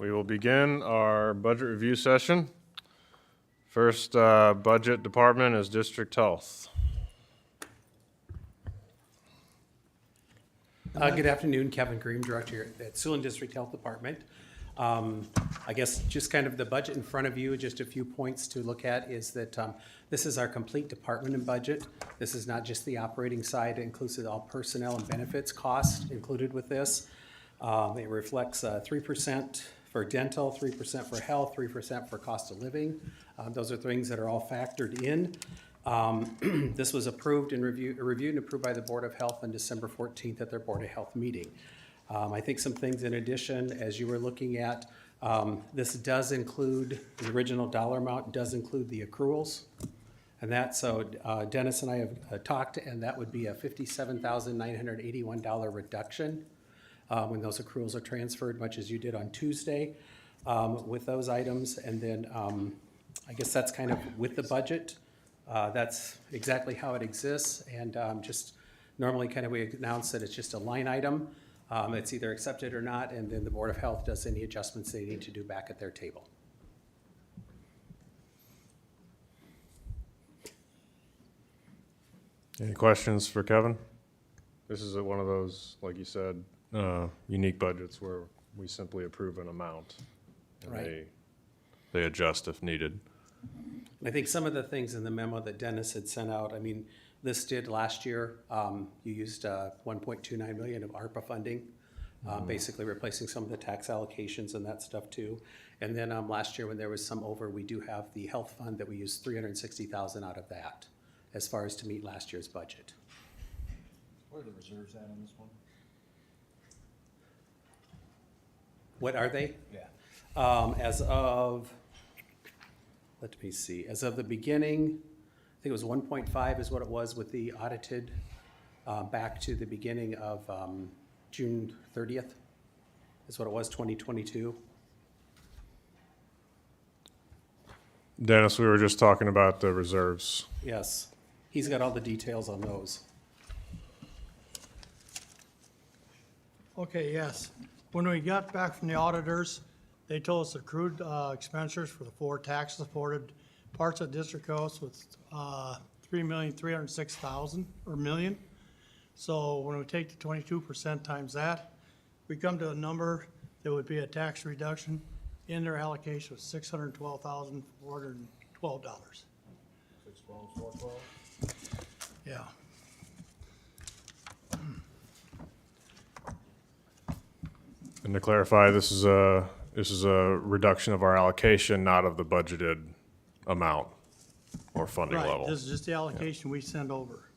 We will begin our budget review session. First budget department is District Health. Good afternoon, Kevin Green, Director at Siouxland District Health Department. I guess just kind of the budget in front of you, just a few points to look at is that this is our complete department and budget. This is not just the operating side, it includes all personnel and benefits costs included with this. It reflects 3% for dental, 3% for health, 3% for cost of living. Those are things that are all factored in. This was approved and reviewed and approved by the Board of Health on December 14th at their Board of Health meeting. I think some things in addition, as you were looking at, this does include, the original dollar amount does include the accruals. And that, so Dennis and I have talked, and that would be a $57,981 reduction when those accruals are transferred, much as you did on Tuesday with those items. And then I guess that's kind of with the budget. That's exactly how it exists, and just normally kind of we announce that it's just a line item. It's either accepted or not, and then the Board of Health does any adjustments they need to do back at their table. Any questions for Kevin? This is one of those, like you said, unique budgets where we simply approve an amount. And Right. They adjust if needed. I think some of the things in the memo that Dennis had sent out, I mean, this did last year, you used 1.29 million of ARPA funding, basically replacing some of the tax allocations and that stuff too. And then last year when there was some over, we do have the health fund that we used 360,000 out of that as far as to meet last year's budget. What are the reserves at on this one? What are they? Yeah. As of, let me see, as of the beginning, I think it was 1.5 is what it was with the audited back to the beginning of June 30th is what it was, 2022. Dennis, we were just talking about the reserves. Yes, he's got all the details on those. Okay, yes. When we got back from the auditors, they told us accrued expenditures for the 4 tax-supported parts of District Coast was $3,306,000 or million. So when we take the 22% times that, we come to a number that would be a tax reduction in their allocation of $612,412. 612, 412? Yeah. And to clarify, this is a reduction of our allocation, not of the budgeted amount or funding Right, level. this is just the allocation we send over.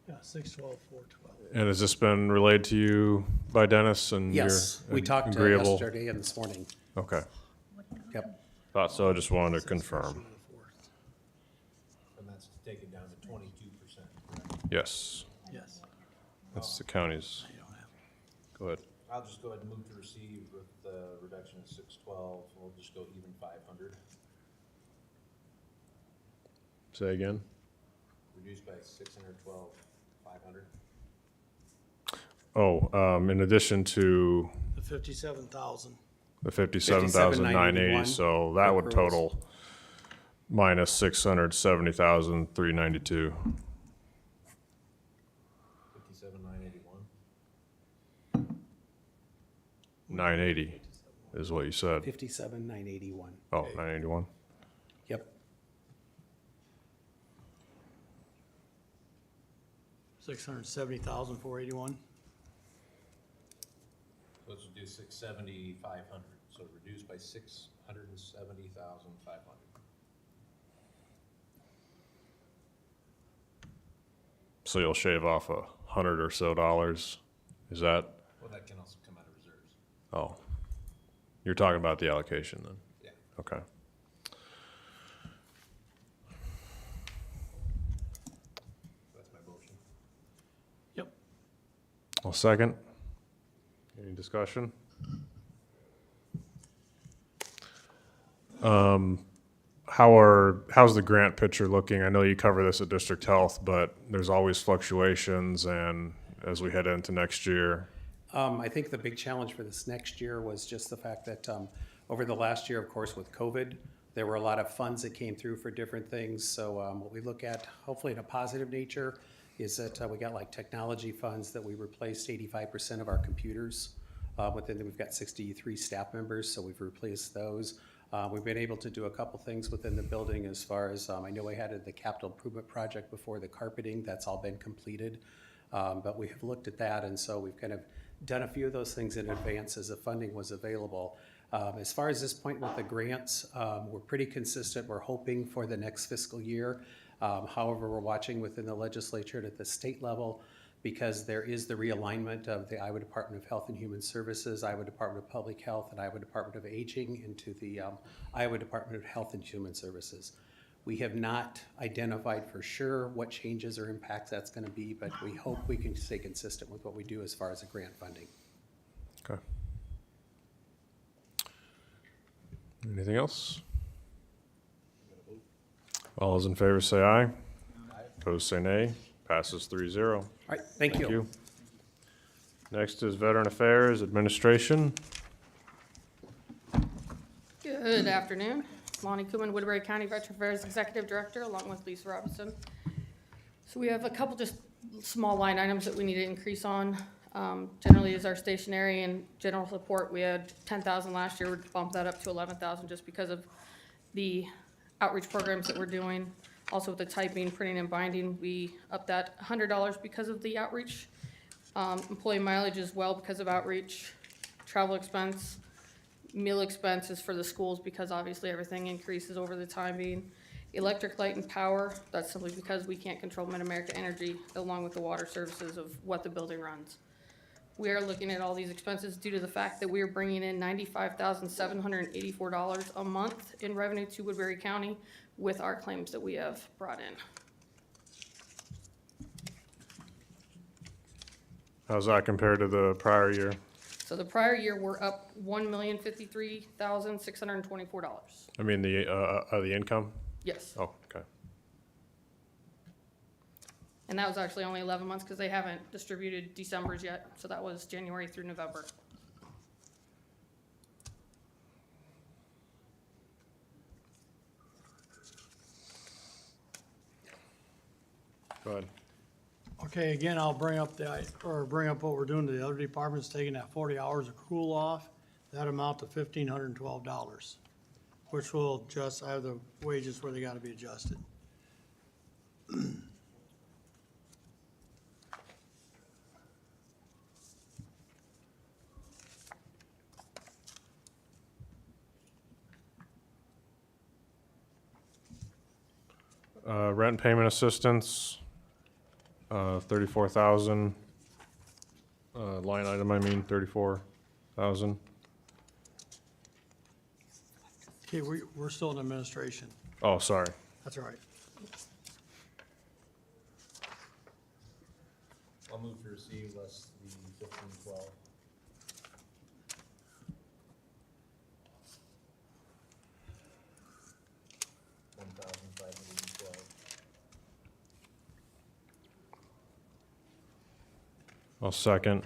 Yeah, 612,412. And has this been relayed to you by Dennis and Yes, you're we talked agreeable? yesterday and this morning. Okay, Yep, thought so, I just wanted to confirm. And that's to take it down to 22%. Yes, Yes. that's the county's. You don't have. Go ahead. I'll just go ahead and move to receive with the reduction of 612. We'll just go even 500. Say again? Reduced by 612, 500. Oh, in addition to The 57,000. the 57,980, so that would Accruals. total minus 670,392. 57,981. 980 is what you said. 57,981. Oh, 981. Yep. 670,481. Let's do 670, 500. So reduced by 670,500. So you'll shave off $100 or so dollars. Is that? Well, that can also come out of reserves. Oh, you're talking about the allocation then? Yeah. Okay. That's my motion. Yep. I'll second. Any discussion? how's the grant picture looking? I know you cover this at District Health, but there's always fluctuations, and as we head into next year. I think the big challenge for this next year was just the fact that over the last year, of course, with COVID, there were a lot of funds that came through for different things. So what we look at, hopefully in a positive nature, is that we got like technology funds that we replaced 85% of our computers. We've got 63 staff members, so we've replaced those. We've been able to do a couple things within the building as far as, I know we had the capital improvement project before, the carpeting, that's all been completed. But we have looked at that, and so we've kind of done a few of those things in advance as the funding was available. As far as this point with the grants, we're pretty consistent. We're hoping for the next fiscal year. However, we're watching within the legislature and at the state level, because there is the realignment of the Iowa Department of Health and Human Services, Iowa Department of Public Health, and Iowa Department of Aging into the Iowa Department of Health and Human Services. We have not identified for sure what changes or impacts that's going to be, but we hope we can stay consistent with what we do as far as the grant funding. Okay. Anything else? All those in favor say aye. Opposed say nay. Passes 3-0. All right, thank you. Next is Veteran Affairs Administration. Good afternoon. Lonnie Kuhlman, Woodbury County Veteran Affairs Executive Director, along with Lisa Robinson. So we have a couple just small line items that we need to increase on. Generally is our stationery and general support. We had 10,000 last year. We'd bump that up to 11,000 just because of the outreach programs that we're doing. Also with the typing, printing, and binding, we upped that $100 because of the outreach. Employee mileage as well because of outreach. Travel expense, meal expenses for the schools because obviously everything increases over the time being. Electric, light, and power, that's simply because we can't control Mid-America Energy along with the water services of what the building runs. We are looking at all these expenses due to the fact that we are bringing in $95,784 a month in revenue to Woodbury County with our claims that we have brought in. How's that compared to the prior year? So the prior year, we're up $1,053,624. I mean, the income? Yes, Oh, okay. and that was actually only 11 months because they haven't distributed December's yet, so that was January through November. Go ahead. Okay, again, I'll bring up what we're doing to the other departments, taking that 40 hours accrual off, that amount to $1,512, which will adjust, I have the wages where they gotta be adjusted. Rent payment assistance, 34,000. Line item, I mean, 34,000. Okay, we're still in administration. Oh, sorry. That's all right. I'll move to receive less the 1512. $1,512. I'll second.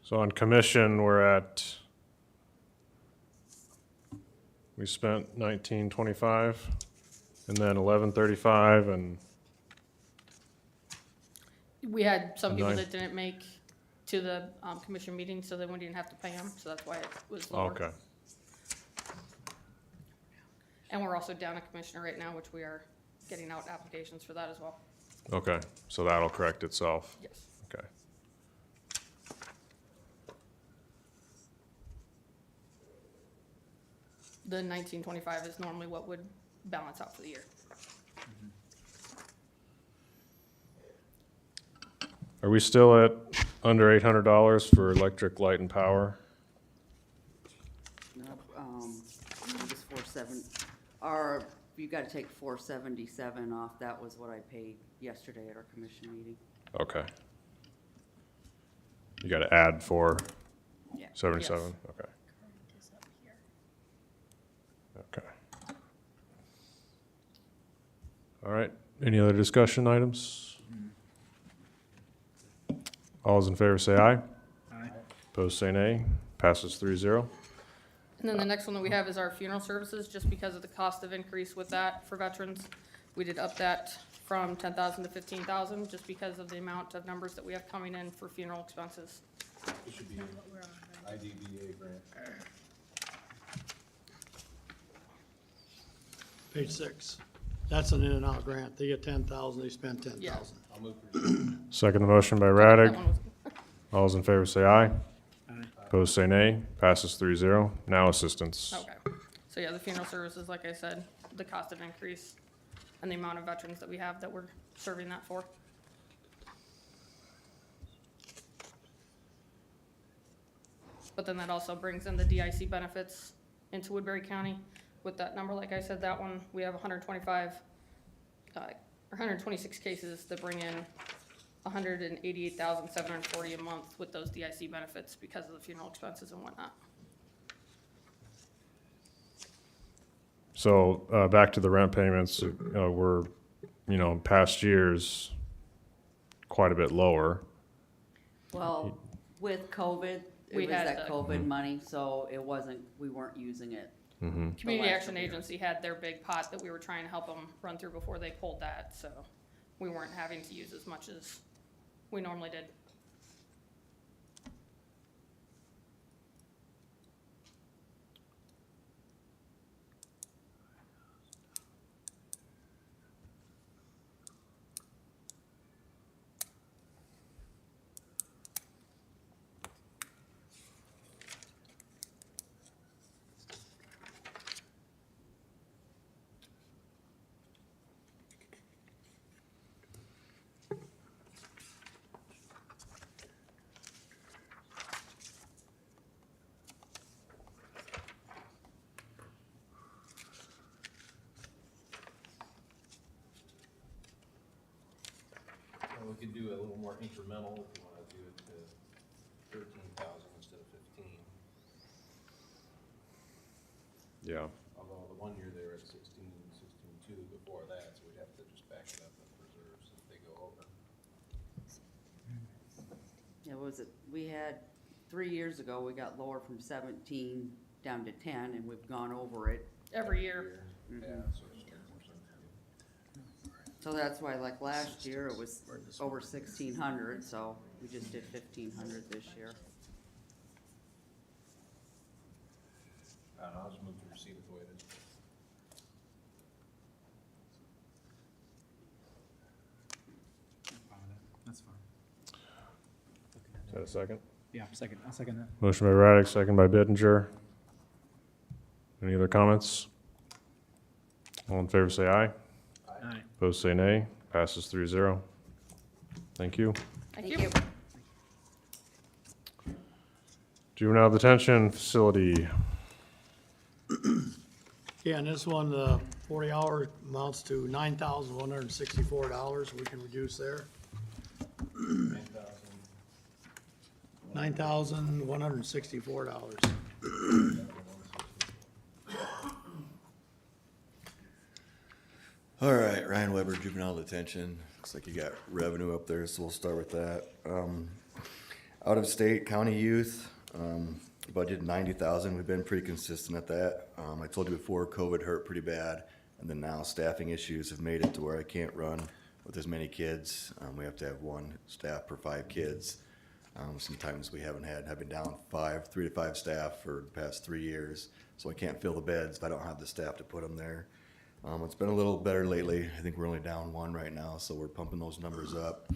So on commission, we spent 1925 and then 1135 and We had some And people nine. that didn't make to the commission meeting, so then we didn't have to pay them, so that's why it was lower. okay. And we're also down a commissioner right now, which we are getting out applications for that as well. Okay, so that'll correct itself. Yes. Okay. The 1925 is normally what would balance out for the year. Are we still at under $800 for electric, light, and power? No, it was 47, or you gotta take 477 off, that was what I paid yesterday at our commission meeting. Okay. You gotta add for Yeah. 77? Okay. Okay. All right, any other discussion items? All those in favor say aye. Aye. Opposed say nay. Passes 3-0. And then the next one that we have is our funeral services, just because of the cost of increase with that for veterans. We did up that from 10,000 to 15,000, just because of the amount of numbers that we have coming in for funeral expenses. It should be an IDBA grant. Page 6. That's an in and out grant. They get 10,000, they spend 10,000. I'll move for receipt. Second the motion by That Raddick. one was- All those in favor say aye. Aye. Opposed say nay. Passes 3-0. Now assistance. Okay, so yeah, the funeral services, like I said, the cost of increase and the amount of veterans that we have that we're serving that for. But then that also brings in the DIC benefits into Woodbury County. With that number, like I said, that one, we have 126 cases that bring in 188,740 a month with those DIC benefits because of the funeral expenses and whatnot. So, back to the rent payments, were, in past years, quite a bit lower. Well, with COVID, it We was had that the- COVID money, so it wasn't, we weren't using it. Community last Action year. Agency had their big pot that we were trying to help them run through before they pulled that, so we weren't having to use as much as we normally did. Well, we could do a little more incremental if you wanna do it to 13,000 instead of 15. Yeah. Although the 1 year they were at 16.2 before that, so we'd have to just back it up with reserves if they go over. Yeah, what was it, we had, 3 years ago, we got lower from 17 down to 10, and we've gone over it. Every year, Yeah, so it's 10%. So that's why, like last year, it was over 1,600, so we just did 1,500 this year. I don't know, I'll just move to receive it the way it is. That's fine. Is that a second? Yeah, second, I'll second that. Motion by Raddick, second by Bittinger. Any other comments? All in favor say aye. Aye. Opposed say nay. Passes 3-0. Thank you. thank you. Juvenile detention facility. Yeah, and this one, the 40-hour amounts to $9,164. We can reduce there. 9,164. All right, Ryan Weber, juvenile detention. Looks like you got revenue up there, so we'll start with that. Out of state, county youth, budgeted 90,000. We've been pretty consistent at that. I told you before, COVID hurt pretty bad, and then now staffing issues have made it to where I can't run with as many kids. We have to have one staff per 5 kids. Sometimes we have been down 3 to 5 staff for the past 3 years, so I can't fill the beds if I don't have the staff to put them there. It's been a little better lately. I think we're only down 1 right now, so we're pumping those numbers up.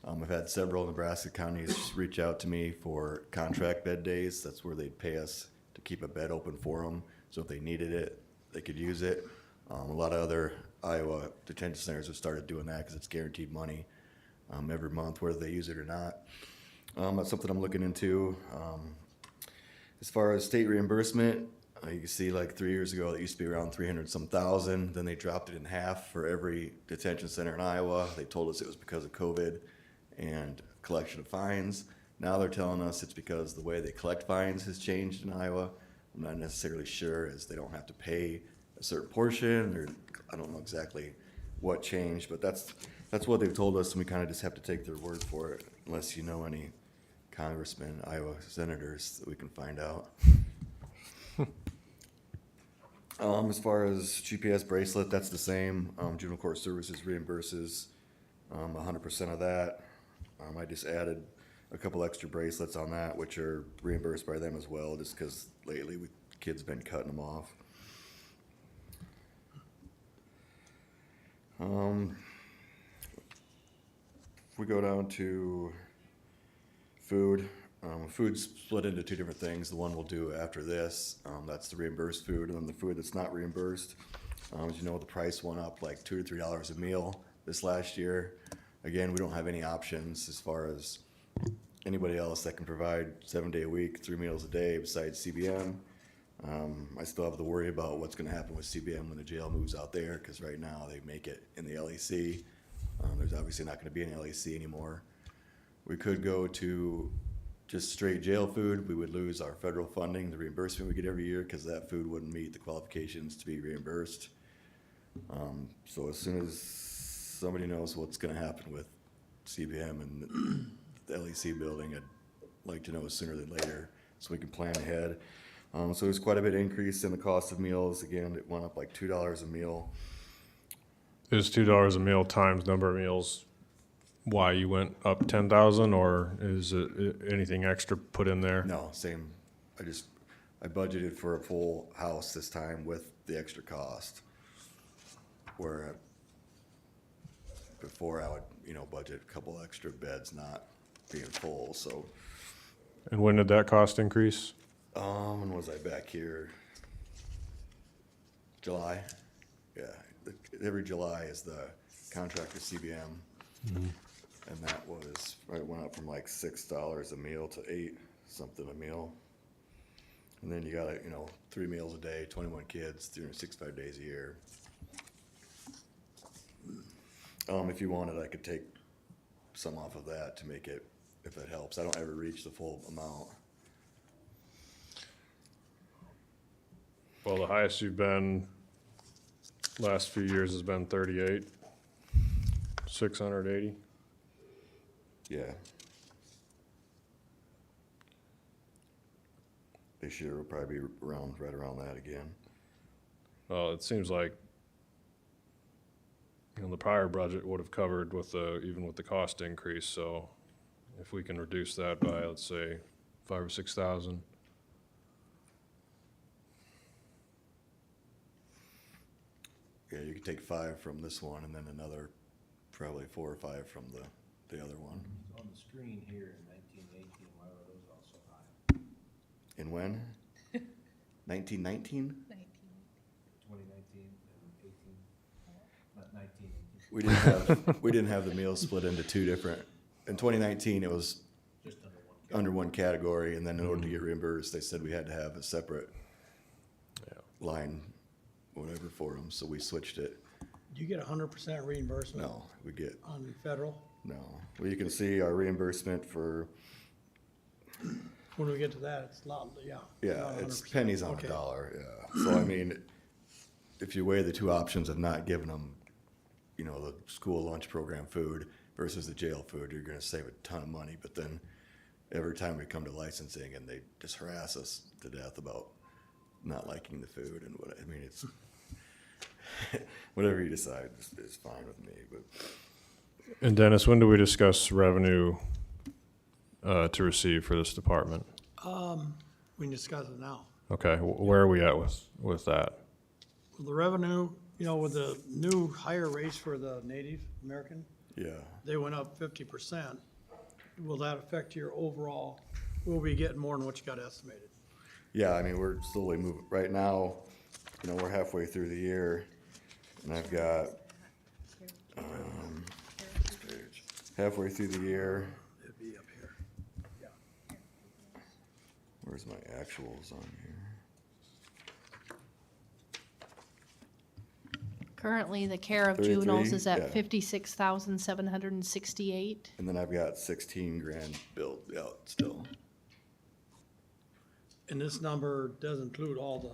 I've had several Nebraska counties reach out to me for contract bed days. That's where they'd pay us to keep a bed open for them, so if they needed it, they could use it. A lot of other Iowa detention centers have started doing that because it's guaranteed money every month, whether they use it or not. That's something I'm looking into. As far as state reimbursement, You can see like 3 years ago, it used to be around 300 some thousand. Then they dropped it in half for every detention center in Iowa. They told us it was because of COVID and collection of fines. Now they're telling us it's because the way they collect fines has changed in Iowa. I'm not necessarily sure, as they don't have to pay a certain portion, or I don't know exactly what changed, but that's what they've told us, and we kind of just have to take their word for it, unless you know any congressmen, Iowa senators that we can find out. As far as GPS bracelet, that's the same. Juvenile Court Services reimburses 100% of that. I just added a couple extra bracelets on that, which are reimbursed by them as well, just because lately kids been cutting them off. If we go down to food, food's split into two different things. The one we'll do after this, that's the reimbursed food, and then the food that's not reimbursed. As you know, the price went up like $2 to $3 a meal this last year. Again, we don't have any options as far as anybody else that can provide 7 day a week, 3 meals a day besides CBM. I still have to worry about what's going to happen with CBM when the jail moves out there, because right now they make it in the LEC. There's obviously not going to be any LEC anymore. We could go to just straight jail food. We would lose our federal funding, the reimbursement we get every year, because that food wouldn't meet the qualifications to be reimbursed. So as soon as somebody knows what's going to happen with CBM and the LEC building, I'd like to know sooner than later so we can plan ahead. So there's quite a bit increase in the cost of meals. Again, it went up like $2 a meal. Is $2 a meal times number of meals why you went up 10,000, or is it anything extra put in there? No, same. I budgeted for a full house this time with the extra cost. Where before I would, budget a couple extra beds not being full, so. And when did that cost increase? When was I back here? July? Yeah, every July is the contract with CBM. Mm-hmm. And that was, it went up from like $6 a meal to $8 something a meal. And then you got, 3 meals a day, 21 kids, 365 days a year. If you wanted, I could take some off of that to make it, if it helps. I don't ever reach the full amount. Well, the highest you've been last few years has been 38, 680. Yeah. This year will probably be right around that again. Well, it seems like, the prior budget would have covered with even with the cost increase, so if we can reduce that by, let's say, 5,000 or 6,000. Yeah, you could take 5 from this one and then another, probably 4 or 5 from the other one. On the screen here in 1918, why were those all so high? And when? 1919? 2019 and 18, not 19, 18, We didn't have the meals split into two different. In 2019, it was just under one category, and then in order to get reimbursed, they said we had to have a separate line, whatever, for them. So we switched it. Do you get 100% reimbursement No, we get on federal? no. Well, you can see our reimbursement for When we get to that, it's not, yeah, not it's 100%. pennies on Okay. a dollar. Yeah. So I mean, if you weigh the two options of not giving them, the school lunch program food versus the jail food, you're going to save a ton of money. But then every time we come to licensing, and they just harass us to death about not liking the food and what I mean, it's whatever you decide is fine with me. But And Dennis, when do we discuss revenue to receive for this department? We can discuss it now. Okay, where are we at with that? Well, the revenue, with the new higher rates for the Native American, yeah, they went up 50%. Will that affect your overall, will we get more than what you got estimated? yeah. I mean, we're slowly moving. Right now, we're halfway through the year, and I've got this page. Halfway through the year. It'd be up here. Where's my actuals on here? Currently, the care of 33, juveniles is yeah. at 56,768. And then I've got 16 grand billed out still. And this number does include all the,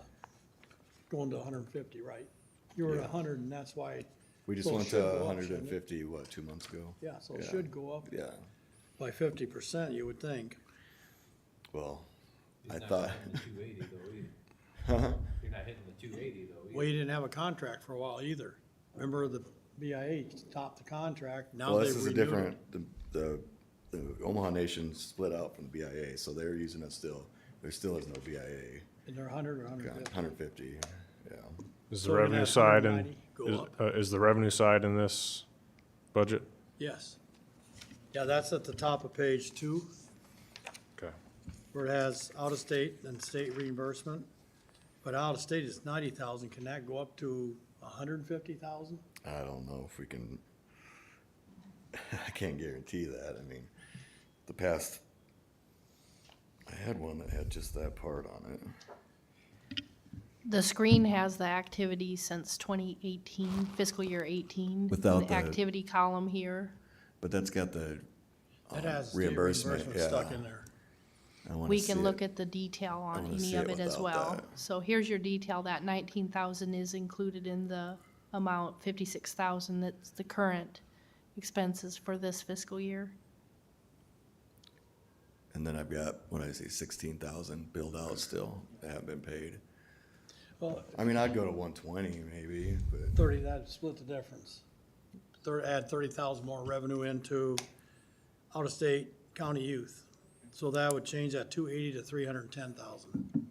going to hundred and fifty, right? You were at Yeah. 100, and that's why, We just So it went to should go up, 150, what, 2 months ago? yeah, so it Yeah. should go up Yeah, by 50%, you would think. well, He's I not thought, hitting the 280 though either. You're not hitting the 280 though either. Well, you didn't have a contract for a while either. Remember, the BIA topped the contract, now well, they this is a renewed it. different, the Omaha Nation split out from the BIA, so they're using it still. There still is no BIA. And they're 100 or 150. 150, yeah. Is So the we're gonna revenue have side in, 190 go is, up. is the revenue side in this budget? Yes. Yeah, that's at the top of page 2, Okay. where it has out-of-state and state reimbursement. But out-of-state is 90,000, can that go up to 150,000? I don't know if we can, I can't guarantee that. I mean, the past, I had one that had just that part on it. The screen has the activity since 2018, fiscal year 18. Without the- activity column here. But that's got the It has state reimbursement, stuck yeah. in there. I wanna We see can look it. at the detail on wanna any see of it it as without well. that. So here's your detail, that 19,000 is included in the amount, 56,000, that's the current expenses for this fiscal year. And then I've got, what did I say, 16,000 billed out still, that haven't been paid. Well, I mean, I'd go to 120 maybe, but 30, that'd split the difference. Add 30,000 more revenue into out-of-state county youth. So that would change that 280 to 310,000.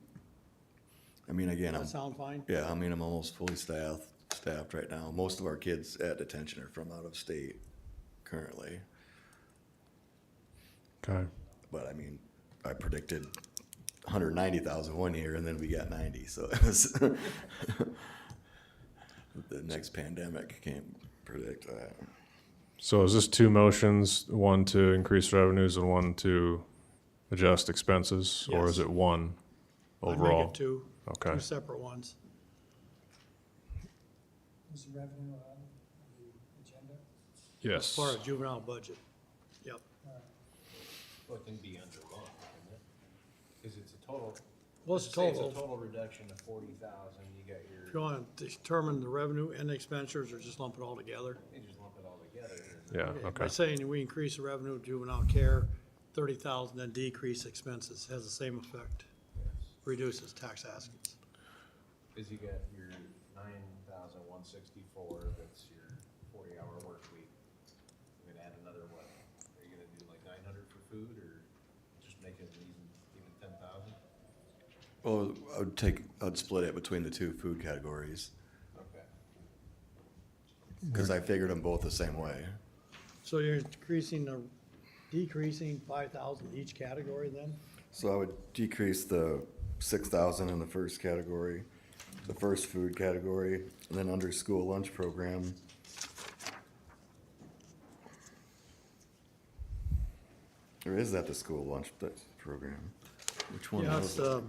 I mean, again, Does I'm, that sound fine? yeah, I mean, I'm almost fully staffed right now. Most of our kids at detention are from out of state currently. Okay. But I mean, I predicted 190,000 one year and then we got 90, so it was the next pandemic, can't predict that. So is this two motions, one to increase revenues and one to adjust expenses? Or is Yes. it one I'd make overall? it two Okay. separate ones. Is the revenue on the agenda? Yes. As far as juvenile budget. Yep. Well, it can be under one, isn't it? Cause it's a total. What's let's say it's total? a total reduction of 40,000, you got your, If you want to determine the revenue and the expenditures or just lump it all together. you just lump it all together. Yeah, By okay. saying we increase the revenue of juvenile care, 30,000, then decrease expenses, has the same effect. Reduces tax askings. Cause you got your 9,164, that's your 40-hour work week. You're gonna add another what? Are you gonna do like 900 for food or just make it even 10,000? Well, I'd split it between the two food categories, Okay. cause I figured them both the same way. So you're decreasing 5,000 each category then? So I would decrease the 6,000 in the first category, the first food category, and then under school lunch program. Or is that the school lunch program? Which one Yeah, was it?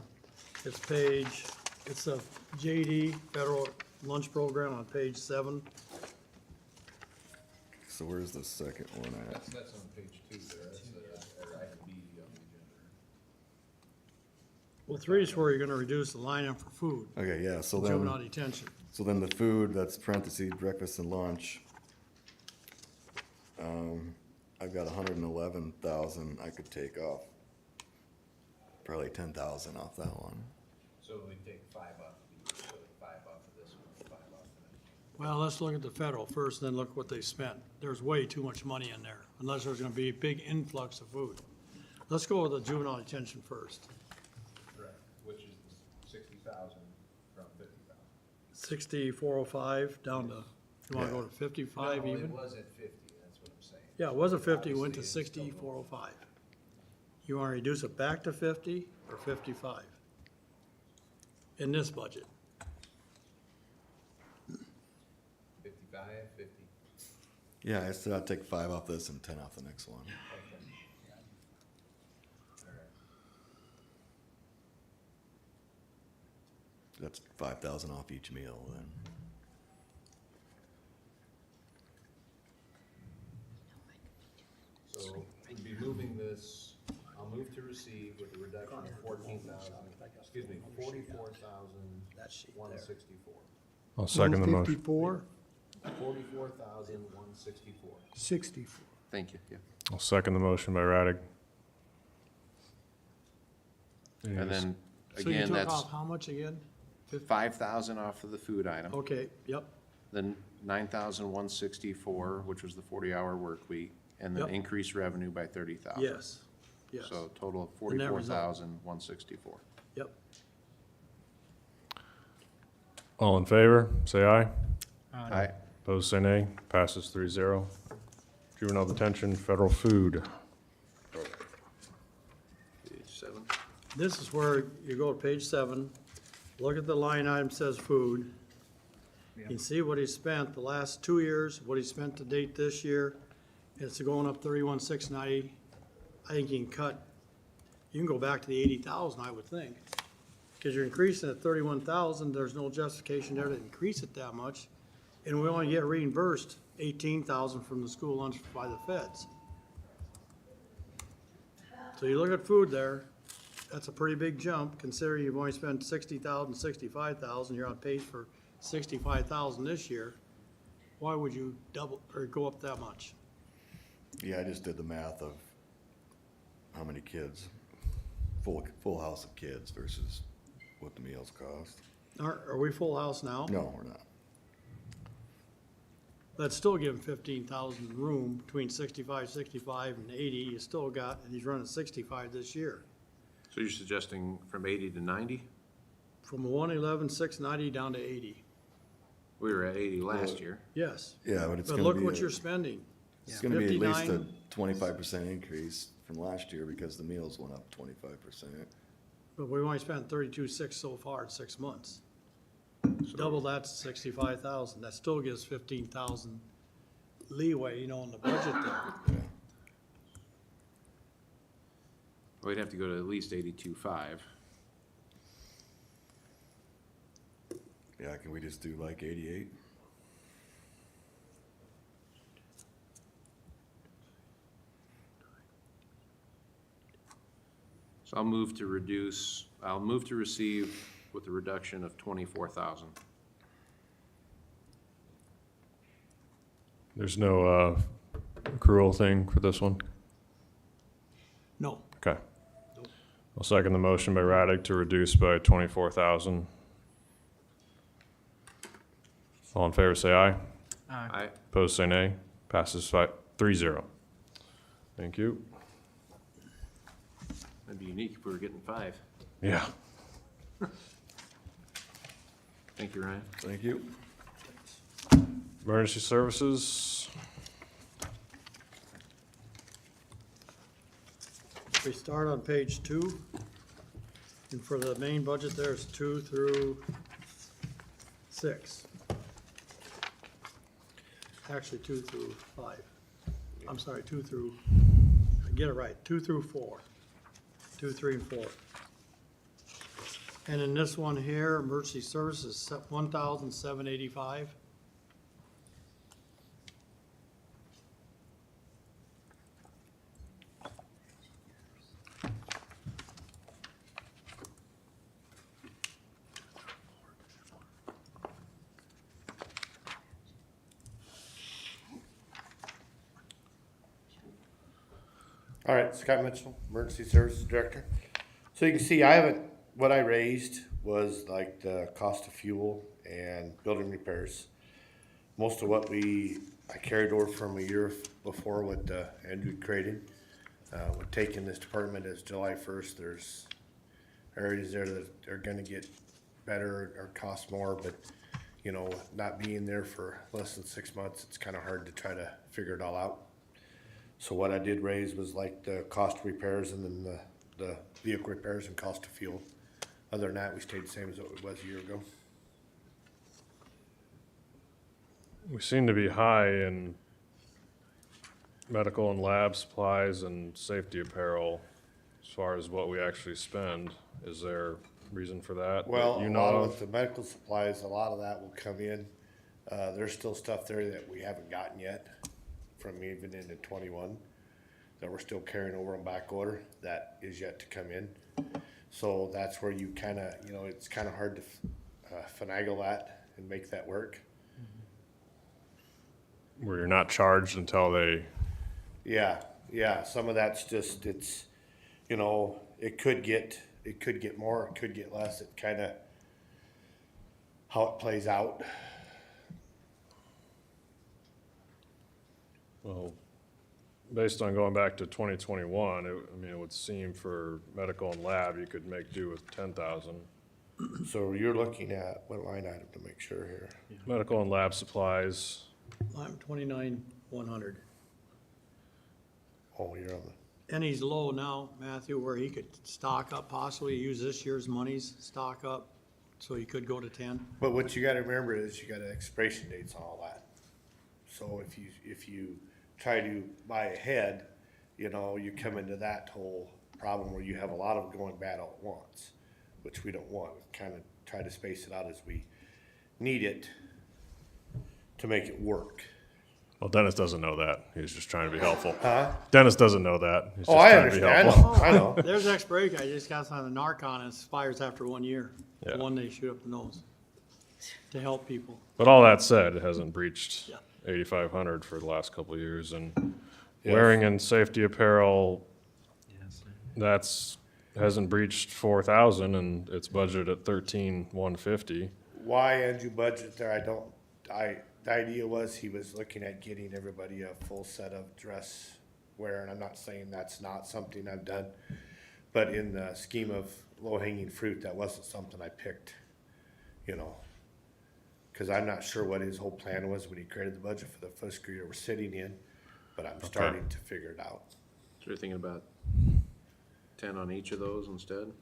it's a JD Federal Lunch Program on page 7. So where's the second one at? That's on page 2 there, that's or item B on the agenda. Well, 3 is where you're gonna reduce the line item for food, Okay, yeah, so juvenile then, detention. so then the food, that's parentheses, breakfast and lunch. I've got 111,000 I could take off. Probably 10,000 off that one. So we take 5 off of these, so 5 off of this one, 5 off of that. Well, let's look at the federal first, then look what they spent. There's way too much money in there, unless there's gonna be a big influx of food. Let's go with the juvenile detention first. Correct, which is 60,000 from 50,000. 6405 down to, you wanna go to 55 No, even? it was at 50, that's what I'm saying. Yeah, it was a 50, went to Obviously, it's still 6405. You wanna reduce it back to 50 or 55? In this budget? 55, 50. Yeah, I said I'd take 5 off this and 10 off the next one. Okay. All right. That's 5,000 off each meal then. this, I'll move to receive with a reduction of 44,164. I'll second the motion. 54, 44,164. 64. Thank you, yeah. I'll second the motion by Radig. And then, So you again, took that's off how much again? 5,000 off of the food item. Okay, yep, Then 9,164, which was the 40-hour work week, and then Yep. increased revenue by 30,000. yes, yes, So total of And that result. 44,164. yep. All in favor, say aye. Aye. Opposed, say nay. Passes 3-0. Juvenile detention, federal food. Page 7. This is where you go to page 7, look at the line item says food. You can see what he spent the last 2 years, what he spent to date this year. It's going up 31,690. I think you can go back to the 80,000, I would think. Because you're increasing at 31,000, there's no justification there to increase it that much. And we only get reimbursed 18,000 from the school lunch by the feds. So you look at food there, that's a pretty big jump, considering you've only spent 60,000, 65,000, you're on pace for 65,000 this year. Why would you double, or go up that much? Yeah, I just did the math of how many kids, full house of kids versus what the meals cost. Are we full house now? No, we're not. That's still giving 15,000 room between 65, 65 and 80, you still got, and he's running 65 this year. So you're suggesting from 80 to 90? From 111,690 down to 80, We were at 80 last year. yes. Yeah, but it's But gonna look be, what you're spending. it's gonna be at least a 59. 25% increase from last year because the meals went up 25%. But we've only spent 32,600 so far in 6 months. Double that's 65,000, that still gives 15,000 leeway, in the budget there. We'd have to go to at least 82.5. Yeah, can we just do like 88? So I'll move to receive with a reduction of 24,000. There's no accrual thing for this one? No, Okay. I'll second the motion by Radig to reduce by 24,000. All in favor, say aye. Aye. Opposed, say nay. Passes 3-0. Thank you. That'd be unique if we were getting 5. Yeah. Thank you, Ryan. Thank you. Emergency services. we start on page 2, and for the main budget, there's 2 through 6. Actually, 2 through 5. I'm sorry, 2 through, get it right, 2 through 4. 2, 3, and 4. And in this one here, emergency services, 1,785. All right, Scott Mitchell, Emergency Services Director. So you can see what I raised was like the cost of fuel and building repairs. Most of what I carried over from a year before with Andrew Creighton. With taking this department as July 1st, there's areas there that are gonna get better or cost more, but not being there for less than 6 months, it's kinda hard to try to figure it all out. So what I did raise was like the cost of repairs and then the vehicle repairs and cost of fuel. Other than that, we stayed the same as what it was a year ago. We seem to be high in medical and lab supplies and safety apparel as far as what we actually spend. Is there reason for that? Well, You a know lot of? of the medical supplies, a lot of that will come in. There's still stuff there that we haven't gotten yet from even into 21. that we're still carrying over on back order that is yet to come in. So that's where you kinda, you know, it's kinda hard to finagle that and make that work. Where you're not charged until they, Yeah, some of that's just, it's, you know, it could get more, it could get less, it kinda, how it plays out. well, based on going back to 2021, it would seem for medical and lab, you could make do with 10,000. So you're looking at, what line item to make sure here? Medical and lab supplies, I'm 29,100. Oh, you're on the, And he's low now, Matthew, where he could stock up, possibly use this year's monies, stock up, so he could go to 10. but what you gotta remember is you got expiration dates on all that. So if you try to buy ahead, you know, you come into that whole problem where you have a lot of them going bad all at once, which we don't want. Kind of try to space it out as we need it to make it work. well, Dennis doesn't know that. He's just trying to be helpful. Huh? Dennis doesn't know that. He's Oh, just I trying to be understand, I helpful. know, I know. There's expiration, I just got some of the Narcan, and it expires after 1 year. The Yeah. one they shoot up the nose to help people. But all that said, it hasn't breached Yeah. 8,500 for the last couple of years, and Yes. wearing and safety apparel, Yes. hasn't breached 4,000, and it's budgeted at 13,150. Why Andrew budget there, the idea was he was looking at getting everybody a full set of dress wear, and I'm not saying that's not something I've done. But in the scheme of low hanging fruit, that wasn't something I picked, you know. Cause I'm not sure what his whole plan was when he created the budget for the fiscal year we're sitting in, but I'm starting to figure it out. So you're thinking about 10 on each of those instead?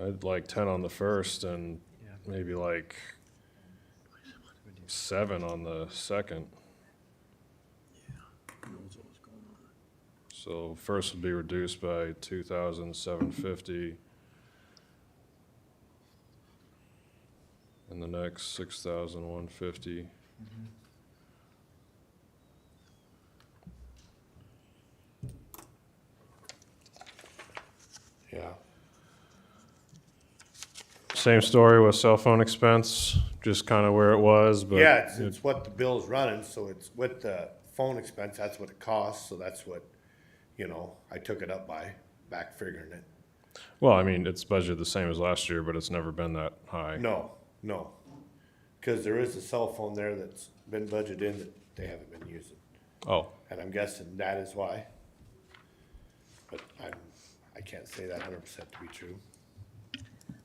I'd like 10 on the first and Yeah. maybe like 7 on the second. So first would be reduced by 2,750. And the next 6,150. Yeah. Same story with cell phone expense, just kind of where it was, but. Yeah, it's what the bill's running, so it's with the phone expense, that's what it costs, so that's what, you know, I took it up by, back figuring it. Well, I mean, it's budgeted the same as last year, but it's never been that high. No, cause there is a cell phone there that's been budgeted in that they haven't been using, Oh, and I'm guessing that is why. But I can't say that 100% to be true.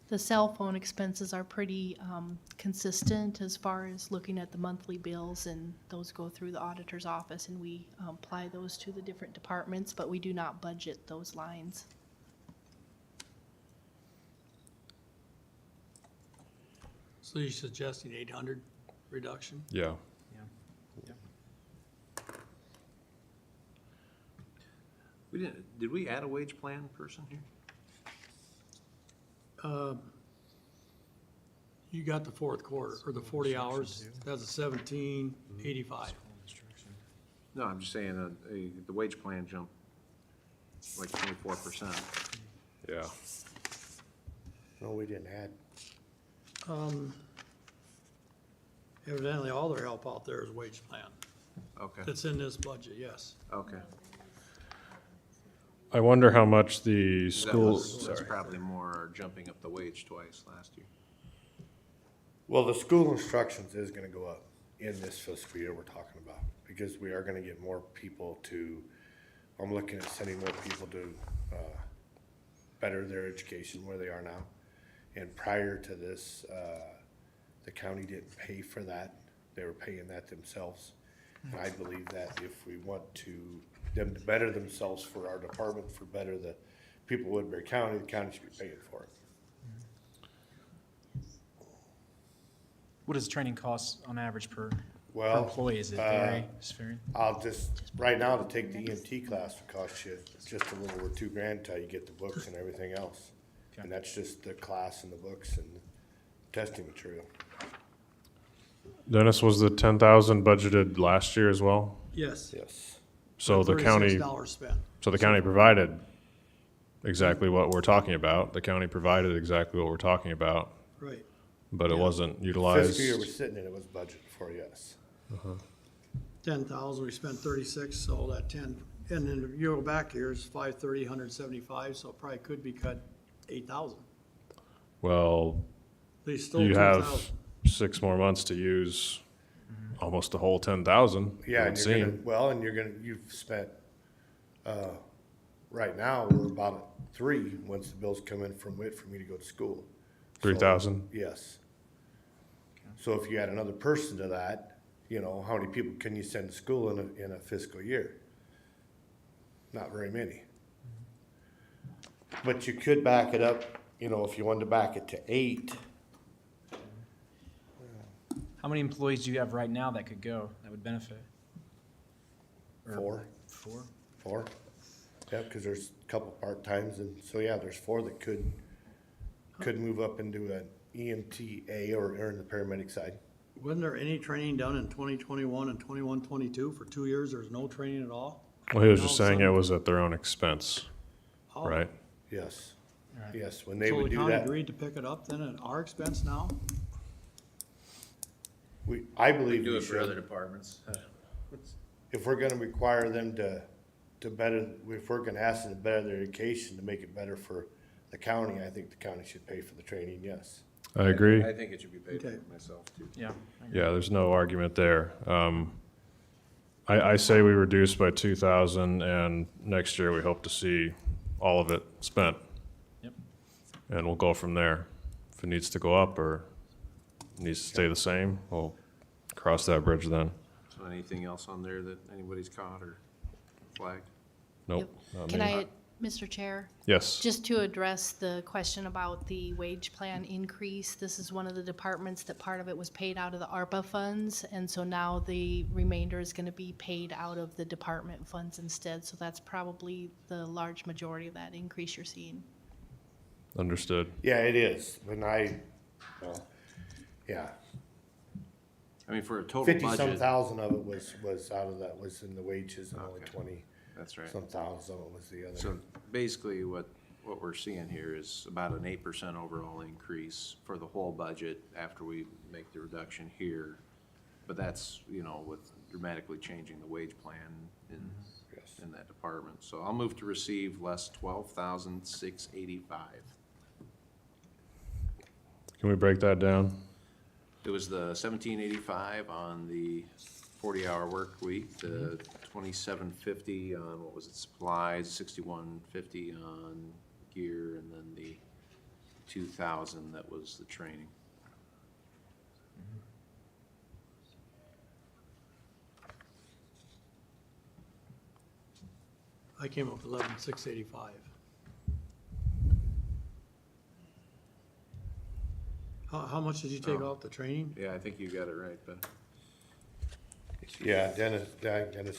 The cell phone expenses are pretty consistent as far as looking at the monthly bills, and those go through the auditor's office, and we apply those to the different departments, but we do not budget those lines. So you're suggesting 800 reduction? yeah. Did we add a wage plan person here? You got the fourth quarter, or the 40 hours, that's a 1785. No, I'm just saying, the wage plan jumped like 24%. Yeah. No, we didn't add. Evidently, all their help out there is wage plan. Okay, That's in this budget, yes. okay. I wonder how much the school, That's probably more jumping up the wage twice last year. Well, the school instructions is gonna go up in this fiscal year we're talking about, because we are gonna get more people to, I'm looking at sending more people to, better their education where they are now. And prior to this, the county didn't pay for that, they were paying that themselves. And I believe that if we want them to better themselves for our department, for better the people of Woodbury County, the county should be paying for it. What does training cost on average per Well, employee? Is it vary? Does it vary? I'll just, right now, to take the EMT class would cost you just a little over $2,000 till you get the books and everything else. Okay. And that's just the class and the books and the testing material. Dennis, was the 10,000 budgeted last year as well? Yes. Yes. So the county, $36 spent. so the county provided exactly what we're talking about. The county provided exactly what we're talking about, Right. but it Yeah. wasn't utilized. Fiscal year we're sitting in, it was budgeted for, yes. 10,000, we spent 36, so that 10, and then if you go back here, it's 530, 175, so it probably could be cut 8,000. Well, At least still you 2,000. have 6 more months to use almost the whole 10,000. Yeah, it and would you're gonna, seem. well, and you've spent, right now, we're about at 3, once the bills come in from WIT for me to go to school. So, 3,000? Yes. So if you add another person to that, you know, how many people can you send to school in a fiscal year? Not very many. But you could back it up, you know, if you wanted to back it to 8, How many employees do you have right now that could go, that would benefit? Or 4. 4? 4. Yeah, because there's a couple part-times, and so, yeah, there's 4 that could move up into an EMTA or in the paramedic side. Wasn't there any training done in 2021 and 21-22 for 2 years? There's no training at all? Well, he was Now just all of a saying it sudden- was at their own expense, Oh, right? Yes, Right. yes, when they So would the do county that, agreed to pick it up then at our expense now? I We believe do we it for other should. departments. If we're gonna require them to better, if we're gonna ask them to better their education to make it better for the county, I think the county should pay for the training, yes. I agree. I think it should be paid Okay. for myself too. Yeah. I agree. Yeah, there's no argument there. I say we reduce by 2,000, and next year we hope to see all of it spent. Yep. And we'll go from there. If it needs to go up or needs to stay the same, we'll cross that bridge then. So anything else on there that anybody's caught or flagged? Nope. not Can me. I, Mr. Chair? Yes. Just to address the question about the wage plan increase, this is one of the departments that part of it was paid out of the ARPA funds, and so now the remainder is gonna be paid out of the department funds instead, so that's probably the large majority of that increase you're seeing. Understood. Yeah, it is, well, yeah, I mean, for a total 50-some budget, thousand of it was out of that, was in the wages, and only Okay. 20 that's right. some thousand of it was the other. So basically, what we're seeing here is about an 8% overall increase for the whole budget after we make the reduction here. But that's, you know, with dramatically changing the wage plan Yes. in that department. So I'll move to receive less 12,685. Can we break that down? It was the 1785 on the 40-hour work week, the 2750 on, what was it, supplies, 6150 on gear, and then the 2,000 that was the training. I came up with 11,685. How much did you take Oh. off the training? Yeah, I think you got it right, Ben. Yeah, Dennis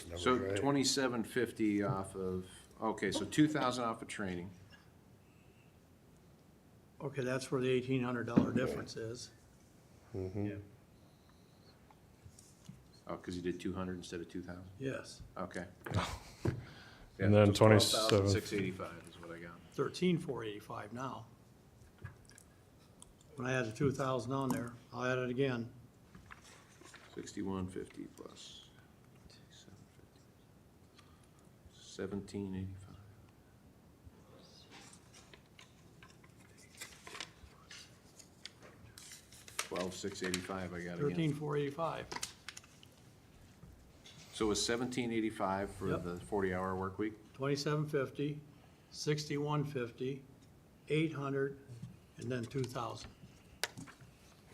number's So right. 2750 off of, okay, so 2,000 off of training. Okay, that's where the $1,800 difference is. Mhm. Oh, because you did 200 instead of 2,000? Yes, Okay. And then 12,685 is what I got. 13,485 now. When I add the 2,000 on there, I'll add it again. 6150 plus 1785. $12,685, I got it again. 13,485. So it was 1785 for Yep. the 40-hour work week? 2750, 6150, 800, and then 2,000.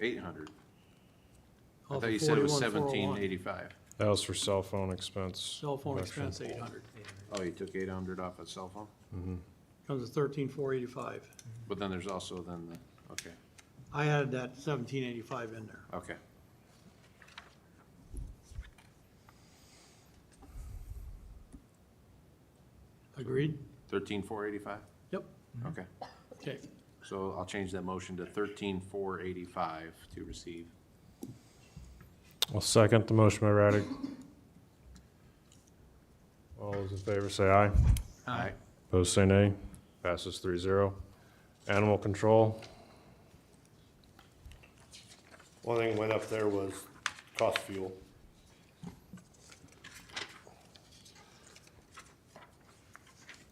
800. I Of thought the you said it was 41,401. 1785. That was for cell phone expense. Cell phone reduction. expense, 800. Oh, you took 800 off a cell phone? Comes to 13,485. But then there's also then the, okay, I added that 1785 in there. okay. Agreed? 13,485? Yep. Okay. Okay. So I'll change that motion to 13,485 to receive. I'll second the motion by Raddick. All those in favor say aye. Aye. Opposed, say nay. Passes 3-0. Animal control, One thing went up there was cost of fuel.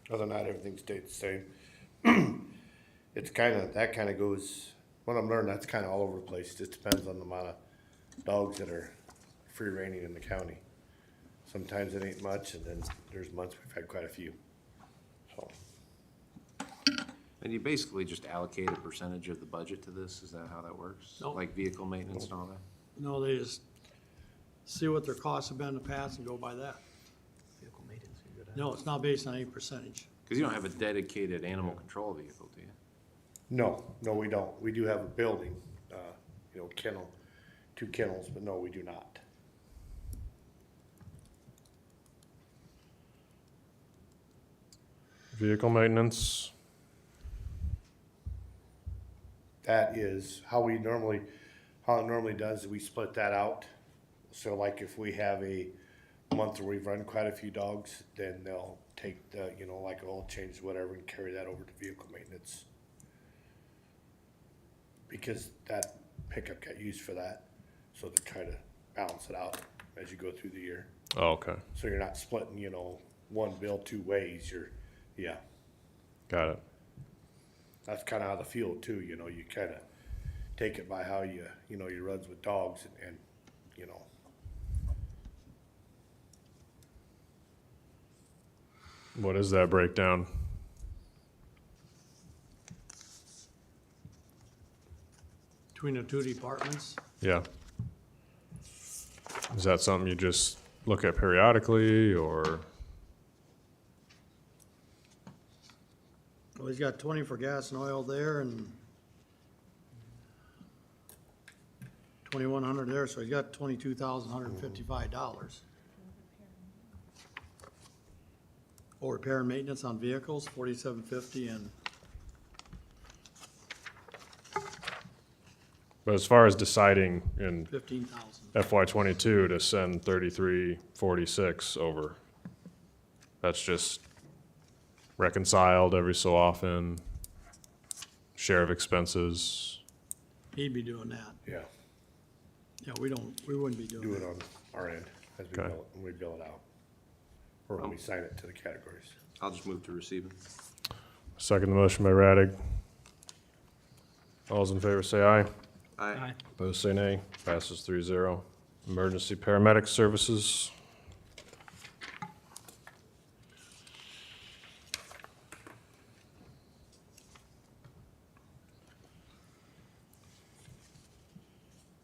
Other than that, everything stayed the same. It's that kinda goes, what I'm learning, that's kinda all over the place, just depends on the amount of dogs that are free ranging in the county. Sometimes it ain't much, and then there's months we've had quite a few, so. And you basically just allocate a percentage of the budget to this, is that how that works? Nope. Like vehicle maintenance and all that? No, they just see what their costs have been in the past and go by that. Vehicle maintenance, you go down. No, it's not based on any percentage. Cause you don't have a dedicated animal control vehicle, do you? No, we don't. We do have a building, kennel, 2 kennels, but no, we do not. vehicle maintenance, That is how it normally does, we split that out. So like if we have a month where we've run quite a few dogs, then they'll take the, like oil change, whatever, and carry that over to vehicle maintenance. Because that pickup got used for that, so to try to balance it out as you go through the year. oh, okay, So you're not splitting, one bill 2 ways, yeah. got it. That's kinda how the fuel too, you kinda take it by how you runs with dogs and. What is that breakdown? Between the 2 departments, Yeah. Is that something you just look at periodically, or? well, he's got 20 for gas and oil there and 2,100 there, so he's got $22,155. Oh, repair and maintenance on vehicles, 4750, and But as far as deciding in 15,000. FY '22 to send 3346 over, that's just reconciled every so often, share of expenses. He'd be doing that. Yeah, Yeah, we wouldn't be doing do it that. on our end as Okay. when we bill it out. Or when we sign it to the categories. I'll just move to receive it. Second the motion by Radig. All those in favor say aye. Aye. Opposed say nay. Passes 3-0. Emergency paramedic services.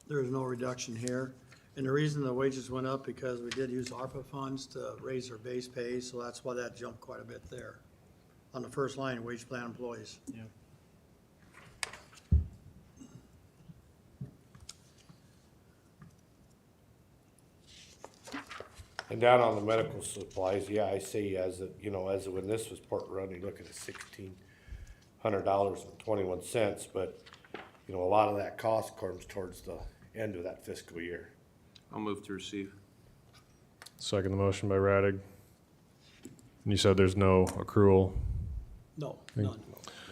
There's no reduction here. And the reason the wages went up, because we did use ARPA funds to raise our base pay, so that's why that jumped quite a bit there. On the first line, wage plan employees. Yeah. And down on the medical supplies, yeah, I see as of when this was port run, you're looking at $1,600.21, but, a lot of that cost comes towards the end of that fiscal year. I'll move to receive. Second the motion by Radig. And you said there's no accrual. No, none.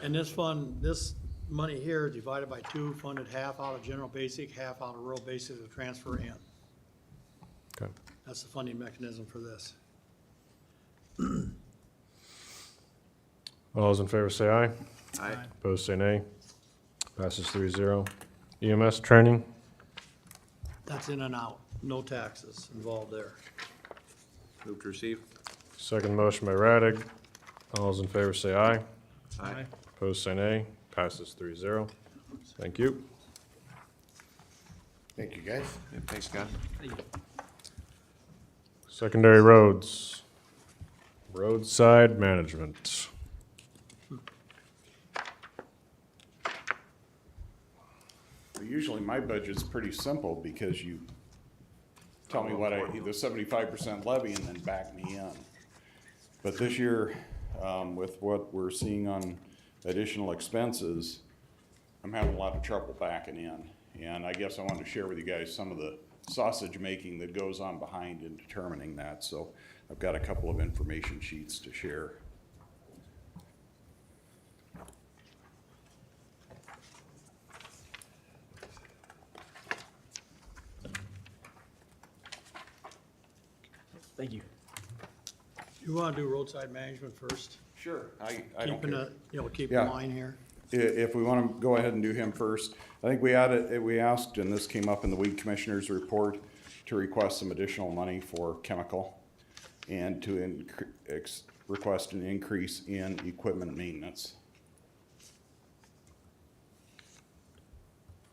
And this fund, this money here is divided by 2, funded half out of general basic, half out of rural basic to transfer in. Okay. That's the funding mechanism for this. All those in favor say aye. Aye. Opposed say nay. Passes 3-0. EMS training. That's in and out, no taxes involved there. Move to receive. Second motion by Radig. All those in favor say aye. Aye. Opposed say nay. Passes 3-0. Thank you. Thank you, guys. Yeah, thanks, Scott. Secondary roads. Roadside management. Usually my budget's pretty simple because you tell me what the 75% levy and then back me in. But this year, with what we're seeing on additional expenses, I'm having a lot of trouble backing in. And I guess I wanted to share with you guys some of the sausage making that goes on behind in determining that. So I've got a couple of information sheets to share. Thank you. You wanna do roadside management first? Sure. I don't Keeping care. it, keep Yeah. in line here. If we want to go ahead and do him first, I think we asked, and this came up in the weed commissioner's report, to request some additional money for chemical and to request an increase in equipment maintenance.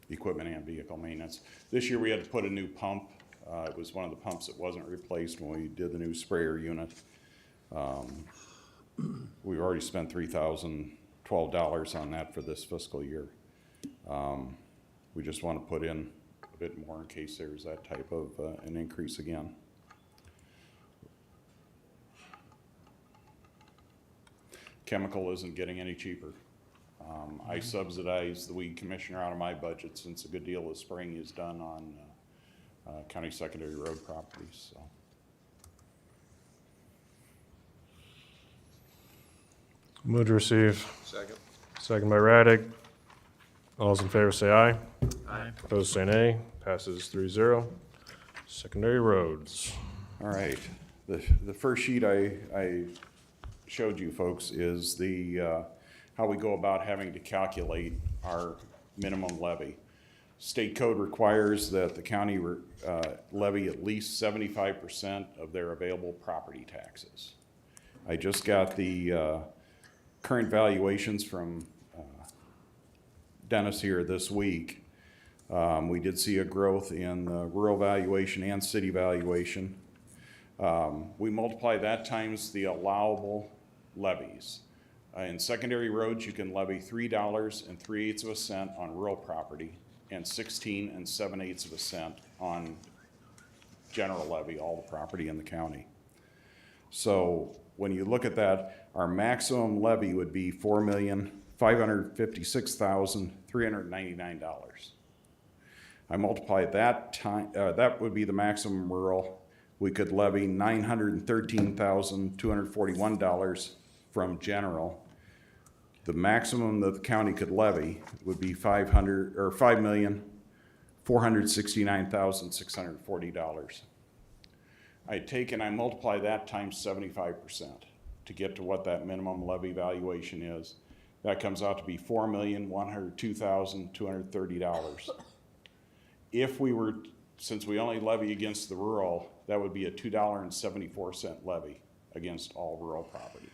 Equipment and vehicle maintenance. This year we had to put a new pump. It was one of the pumps that wasn't replaced when we did the new sprayer unit. We've already spent $3,012 on that for this fiscal year. We just want to put in a bit more in case there's that type of an increase again. Chemical isn't getting any cheaper. I subsidize the weed commissioner out of my budget since a good deal of spraying is done on county secondary road properties, so. Move to receive. Second. Second by Raddick. All those in favor say aye. Aye. Opposed say nay. Passes 3-0. Secondary roads. All right, the first sheet I showed you folks is the, how we go about having to calculate our minimum levy. State code requires that the county levy at least 75% of their available property taxes. I just got the current valuations from Dennis here this week. We did see a growth in the rural valuation and city valuation. We multiply that times the allowable levies. In secondary roads, you can levy $3 3/8 of a cent on rural property and 16 7/8 of a cent on general levy, all the property in the county. So when you look at that, our maximum levy would be $4,556,399. I multiply that that would be the maximum rural. We could levy $913,241 from general. The maximum that the county could levy would be $5,469,640. I take and I multiply that times 75% to get to what that minimum levy valuation is. That comes out to be $4,102,230. If we were, since we only levy against the rural, that would be a $2.74 levy against all rural property.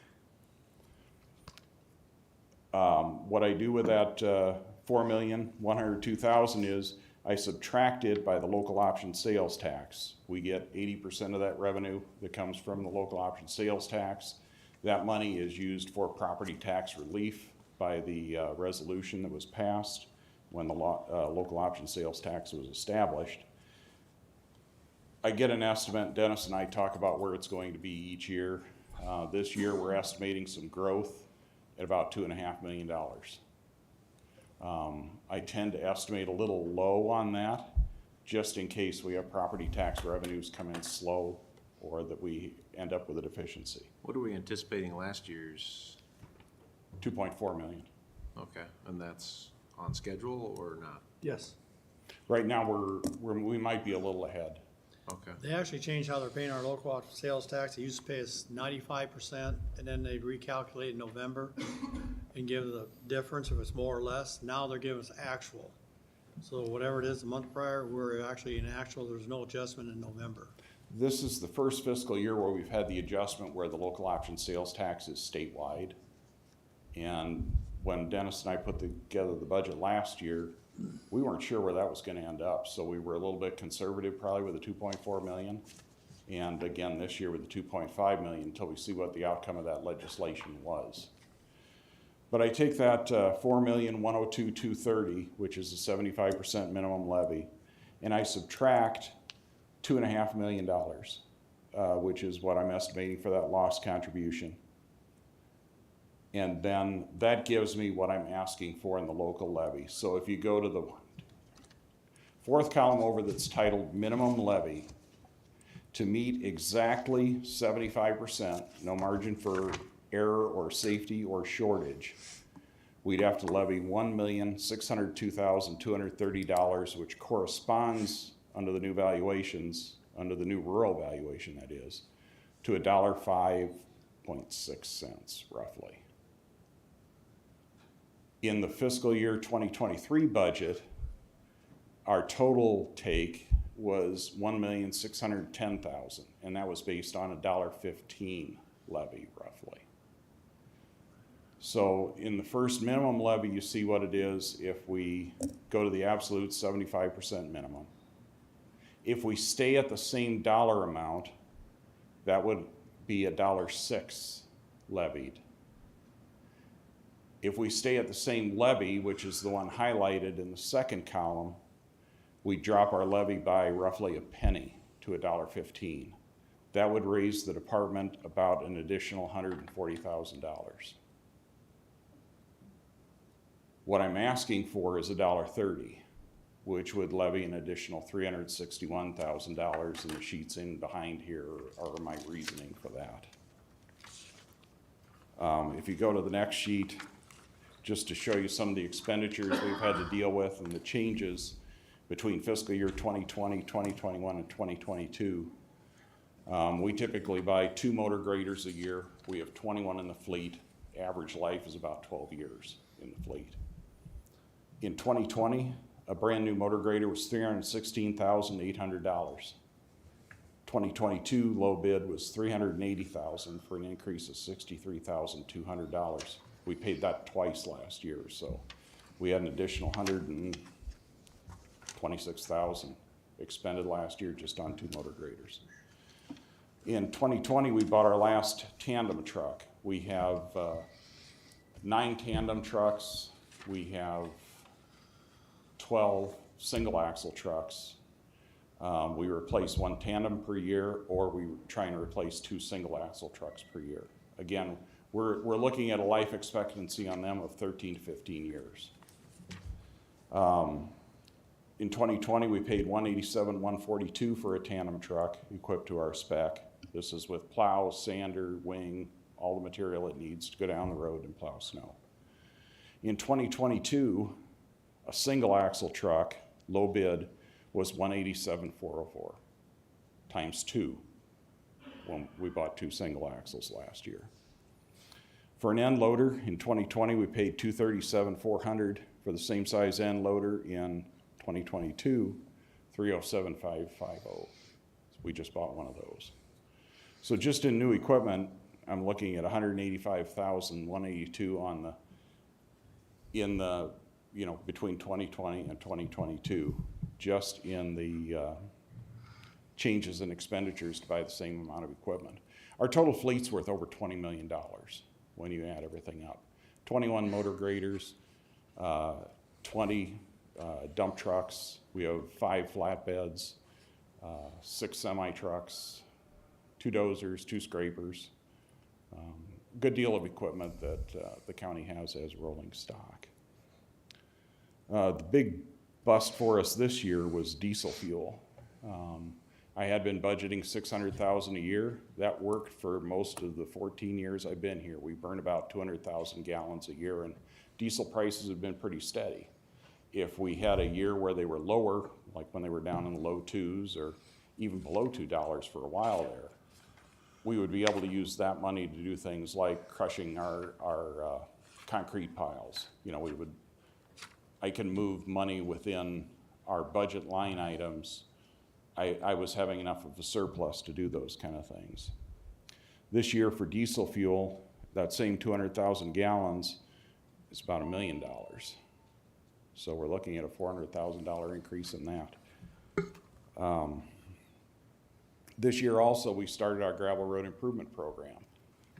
What I do with that $4,102,000 is I subtract it by the local option sales tax. We get 80% of that revenue that comes from the local option sales tax. That money is used for property tax relief by the resolution that was passed when the local option sales tax was established. I get an estimate. Dennis and I talk about where it's going to be each year. This year, we're estimating some growth at about $2.5 million. I tend to estimate a little low on that, just in case we have property tax revenues come in slow or that we end up with a deficiency. What are we anticipating last year's? 2.4 million. Okay, and that's on schedule or not? Yes. Right now, we might be a little ahead. Okay. They actually changed how they're paying our local option sales tax. They used to pay us 95%, and then they'd recalculate in November and give the difference if it's more or less. Now they're giving us actual. So whatever it is the month prior, we're actually in actual. There's no adjustment in November. This is the first fiscal year where we've had the adjustment where the local option sales tax is statewide. And when Dennis and I put together the budget last year, we weren't sure where that was gonna end up. So we were a little bit conservative probably with the 2.4 million. And again, this year with the 2.5 million until we see what the outcome of that legislation was. But I take that $4,102,230, which is a 75% minimum levy, and I subtract $2.5 million, which is what I'm estimating for that lost contribution. And then that gives me what I'm asking for in the local levy. So if you go to the fourth column over that's titled minimum levy, To meet exactly 75%, no margin for error or safety or shortage, we'd have to levy $1,602,230, which corresponds, under the new valuations, under the new rural valuation that is, to $1.05 roughly. In the fiscal year 2023 budget, our total take was $1,610,000, and that was based on $1.15 levy roughly. So in the first minimum levy, you see what it is if we go to the absolute 75% minimum. If we stay at the same dollar amount, that would be $1.06 levied. If we stay at the same levy, which is the one highlighted in the second column, we drop our levy by roughly a penny to $1.15. That would raise the department about an additional $140,000. What I'm asking for is $1.30, which would levy an additional $361,000, and the sheets in behind here are my reasoning for that. If you go to the next sheet, just to show you some of the expenditures we've had to deal with and the changes between fiscal year 2020, 2021, and 2022. We typically buy 2 motor graders a year. We have 21 in the fleet. Average life is about 12 years in the fleet. In 2020, a brand new motor grader was $316,800. 2022 low bid was $380,000 for an increase of $63,200. We paid that twice last year, so we had an additional $126,000 expended last year just on 2 motor graders. In 2020, we bought our last tandem truck. We have 9 tandem trucks. We have 12 single axle trucks. We replace 1 tandem per year, or we're trying to replace 2 single axle trucks per year. Again, we're looking at a life expectancy on them of 13 to 15 years. In 2020, we paid $187,142 for a tandem truck equipped to our spec. This is with plow, sander, wing, all the material it needs to go down the road and plow snow. In 2022, a single axle truck, low bid, was $187,404 times 2 when we bought 2 single axles last year. For an end loader in 2020, we paid $237,400. For the same size end loader in 2022, $307,550. We just bought one of those. So just in new equipment, I'm looking at $185,182 on the between 2020 and 2022, just in the changes in expenditures to buy the same amount of equipment. Our total fleet's worth over $20 million when you add everything up. 21 motor graders, 20 dump trucks. We have 5 flatbeds, 6 semi-trucks, 2 dozers, 2 scrapers. Good deal of equipment that the county has as rolling stock. The big bust for us this year was diesel fuel. I had been budgeting $600,000 a year. That worked for most of the 14 years I've been here. We burn about 200,000 gallons a year, and diesel prices have been pretty steady. If we had a year where they were lower, like when they were down in the low 2s or even below $2 for a while there, we would be able to use that money to do things like crushing our concrete piles. I can move money within our budget line items. I was having enough of a surplus to do those kind of things. This year for diesel fuel, that same 200,000 gallons is about $1 million. So we're looking at a $400,000 increase in that. This year also, we started our gravel road improvement program.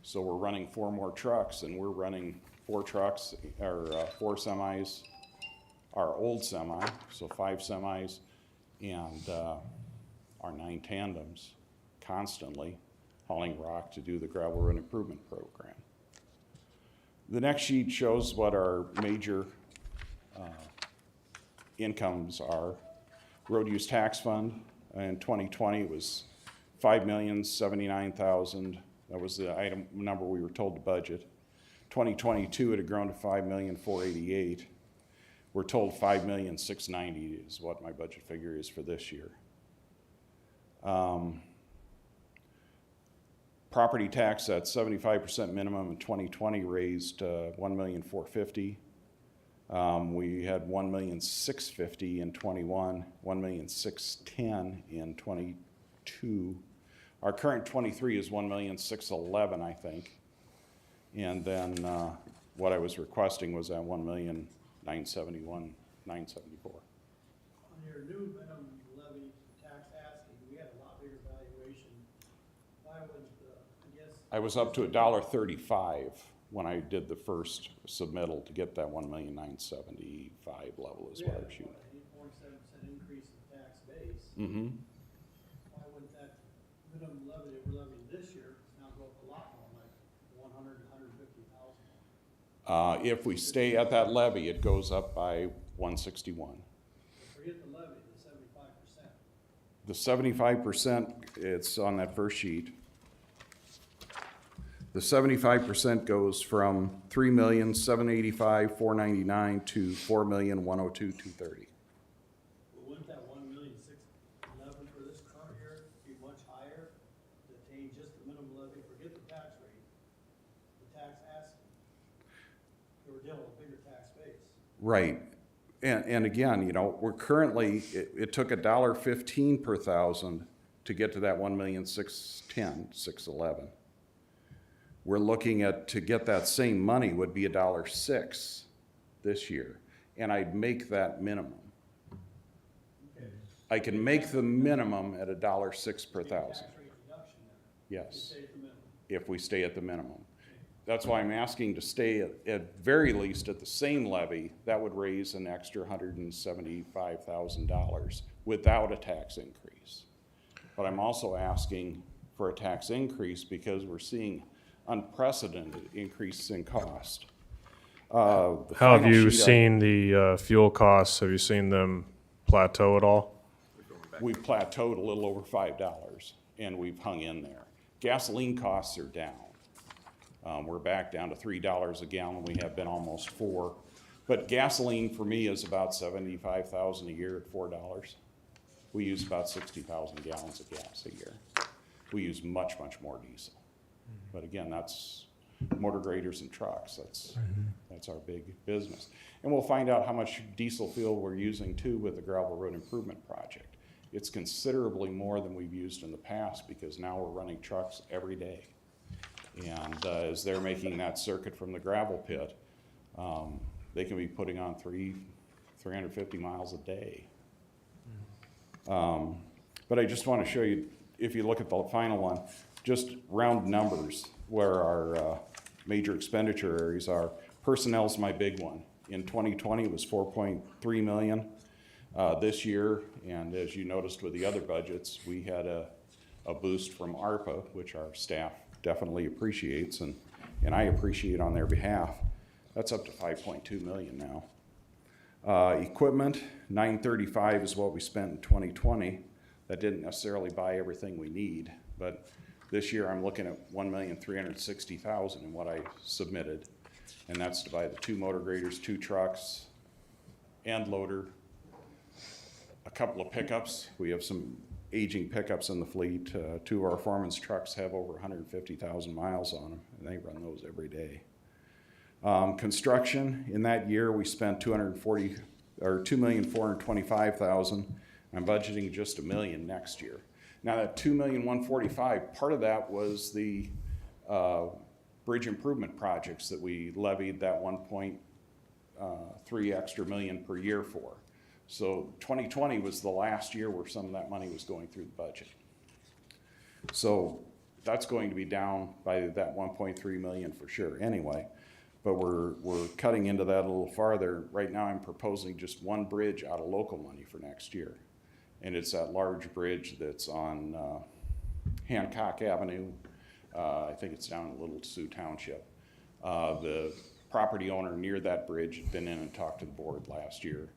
So we're running 4 more trucks, and we're running 4 trucks, or 4 semis, our old semi, so 5 semis, and our 9 tandems constantly hauling rock to do the gravel road improvement program. The next sheet shows what our major incomes are. Road use tax fund in 2020 was $5,079,000. That was the item number we were told to budget. 2022, it had grown to $5,488,000. We're told $5,690,000 is what my budget figure is for this year. Property tax at 75% minimum in 2020 raised $1,450,000. We had $1,650,000 in 21, $1,610,000 in 22. Our current 23 is $1,611,000, I think. And then what I was requesting was at $1,971,974. On your new minimum levy tax asking, we had a lot bigger valuation. Why would, I guess, I was up to $1.35 when I did the first submittal to get that $1,975,000 level is we what had I was shooting. what, an 8.7% increase in tax base? Mm-hmm. Why wouldn't that minimum levy that we're levying this year now go up a lot more, like 100, 150,000? If we stay at that levy, it goes up by 161. Forget the levy, the 75%. The 75%, it's on that first sheet. The 75% goes from $3,785,499 to $4,102,230. Well, wouldn't that 1,611,000 for this current year be much higher to attain just the minimum levy? Forget the tax rate, the tax asking. So we're dealing with a bigger tax base. Right. And again, you know, we're currently, it took $1.15 per thousand to get to that 1,610,611. We're looking at, to get that same money would be $1.06 this year, and I'd make that minimum. I can make the minimum at $1.06 per thousand. Tax rate reduction then, Yes, stay at the minimum. if we stay at the minimum. That's why I'm asking to stay at very least at the same levy. That would raise an extra $175,000 without a tax increase. But I'm also asking for a tax increase because we're seeing unprecedented increases in cost. How have you seen the fuel costs? Have you seen them plateau at all? We've plateaued a little over $5, and we've hung in there. Gasoline costs are down. We're back down to $3 a gallon. We have been almost $4. But gasoline for me is about $75,000 a year at $4. We use about 60,000 gallons of gas a year. We use much, much more diesel. But again, that's motor graders and trucks. That's our big business. And we'll find out how much diesel fuel we're using too with the gravel road improvement project. It's considerably more than we've used in the past because now we're running trucks every day. And as they're making that circuit from the gravel pit, they can be putting on 350 miles a day. But I just want to show you, if you look at the final one, just round numbers where our major expenditure areas are. Personnel's my big one. In 2020, it was $4.3 million. This year, and as you noticed with the other budgets, we had a boost from ARPA, which our staff definitely appreciates, and I appreciate on their behalf. That's up to $5.2 million now. Equipment, $935 is what we spent in 2020. That didn't necessarily buy everything we need, but this year I'm looking at $1,360,000 in what I submitted, and that's to buy the 2 motor graders, 2 trucks, and loader, a couple of pickups. We have some aging pickups in the fleet. 2 of our foreman's trucks have over 150,000 miles on them, and they run those every day. Construction, in that year, we spent $2,425,000. I'm budgeting just $1 million next year. Now that $2,145,000, part of that was the bridge improvement projects that we levied that 1.3 extra million per year for. So 2020 was the last year where some of that money was going through the budget. So that's going to be down by that 1.3 million for sure anyway. But we're cutting into that a little farther. Right now I'm proposing just 1 bridge out of local money for next year. And it's that large bridge that's on Hancock Avenue. I think it's down in Little Sioux Township. The property owner near that bridge had been in and talked to the board last year.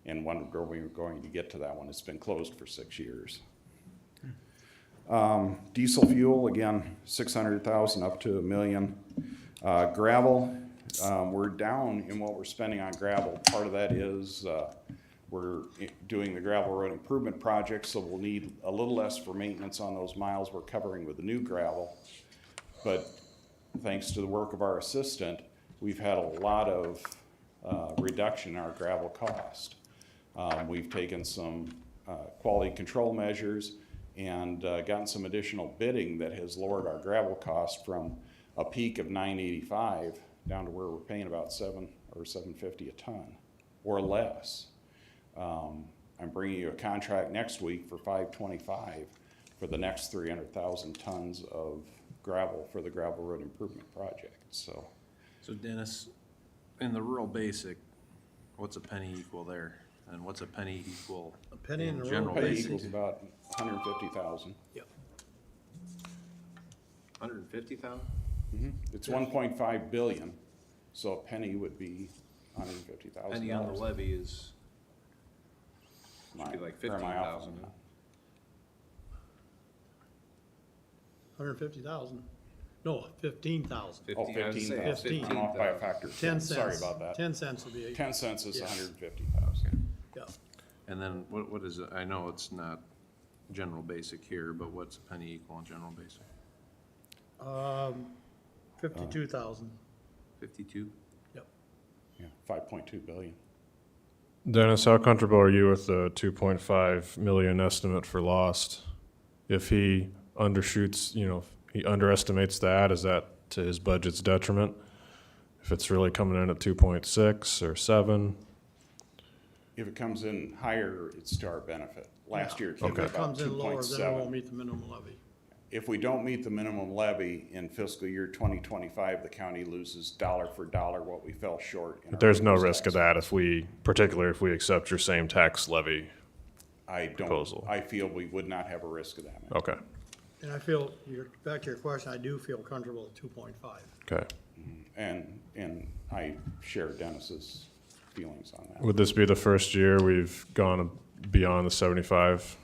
And when we were going to get to that one, it's been closed for 6 years. Diesel fuel, again, 600,000 up to $1 million. Gravel, we're down in what we're spending on gravel. Part of that is, we're doing the gravel road improvement project, so we'll need a little less for maintenance on those miles we're covering with the new gravel. But thanks to the work of our assistant, we've had a lot of reduction in our gravel cost. We've taken some quality control measures and gotten some additional bidding that has lowered our gravel cost from a peak of $9.85 down to where we're paying about $7 or $7.50 a ton or less. I'm bringing you a contract next week for $5.25 for the next 300,000 tons of gravel for the gravel road improvement project. So Dennis, in the rural basic, what's a penny equal there? And what's a penny equal A penny in the rural general pay basic. equals about 150,000. Yep. 150,000? It's 1.5 billion, so a penny would be $150,000. Penny on the levy is, should be like Where am I off 15,000. on that? 150,000. No, 15,000. Oh, 15, I would say 15,000. I'm off by a 15,000. factor of 10 10. cents. Sorry about that. 10 cents will be, 10 cents is Yeah. 150,000. yeah. And then what is it? I know it's not general basic here, but what's a penny equal in general basic? 52,000. 52? Yep. Yeah, 5.2 billion. Dennis, how comfortable are you with the 2.5 million estimate for lost? If he undershoots, he underestimates that, is that to his budget's detriment? If it's really coming in at 2.6 or 7? If it comes in higher, it's to our benefit. Last year it came If in it about comes in lower, then it won't 2.7. meet the minimum levy. If we don't meet the minimum levy in fiscal year 2025, the county loses dollar for dollar what we fell short in. But our there's no previous risk of tax. that particularly if we accept your same tax levy. I proposal. I feel we would not have a risk of that. Okay, And I feel, back to your question, I do feel comfortable at 2.5. okay. And I share Dennis's feelings on that. Would this be the first year we've gone beyond the 75%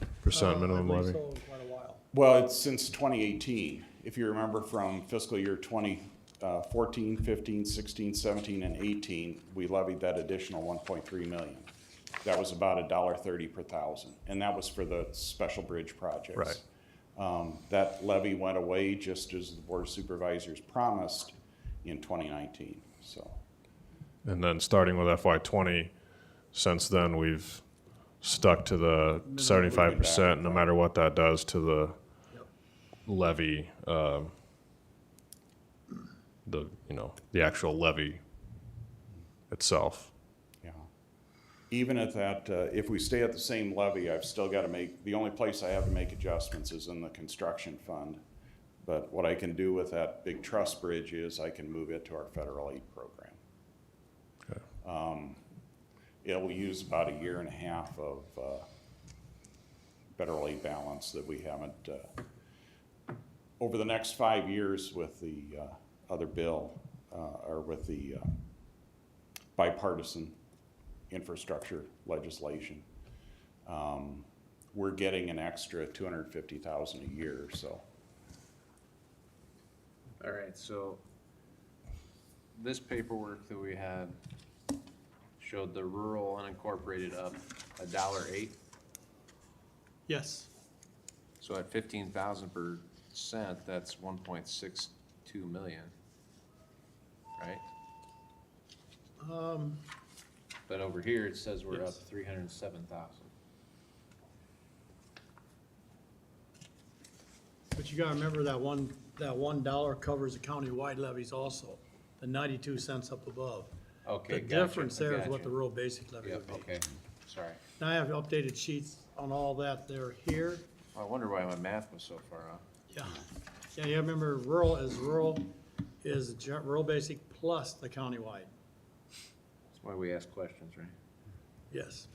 minimum I believe levy? so in quite a while. Well, it's since 2018. If you remember from fiscal year 2014, 15, 16, 17, and 18, we levied that additional 1.3 million. That was about $1.30 per thousand, and that was for the special bridge projects. Right. That levy went away just as the Board of Supervisors promised in 2019, so. And then starting with FY '20, since then, we've stuck to the 75%, no matter what that does to the Yep. levy, the actual levy itself. Yeah. Even at that, if we stay at the same levy, I've still got to the only place I have to make adjustments is in the construction fund. But what I can do with that big truss bridge is I can move it to our federal aid program. Okay. It'll use about a year and a half of federal aid balance that we haven't, over the next 5 years with the other bill, or with the bipartisan infrastructure legislation, we're getting an extra $250,000 a year, so. All right, so this paperwork that we had showed the rural unincorporated up $1.08. Yes. So at 15,000%, that's 1.62 million, right? But over here, it says we're up Yes. 307,000. But you gotta remember that $1 covers the county-wide levies also, the 92 cents up above. Okay, The gotcha, difference there is what the gotcha. rural basic levy Yep, would be. okay, sorry. Now I have updated sheets on all that there here. I wonder why my math was so far off. Yeah. Yeah, you remember rural is rural basic plus the countywide. That's why we ask questions, right? Yes.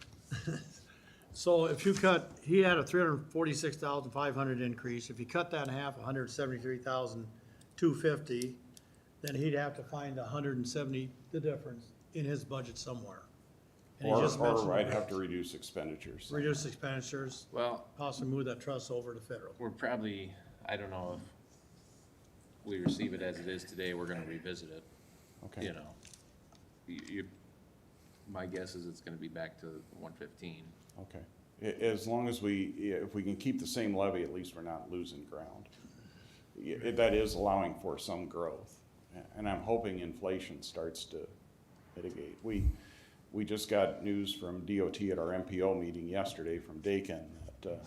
So if you cut, he had a 346,500 increase. If you cut that in half, 173,250, then he'd have to find 170, the difference, in his budget somewhere. And he just mentioned Or I'd have to reduce expenditures. reduce expenditures, Well, possibly move that trust over to federal. we're probably, I don't know if we receive it as it is today, we're gonna revisit it, Okay. you know. My guess is it's gonna be back to 115. Okay. As long as if we can keep the same levy, at least we're not losing ground. That is allowing for some growth. And I'm hoping inflation starts to mitigate. We just got news from DOT at our MPO meeting yesterday from Dakin that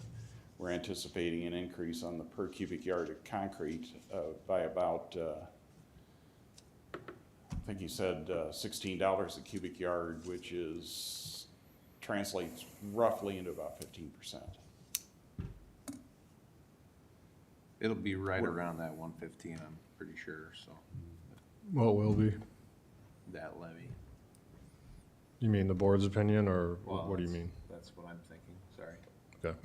we're anticipating an increase on the per cubic yard of concrete by about, I think he said $16 a cubic yard, which translates roughly into about 15%. It'll be right around that 115, I'm pretty sure, so, What will be? that levy. You mean the board's opinion, or Well, what do you that's- mean? That's what I'm thinking, sorry. Okay.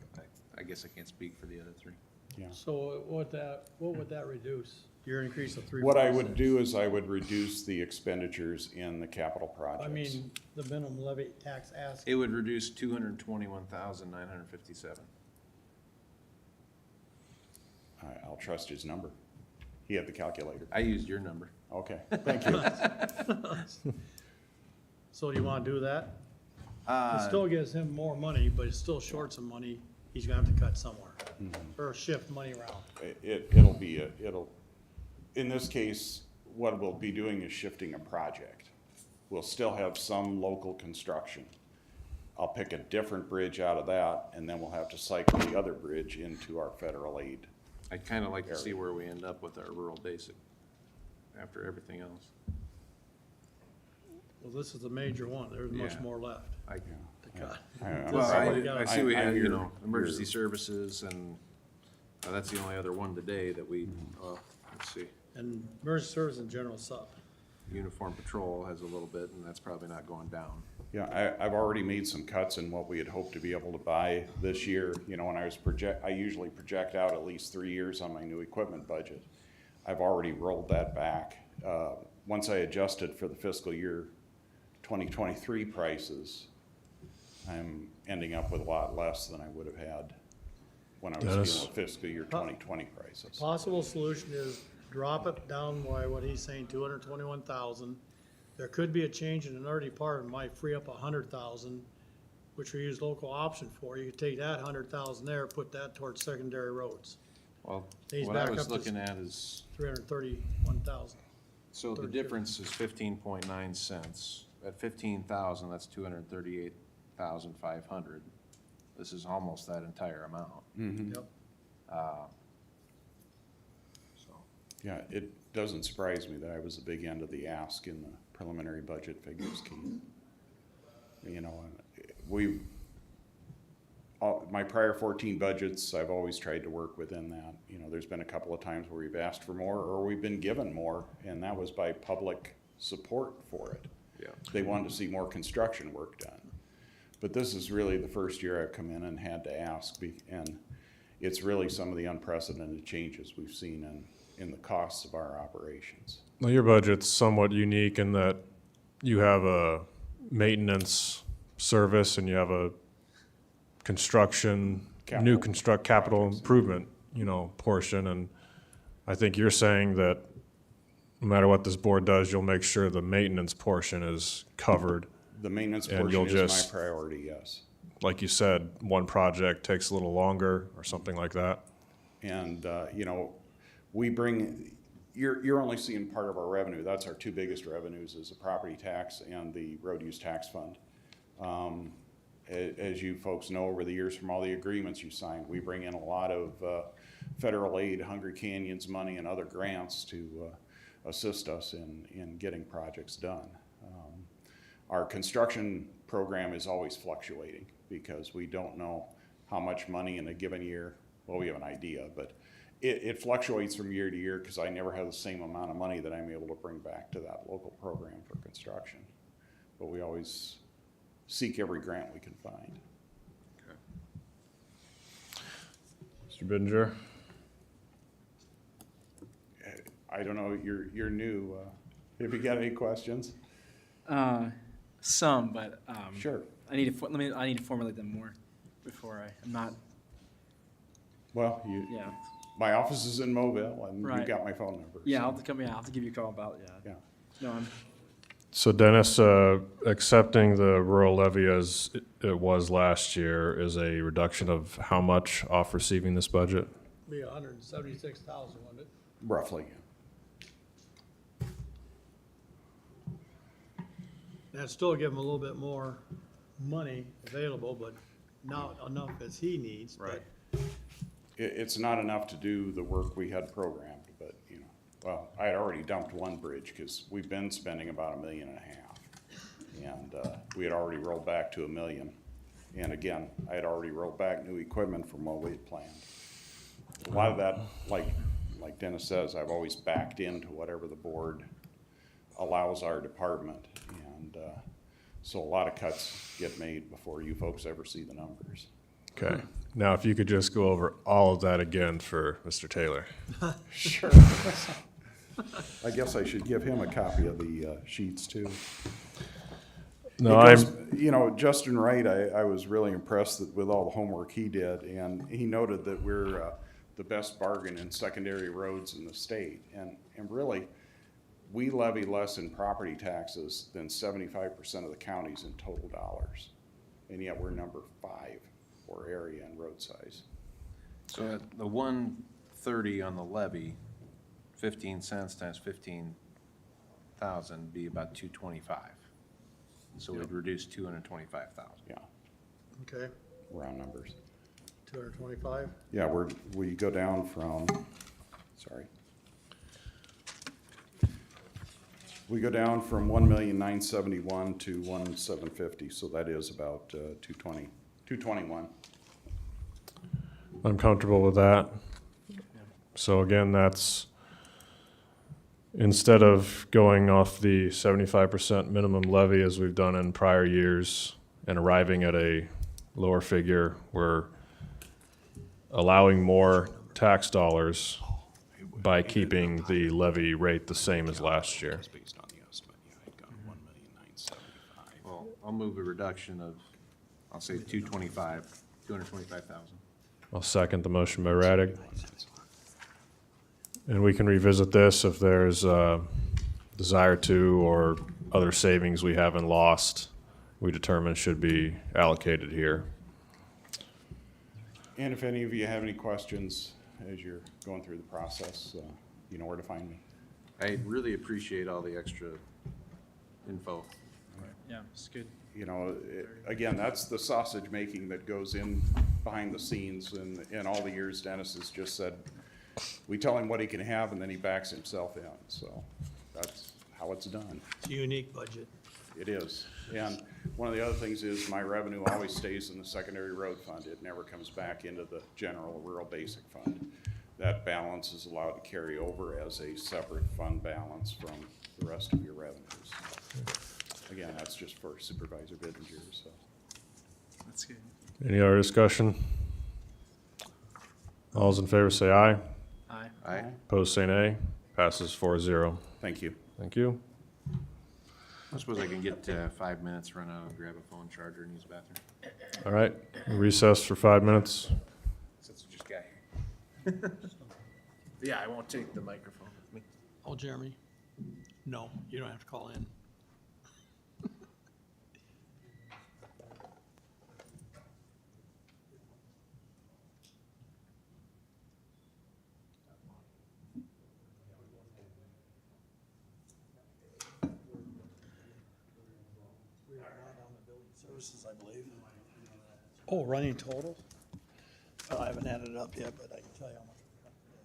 I guess I can't speak for the other three. Yeah. So what would that reduce? Your increase of 3%? What I would do is I would reduce the expenditures in the capital projects. I mean, the minimum levy tax ask, It would reduce 221,957. I'll trust his number. He had the calculator. I used your number. Okay, thank you. so do you wanna do that? It still gives him more money, but it's still short some money, he's gonna have to cut somewhere, or shift money around. In this case, what we'll be doing is shifting a project. We'll still have some local construction. I'll pick a different bridge out of that, and then we'll have to cycle the other bridge into our federal aid. I'd kind of like to see where we end up with our rural basic after everything else. Well, this is a major one, there's much Yeah. more left I, to cut. I'm well, sorry. I see we I had, hear you know, emergency your- services and that's the only other one today that we, let's see. And emergency service and general sub. Uniform patrol has a little bit and that's probably not going down. Yeah, I've already made some cuts in what we had hoped to be able to buy this year. You know, when I usually project out at least 3 years on my new equipment budget. I've already rolled that back. Once I adjusted for the fiscal year 2023 prices, I'm ending up with a lot less than I would have had when I was Dennis? dealing with fiscal year 2020 prices. Possible solution is drop it down by what he's saying, 221,000. There could be a change in another department, might free up 100,000, which we use local option for. You could take that 100,000 there, put that towards secondary roads, Well, He's what I back was up to looking at is, 331,000. so the difference is 15.9 cents. At 15,000, that's 238,500. This is almost that entire amount. Yep. So, Yeah, it doesn't surprise me that I was the big end of the ask in the preliminary budget figures, Keith. You know, my prior 14 budgets, I've always tried to work within that. You know, there's been a couple of times where we've asked for more or we've been given more, and that was by public support for it. yeah. They wanted to see more construction work done. But this is really the first year I've come in and had to ask, and it's really some of the unprecedented changes we've seen in the costs of our operations. Well, your budget's somewhat unique in that you have a maintenance service and you have a construction, new capital projects. improvement, portion. And I think you're saying that no matter what this board does, you'll make sure the maintenance portion is covered. The maintenance And portion you'll is just- my priority, yes. Like you said, one project takes a little longer or something like that. And, you're only seeing part of our revenue. That's our two biggest revenues, is the property tax and the road use tax fund. As you folks know, over the years from all the agreements you signed, we bring in a lot of federal aid, Hungry Canyons money, and other grants to assist us in getting projects done. Our construction program is always fluctuating because we don't know how much money in a given year. Well, we have an idea, but it fluctuates from year to year because I never have the same amount of money that I'm able to bring back to that local program for construction. But we always seek every grant we can find. Mr. Bittinger? I don't know, you're new. Have you got any questions? some, but, Sure. I need to formulate them more before I'm not, Well, yeah. my office is in Mobile, and you've Right. got my phone number. Yeah, so, I'll have to give you a call about, Yeah. No, So Dennis, accepting the rural levy as it was last year is a reduction of how much off receiving this budget? Be 176,000, wouldn't it? Roughly. That'd still give him a little bit more money available, but not enough as he needs, but. It's not enough to do the work we had programmed, but, you know, well, I had already dumped one bridge, cause we've been spending about $1.5 million. And, we had already rolled back to $1 million. And again, I had already rolled back new equipment from what we had planned. A lot of that, like Dennis says, I've always backed into whatever the board allows our department. And, so a lot of cuts get made before you folks ever see the numbers. Okay. Now, if you could just go over all of that again for Mr. Taylor. Sure. I guess I should give him a copy of the sheets too. No, Because, you know, Justin Wright, I was really impressed with all the homework he did, and he noted that we're the best bargain in secondary roads in the state. And really, we levy less in property taxes than 75% of the counties in total dollars. And yet we're number 5 for area and road size. So at the 130 on the levy, 15 cents times 15,000 be about 225. So we'd reduce 225,000. Yeah, Okay, round numbers. 225? Yeah, we go down from, sorry. We go down from 1,971,000 to 1,750, so that is about 221. I'm comfortable with that. So again, that's, instead of going off the 75% minimum levy as we've done in prior years and arriving at a lower figure, we're allowing more tax dollars by keeping the levy rate the same as last year. Based on the estimate, yeah, I'd gone 1,975,000. Well, I'll move a reduction of, I'll say 225,000. I'll second the motion by Radig. And we can revisit this if there's a desire to, or other savings we haven't lost, we determine should be allocated here. And if any of you have any questions as you're going through the process, you know where to find me. I really appreciate all the extra info. yeah, it's good. You know, again, that's the sausage making that goes in behind the scenes, and in all the years Dennis has just said, we tell him what he can have and then he backs himself in, so that's how it's done. It's a unique budget. It is. And one of the other things is my revenue always stays in the secondary road fund. It never comes back into the general rural basic fund. That balance is allowed to carry over as a separate fund balance from the rest of your revenues. Again, that's just for Supervisor Bittinger, so. That's good. Any other discussion? All's in favor say aye. Aye. Aye. Opposed say nay. Passes 4-0. Thank you. Thank you. I suppose I can get 5 minutes, run out and grab a phone charger and use the bathroom. All right, recess for 5 minutes. Since you just got here. Yeah, I won't take the microphone with me. Oh, Jeremy? No, you don't have to call in. Services, I believe. Oh, running total? Well, I haven't added it up yet, but I can tell you how much. we got today.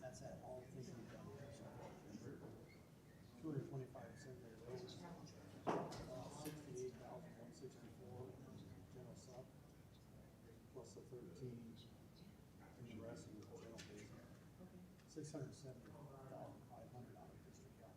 That's at all things we've done. plus the 13, and the rest of the rental days are $670,500 out of district health.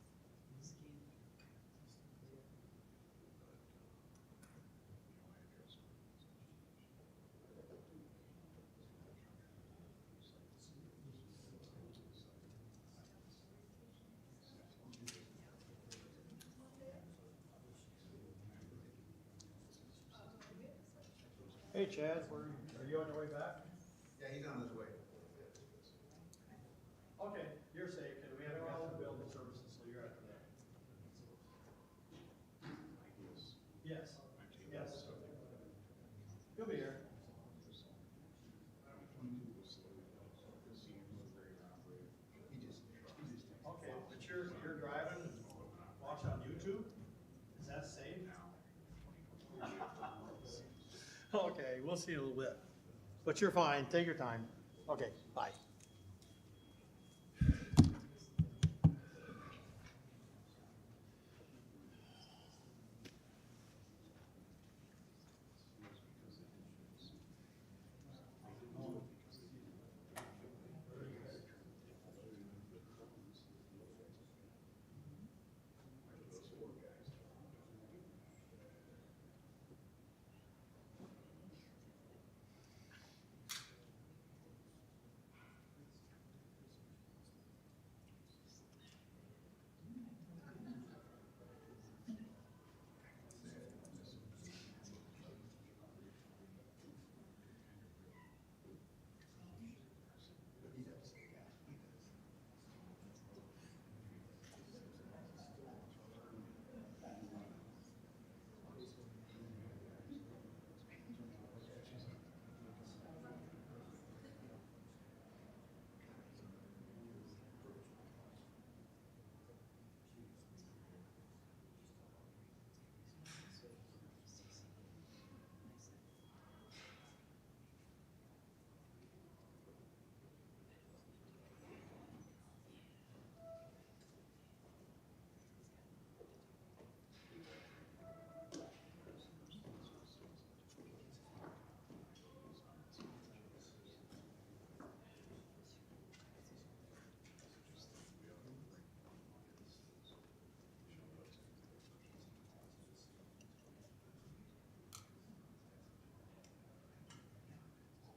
Hey Chad, are you on your way back? Yeah, he's on his way. Okay, you're safe, because we haven't got to building services, so you're after that. Yes, yes. He'll be here. Okay, but you're driving, watch on YouTube? Is that safe? Okay, we'll see you in a little bit. But you're fine, take your time. Okay, bye.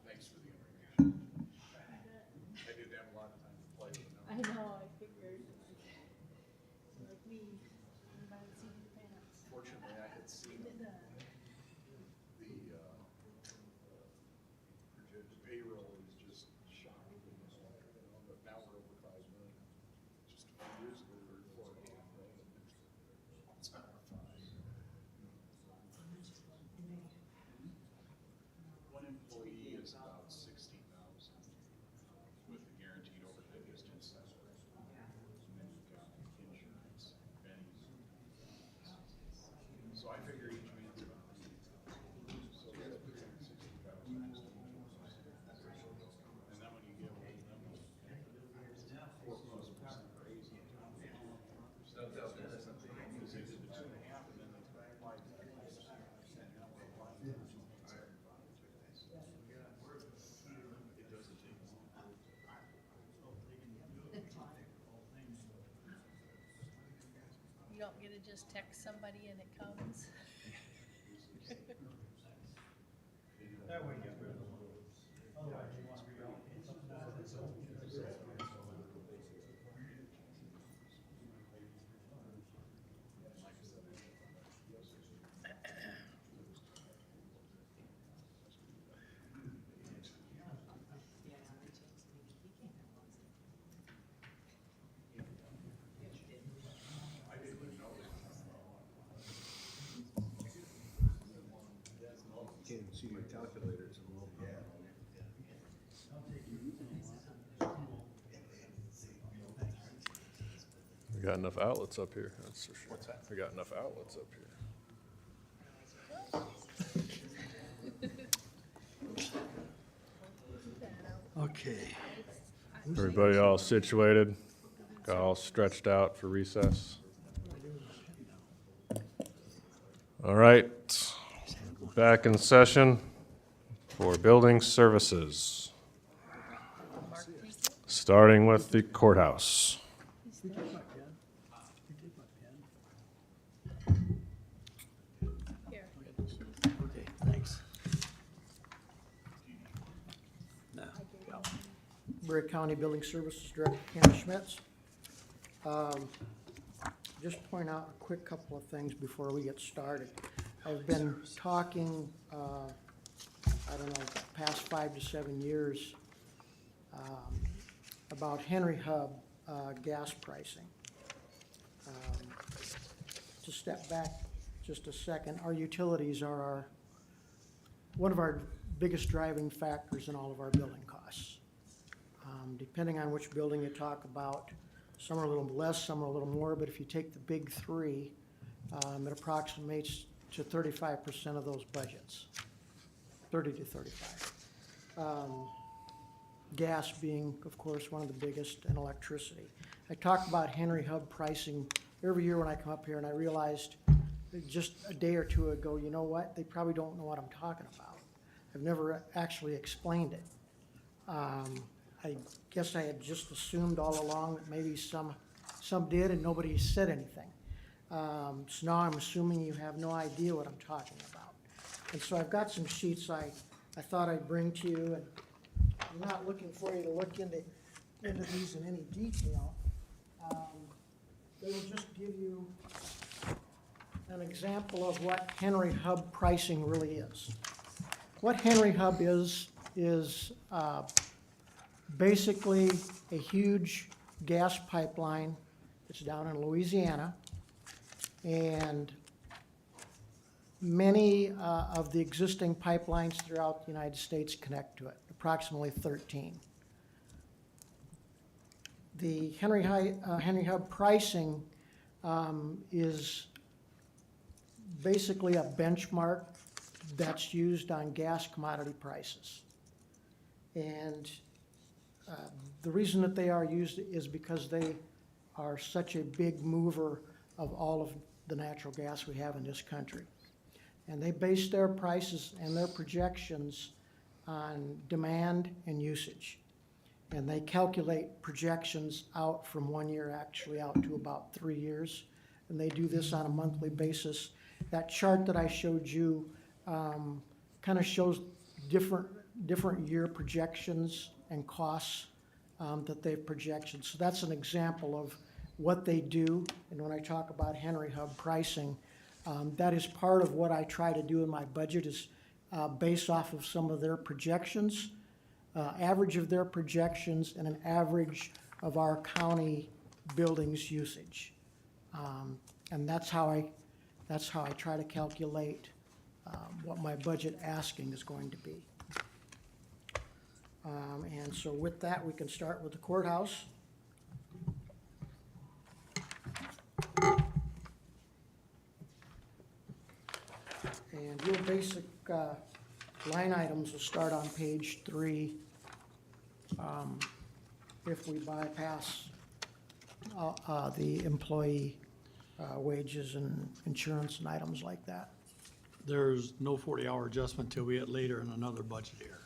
Thanks for the information. I didn't have a lot of time to play with them. I know, I figured. Like me, by the seat of your pants. Fortunately, I had seen the payroll is just shocking, but now we're over 5 million. Just a few years ago, we were 4.5 million. It's not 5. One employee is about 60,000 with the guaranteed overhead distance. And then you've got insurance, bennies. So I figure each man's about 80,000. So that's 360,000. And then when you give them 4+% raise. Because they did the 2.5 and then they applied that 5%. Now we're applying that. It doesn't take long. You don't get to just text somebody and it comes. That way you get rid of them. Otherwise you want to reallocate something out of this. Can't even see my calculator, it's a little. We got enough outlets up here, that's for sure. What's that? We got enough outlets up here. Okay. Everybody all situated, got all stretched out for recess. All right, back in session. For building services. Starting with the courthouse. Okay, thanks. Woodbury County Building Services Director Ken Schmitz. Just point out a quick couple of things before we get started. I've been talking, I don't know, the past 5 to 7 years about Henry Hub gas pricing. To step back just a second, our utilities are one of our biggest driving factors in all of our building costs. Depending on which building you talk about, some are a little less, some are a little more, but if you take the big three, it approximates to 35% of those budgets, 30 to 35. Gas being, of course, one of the biggest, and electricity. I talk about Henry Hub pricing every year when I come up here, and I realized just a day or two ago, you know what? They probably don't know what I'm talking about. I've never actually explained it. I guess I had just assumed all along that maybe some did and nobody said anything. So now I'm assuming you have no idea what I'm talking about. And so I've got some sheets I thought I'd bring to you, and I'm not looking for you to look into these in any detail. They will just give you an example of what Henry Hub pricing really is. What Henry Hub is basically a huge gas pipeline. It's down in Louisiana, and many of the existing pipelines throughout the United States connect to it, approximately 13. The Henry Hub pricing is basically a benchmark that's used on gas commodity prices. And the reason that they are used is because they are such a big mover of all of the natural gas we have in this country. And they base their prices and their projections on demand and usage. And they calculate projections out from 1 year, actually out to about 3 years. And they do this on a monthly basis. That chart that I showed you kind of shows different year projections and costs that they've projected. So that's an example of what they do. And when I talk about Henry Hub pricing, that is part of what I try to do in my budget, is base off of some of their projections, average of their projections, and an average of our county buildings usage. And that's how I try to calculate what my budget asking is going to be. And so with that, we can start with the courthouse. And real basic line items will start on page 3 if we bypass the employee wages and insurance and items like that. There's no 40-hour adjustment till we get later in another budget year.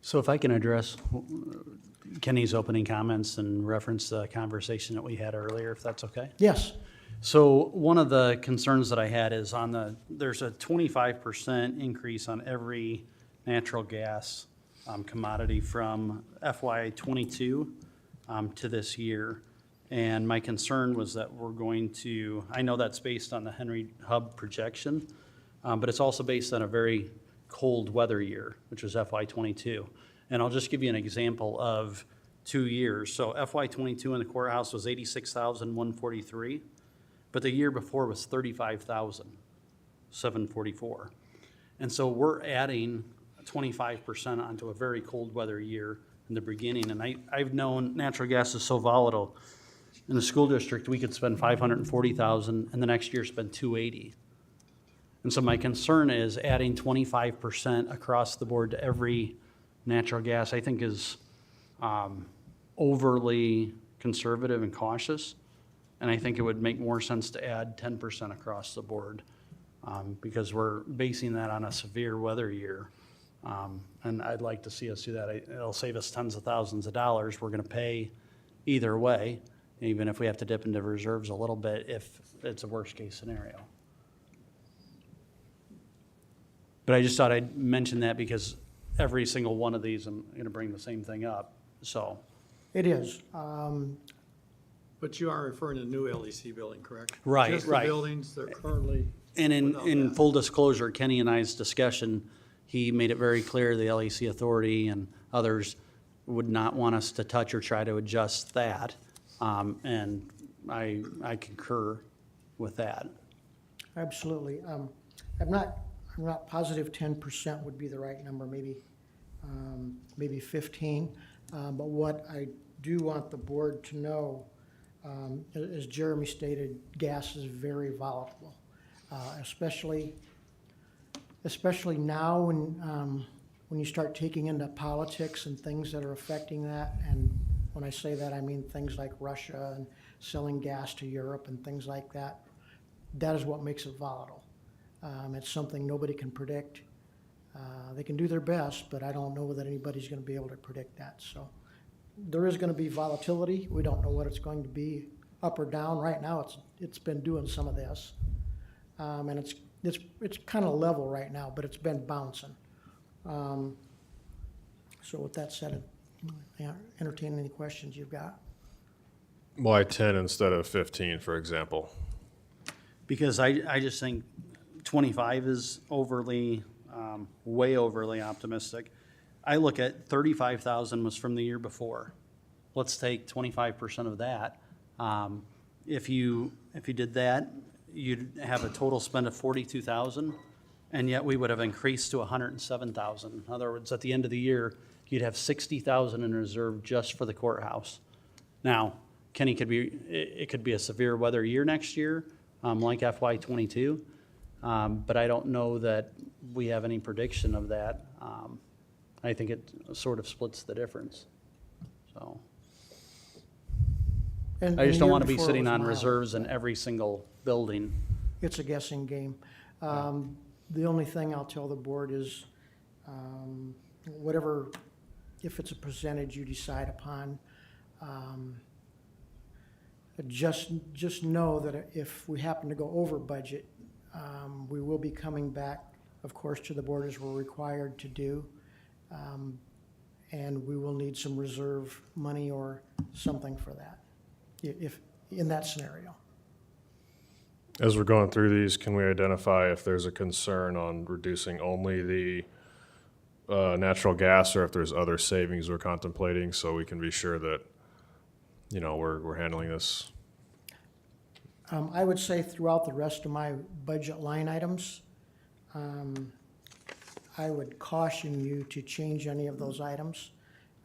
So if I can address Kenny's opening comments and reference the conversation that we had earlier, if that's okay? Yes. So one of the concerns that I had is there's a 25% increase on every natural gas commodity from FY '22 to this year. And my concern was that I know that's based on the Henry Hub projection, but it's also based on a very cold weather year, which was FY '22. And I'll just give you an example of 2 years. So FY '22 in the courthouse was 86,143, but the year before was 35,744. And so we're adding 25% onto a very cold weather year in the beginning. And I've known natural gas is so volatile. In the school district, we could spend $540,000 and the next year spend $280,000. And so my concern is adding 25% across the board to every natural gas, I think is overly conservative and cautious. And I think it would make more sense to add 10% across the board because we're basing that on a severe weather year. And I'd like to see us do that. It'll save us tens of thousands of dollars. We're gonna pay either way, even if we have to dip into reserves a little bit if it's a worst-case scenario. But I just thought I'd mention that because every single one of these, I'm gonna bring the same thing up, so. It is. But you are referring to the new LEC building, correct? Right, Just the right. buildings that are currently. And without in that. full disclosure, Kenny and I's discussion, he made it very clear the LEC Authority and others would not want us to touch or try to adjust that. And I concur with that. Absolutely. I'm not positive 10% would be the right number, maybe 15. But what I do want the board to know, as Jeremy stated, gas is very volatile, especially now when you start taking into politics and things that are affecting that. And when I say that, I mean things like Russia and selling gas to Europe and things like that. That is what makes it volatile. It's something nobody can predict. They can do their best, but I don't know that anybody's going to be able to predict that. So there is going to be volatility. We don't know what it's going to be, up or down. Right now, it's been doing some of this, and it's kind of level right now, but it's been bouncing. So with that said, entertain any questions you've got. Why 10 instead of 15, for example? Because I just think 25 is overly, way overly optimistic. I look at 35,000 was from the year before. Let's take 25% of that. If you did that, you'd have a total spend of 42,000, and yet we would have increased to 107,000. In other words, at the end of the year, you'd have 60,000 in reserve just for the courthouse. Now, Kenny, it could be a severe weather year next year, like FY '22, but I don't know that we have any prediction of that. I think it sort of splits the difference, so. And I just the don't year want to be before it sitting was on mild. reserves in every single building. It's a guessing game. The only thing I'll tell the board is, whatever, if it's a percentage you decide upon, just know that if we happen to go over budget, we will be coming back, of course, to the board as we're required to do. And we will need some reserve money or something for that, if, in that scenario. As we're going through these, can we identify if there's a concern on reducing only the natural gas, or if there's other savings we're contemplating, so we can be sure that, you know, we're handling this? I would say throughout the rest of my budget line items, I would caution you to change any of those items.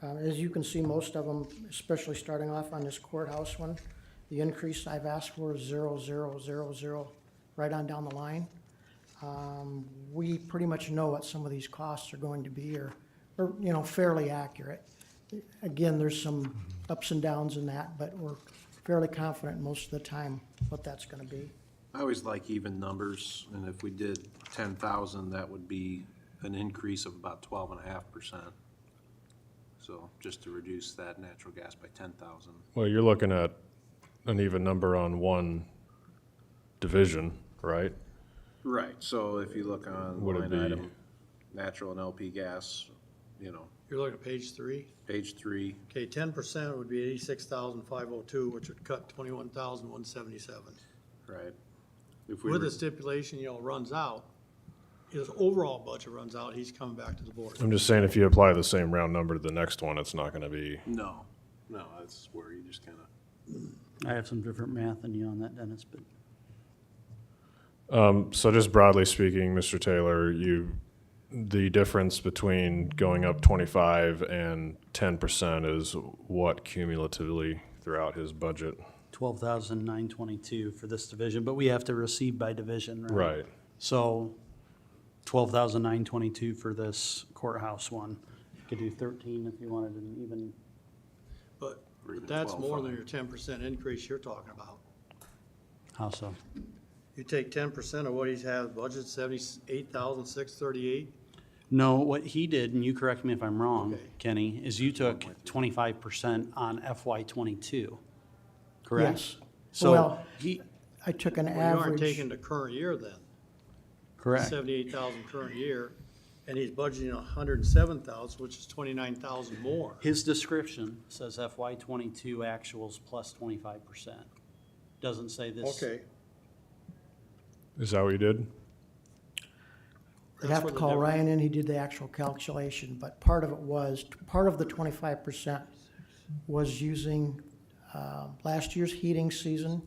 As you can see, most of them, especially starting off on this courthouse one, the increase I've asked for is 0, 0, 0, 0, right on down the line. We pretty much know what some of these costs are going to be, or you know, fairly accurate. Again, there's some ups and downs in that, but we're fairly confident most of the time what that's gonna be. I always like even numbers, and if we did 10,000, that would be an increase of about 12.5%. So just to reduce that natural gas by 10,000. Well, you're looking at an even number on one division, right? Right, so if you look on Would it line be- item, natural and LP gas, you know, You're looking at page 3. page 3, Okay, 10% would be 86,502, which would cut 21,177. right? If we With were- the stipulation, runs out, his overall budget runs out, he's coming back to the board. I'm just saying, if you apply the same round number to the next one, it's not gonna be, No, that's where you just kind of, I have some different math than you on that, Dennis, but so just broadly speaking, Mr. Taylor, the difference between going up 25 and 10% is what cumulatively throughout his budget? 12,922 for this division, but we have to receive by division, right? Right. So 12,922 for this courthouse one. You could do 13 if you wanted an even, But Or even that's more than 12.5. your 10% increase you're talking about. how so? You take 10% of what he has budgeted, 78,638. No, what he did, and you correct me if I'm wrong, Okay. Kenny, is you took 25% on FY '22, correct? Yes. So Well, he, I took an Well, you aren't average. taking the current year then. correct. 78,000 current year, and he's budgeting 107,000, which is 29,000 more. His description says FY '22 actuals plus 25%. Doesn't say this. Okay. Is that what you did? I'd That's have where to the call difference- Ryan in, he did the actual calculation, but part of it was, part of the 25% was using last year's heating season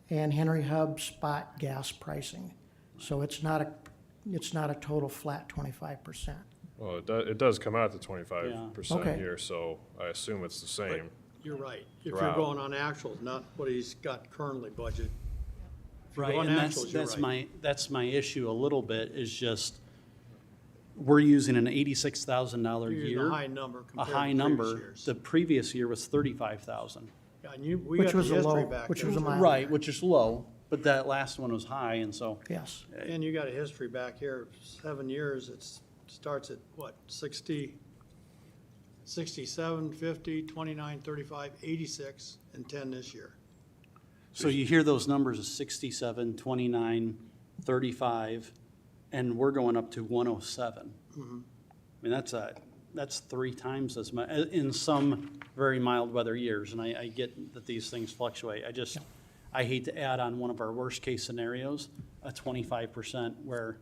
and Henry Hub spot gas pricing. So it's not a total flat 25%. Well, it does come out to 25% Okay. here, so I assume it's the same. You're right. If you're Throughout. going on actuals, not what he's got currently budgeted. If you Right, go on and that's, actuals, you're that's right. that's my issue a little bit, is just, we're using an $86,000 You're using year. a high number A compared to high previous number. years. The previous year was 35,000. Yeah, and we Which got the was a history low- back which there. was a mild. Right, which is low, but that last one was high, and so, Yes. And you got a history back here, 7 years, it starts at what, 60, 67, 50, 29, 35, 86, and 10 this year. so you hear those numbers of 67, 29, 35, and we're going up to 107. I mean, that's 3 times as much, in some very mild weather years, and I get that these things fluctuate. I hate to add on one of our worst-case scenarios, a 25%, where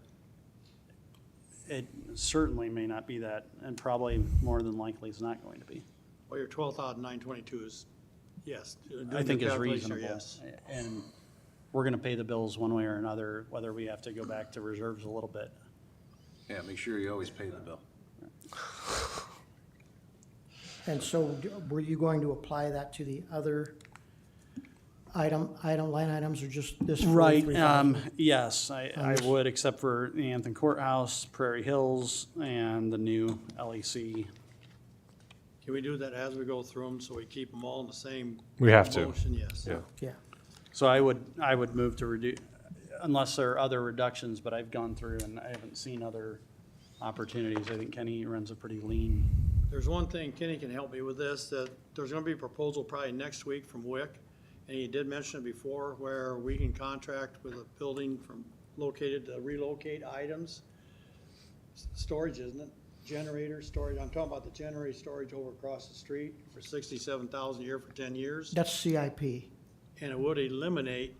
it certainly may not be that, and probably more than likely is not going to be. Well, your 12,922 is, yes. doing I think the is calculation, reasonable. Yes. And we're gonna pay the bills one way or another, whether we have to go back to reserves a little bit. Yeah, make sure you always pay the bill. And so were you going to apply that to the other line items or just this Right, 43,000? yes, I would, except for the Anthony Courthouse, Prairie Hills, and the new LEC. Can we do that as we go through them, so we keep them all in the same? We have to. Motion, yes. Yeah. Yeah. So I would move to reduce, unless there are other reductions, but I've gone through and I haven't seen other opportunities. I think Kenny runs a pretty lean. There's one thing, Kenny can help me with this, that there's gonna be a proposal probably next week from WIC, and he did mention it before, where we can contract with a building located to relocate items. Storage, isn't it? Generator storage, I'm talking about the generator storage over across the street for 67,000 a year for 10 years. That's CIP. And it would eliminate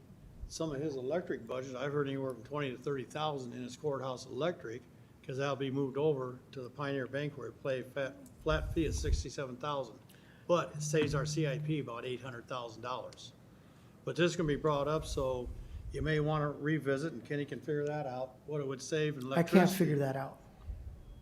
some of his electric budget. I've heard anywhere from 20 to 30,000 in his courthouse electric, because that'll be moved over to the Pioneer Bank where it play flat fee at 67,000. But it saves our CIP about $800,000. But this can be brought up, so you may want to revisit, and Kenny can figure that out, what it would save in I electricity. can't figure that out.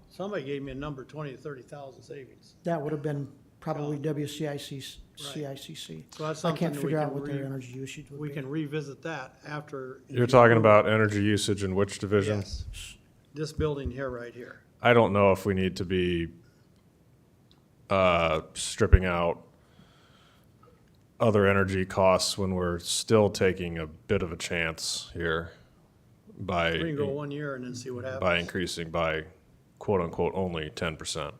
Somebody gave me a number, 20 to 30,000 savings. That would have been probably Yeah. WCIC, CICC. So that's I something can't that we figure out can what their energy usage would be. We can revisit that after. You're talking about energy usage in which division? Yes. This building here, right here. I don't know if we need to be stripping out other energy costs when we're still taking a bit of a chance here by We can go 1 year and then see what happens. by increasing by quote unquote only 10%.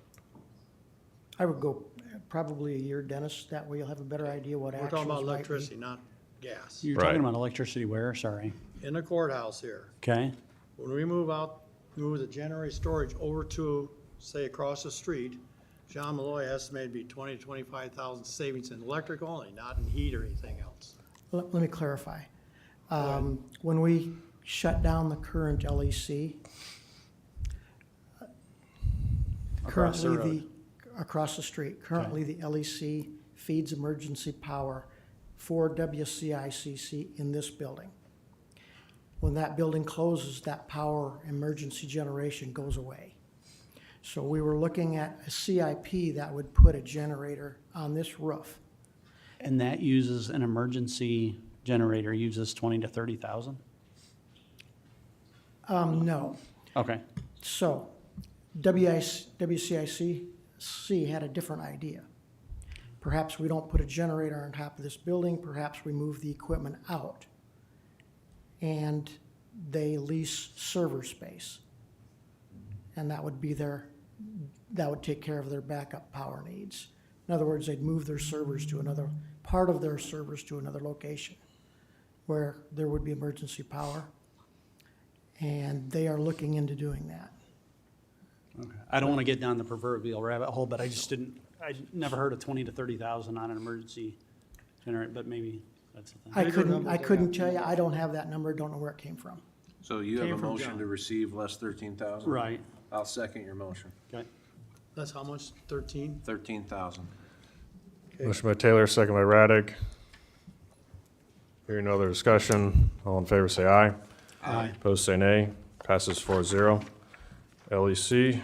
I would go probably a year, Dennis, that way you'll have a better idea what We're actuals talking about might be. electricity, not gas. You're Right. talking about electricity where, sorry? In the courthouse here, Okay, when we move the generator storage over to, say, across the street, John Malloy estimated to be 20 to 25,000 savings in electric only, not in heat or anything else. Let me clarify. When we shut down the current LEC, Across the currently across the street, currently the LEC feeds emergency power for WCICC in this building. When that building closes, that power emergency generation goes away. So we were looking at a CIP that would put a generator on this roof. and that uses, an emergency generator uses 20 to 30,000? No. Okay, So WCICC had a different idea. Perhaps we don't put a generator on top of this building, perhaps we move the equipment out and they lease server space. And that would be that would take care of their backup power needs. In other words, they'd move their servers to another, part of their servers to another location where there would be emergency power. And they are looking into doing that. Okay. I don't want to get down the proverbial rabbit hole, but I never heard of 20 to 30,000 on an emergency generator, but maybe that's the thing. I couldn't tell you, I don't have that number, don't know where it came from. So you have Came a from motion John. to receive less 13,000? Right. I'll second your motion. Okay. That's how much, 13? 13,000. Motion by Taylor, second by Raddick. Hearing no other discussion, all in favor say aye. Aye. Opposed say nay. Passes 4-0. LEC.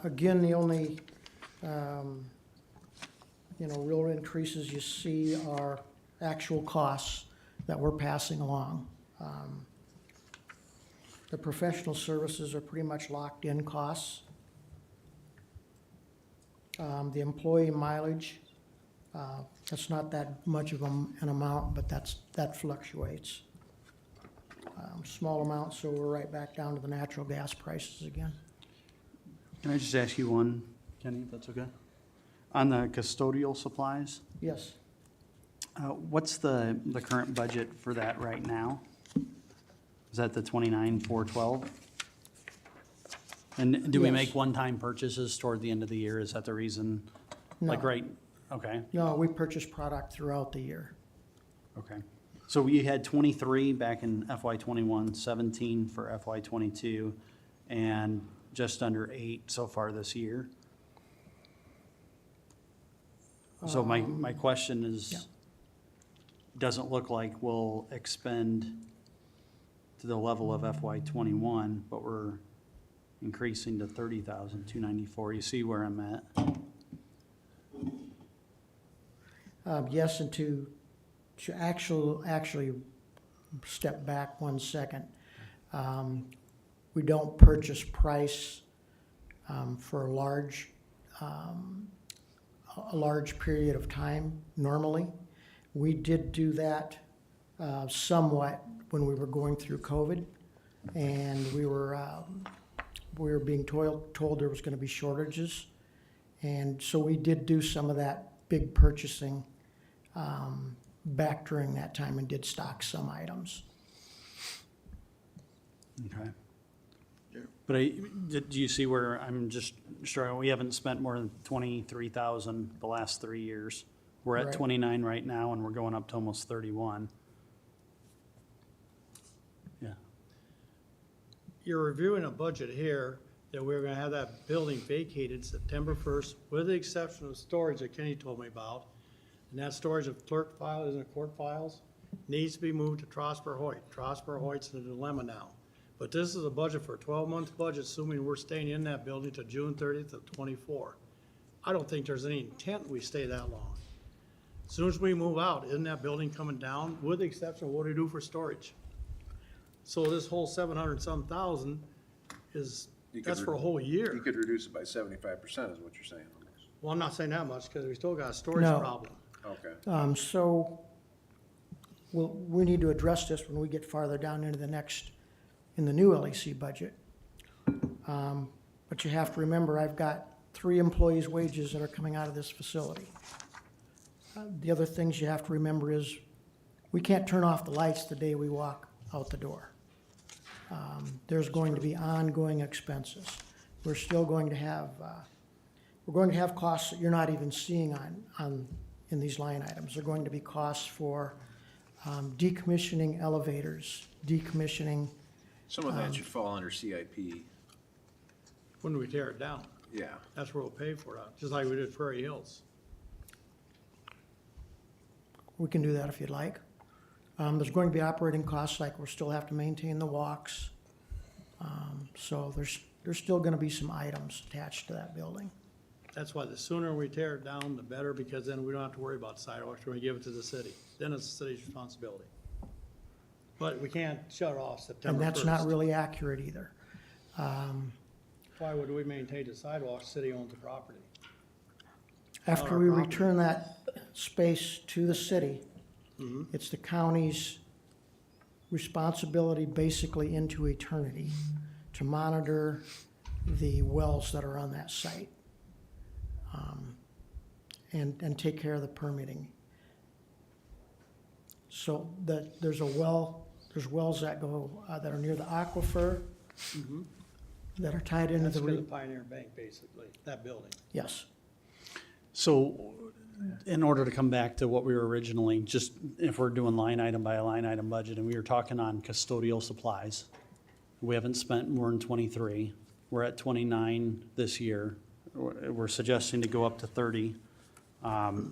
Again, the only, real increases you see are actual costs that we're passing along. The professional services are pretty much locked-in costs. The employee mileage, that's not that much of an amount, but that fluctuates. Small amount, so we're right back down to the natural gas prices again. Can I just ask you one, Kenny, if that's okay? On the custodial supplies, Yes, what's the current budget for that right now? Is that the 29,412? And do we Yes. make one-time purchases toward the end of the year? Is that the reason? Like, No. right, okay, no, we purchase product throughout the year. okay. So we had 23 back in FY '21, 17 for FY '22, and just under 8 so far this year. So my question is, yeah. doesn't look like we'll expend to the level of FY '21, but we're increasing to 30,294. You see where I'm at? Yes, and to actually step back 1 second. We don't purchase price for a large period of time normally. We did do that somewhat when we were going through COVID, and we were being told there was going to be shortages, and so we did do some of that big purchasing back during that time and did stock some items. Okay. But do you see where I'm just struggling? We haven't spent more than 23,000 the last 3 years. We're at Right. 29 right now, and we're going up to almost 31. Yeah. You're reviewing a budget here that we're gonna have that building vacated September 1st, with the exception of storage that Kenny told me about. And that storage of clerk files and court files needs to be moved to Trosper Hoyt. Trosper Hoyt's in a dilemma now. But this is a budget for a 12-month budget, assuming we're staying in that building to June 30th of '24. I don't think there's any intent we stay that long. As soon as we move out, isn't that building coming down, with the exception of what we do for storage? So this whole 700-some thousand is, that's for a whole year. You could reduce it by 75% is what you're saying almost. Well, I'm not saying that much, because we still got a storage No. problem. Okay. So we need to address this when we get farther down into in the new LEC budget. But you have to remember, I've got 3 employees' wages that are coming out of this facility. The other things you have to remember is, we can't turn off the lights the day we walk out the door. There's going to be ongoing expenses. We're still going to have, costs that you're not even seeing in these line items. There are going to be costs for decommissioning elevators, decommissioning. Some of that should fall under CIP. When we tear it down, Yeah. that's where we'll pay for it, just like we did Prairie Hills. We can do that if you'd like. There's going to be operating costs, like we'll still have to maintain the walks. So there's still gonna be some items attached to that building. That's why the sooner we tear it down, the better, because then we don't have to worry about sidewalks when we give it to the city. Then it's the city's responsibility. But we can't shut it off And September 1st. that's not really accurate either. Why would we maintain the sidewalks? City owns the property. After our we property. return that space to the city, Mhm. it's the county's responsibility basically into eternity to monitor the wells that are on that site. And take care of the permitting. So there's wells that go, that are near the aquifer, that are tied into That's the, for the re- Pioneer Bank, basically, that building. yes. So in order to come back to what we were originally, just if we're doing line item by line item budget, and we were talking on custodial supplies, we haven't spent more than 23. We're at 29 this year. We're suggesting to go up to 30.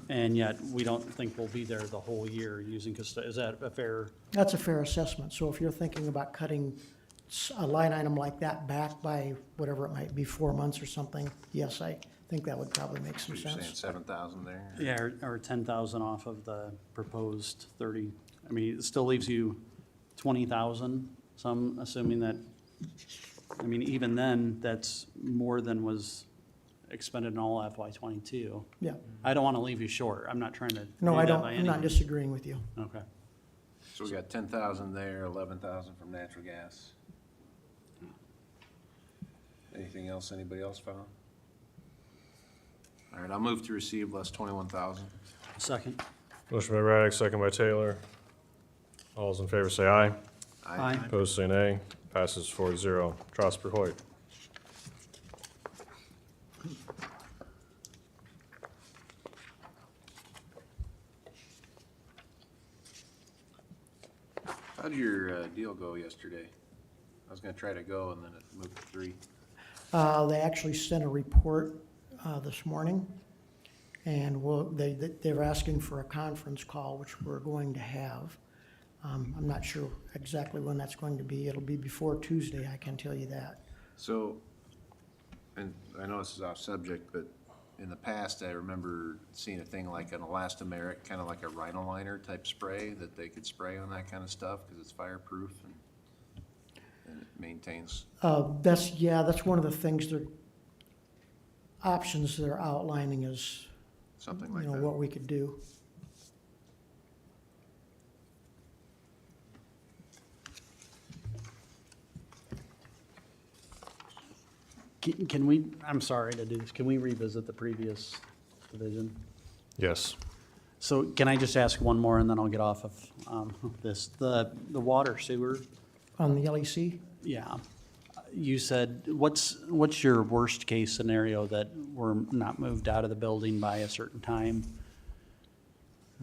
And yet we don't think we'll be there the whole year using is that a fair? That's a fair assessment. So if you're thinking about cutting a line item like that back by whatever it might be, 4 months or something, yes, I think that would probably make some So you're saying sense. 7,000 there? Yeah, or 10,000 off of the proposed 30. I mean, it still leaves you 20,000. So I'm assuming that, I mean, even then, that's more than was expended in all FY '22. Yeah. I don't want to leave you short. I'm not trying to. No, do I that don't, by I'm any not means. disagreeing with you. Okay. So we got 10,000 there, 11,000 from natural gas. Anything else anybody else found? All right, I'll move to receive less 21,000. Second. Motion by Raddick, second by Taylor. All those in favor say aye. Aye. Opposed say nay. Passes 4-0. Trosper Hoyt. How'd your deal go yesterday? I was gonna try to go and then it moved to 3. They actually sent a report, this morning, and they were asking for a conference call, which we're going to have. I'm not sure exactly when that's going to be. It'll be before Tuesday, I can tell you that. So, and I know this is off subject, but in the past, I remember seeing a thing like an elastomeric, kind of like a rhinoliner type spray that they could spray on that kind of stuff because it's fireproof and it maintains. That's one of the things options they're outlining is, Something like you know, that. what we could do. Can we, I'm sorry to do this, can we revisit the previous division? Yes. So can I just ask one more and then I'll get off of this? The water sewer, On the LEC, yeah. You said, what's your worst case scenario that we're not moved out of the building by a certain time?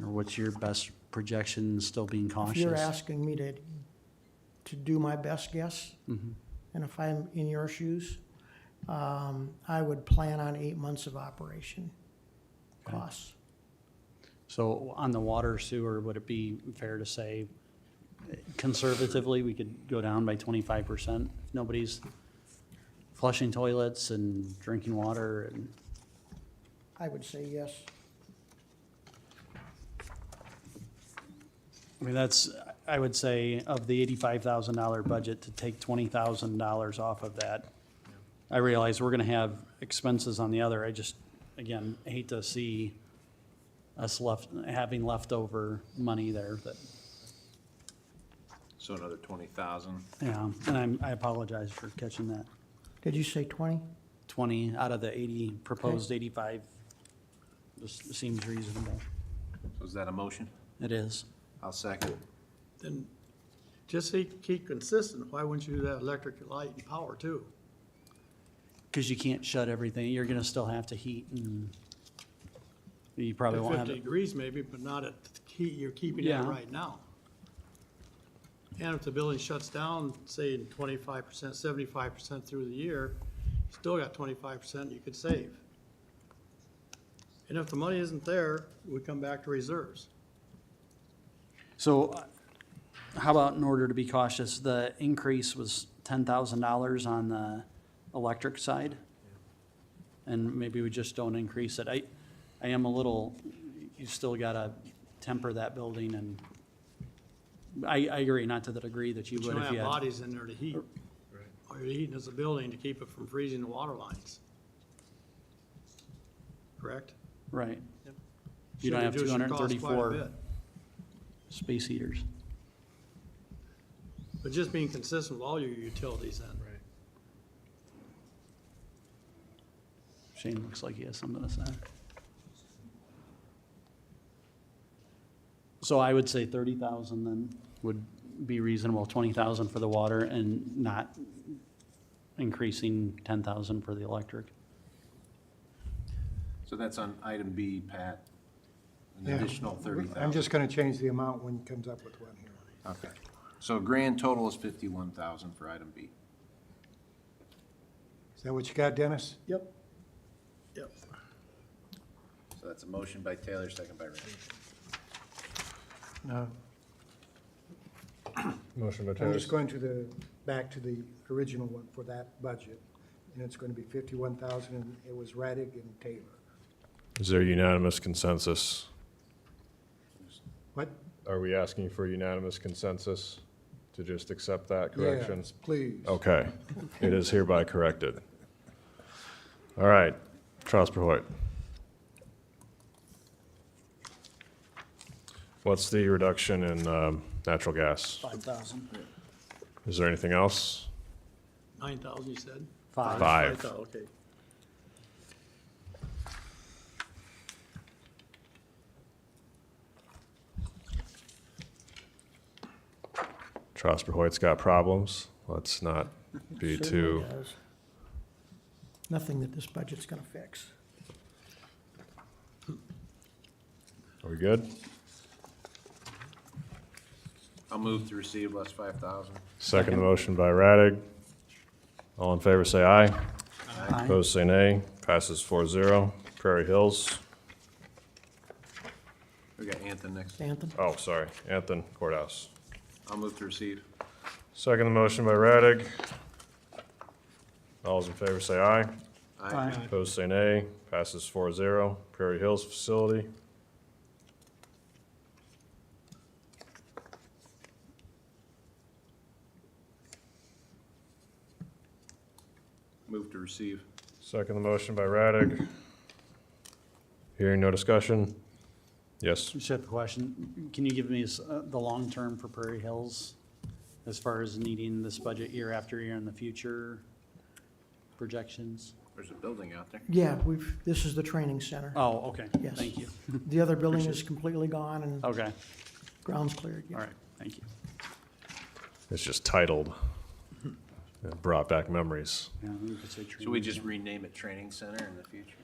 Or what's your best projection, still being if cautious? you're asking me to do my best guess, Mhm. and if I'm in your shoes, I would plan on 8 months of operation costs. So on the water sewer, would it be fair to say conservatively, we could go down by 25%? If nobody's flushing toilets and drinking water and, I would say yes. I mean, that's, I would say of the $85,000 budget to take $20,000 off of that. I realize we're gonna have expenses on the other. I just, again, hate to see us having leftover money there that, So another 20,000. yeah, and I apologize for catching that. Did you say 20? 20 out of the 80, proposed 85, just seems reasonable. So is that a motion? It is. I'll second. Then, just to keep consistent, why wouldn't you do that electric, light, and power too? Because you can't shut everything, you're gonna still have to heat and you probably At won't have 50 it. degrees maybe, but not at the heat you're keeping it Yeah. right now. And if the building shuts down, say 25%, 75% through the year, still got 25% you could save. And if the money isn't there, we come back to reserves. So how about in order to be cautious, the increase was $10,000 on the electric side? And maybe we just don't increase it. I am a little, you still gotta temper that building and I agree, not to the degree that you But you would don't if have you had. bodies in there to heat. All you're heating is a building to keep it from freezing the water lines. Correct? Right. Yep. You don't have Should reduce your cost quite a 234 bit. space heaters. But just being consistent with all your utilities then. Right. Shane looks like he has something to say. So I would say 30,000 then would be reasonable, 20,000 for the water and not increasing 10,000 for the electric. So that's on item B, Pat, an Yeah. additional 30,000. I'm just gonna change the amount when he comes up with one here. Okay. So grand total is 51,000 for item B. Is that what you got, Dennis? Yep. Yep. So that's a motion by Taylor, second by Randy. No. Motion by I'm Taylor. just going back to the original one for that budget, and it's gonna be 51,000, and it was Raddick and Taylor. Is there unanimous consensus? What? Are we asking for unanimous consensus to just accept that correction? Yes, please. Okay, it is hereby corrected. All right, Trosper-Hoyt. What's the reduction in natural gas? 5,000. Is there anything else? 9,000 you said? Five. Five. 5,000, okay. Trosper-Hoyt's got problems. Let's not be Certainly too, does. Nothing that this budget's gonna fix. are we good? I'll move to receive less 5,000. Second motion by Radig. All in favor, say aye. Aye. Opposed, say nay. Passes 4-0. Prairie Hills. We got Anthony next. Anthem? Oh, sorry, Anthony Courthouse. I'll move to receive. Second motion by Radig. All those in favor say aye. Aye. Opposed, say nay. Passes 4-0. Prairie Hills Facility. Move to receive. Second motion by Radig. Hearing no discussion. Yes. Just have a question. Can you give me the long-term for Prairie Hills as far as needing this budget year after year in the future projections? There's a building out there. Yeah, this is the training center. Oh, okay. Yes. Thank you. The other building is completely gone and Okay, ground's cleared. yeah. all right, thank you. It's just titled. It brought back memories. Yeah, we could say Should we training. just rename it Training Center in the future?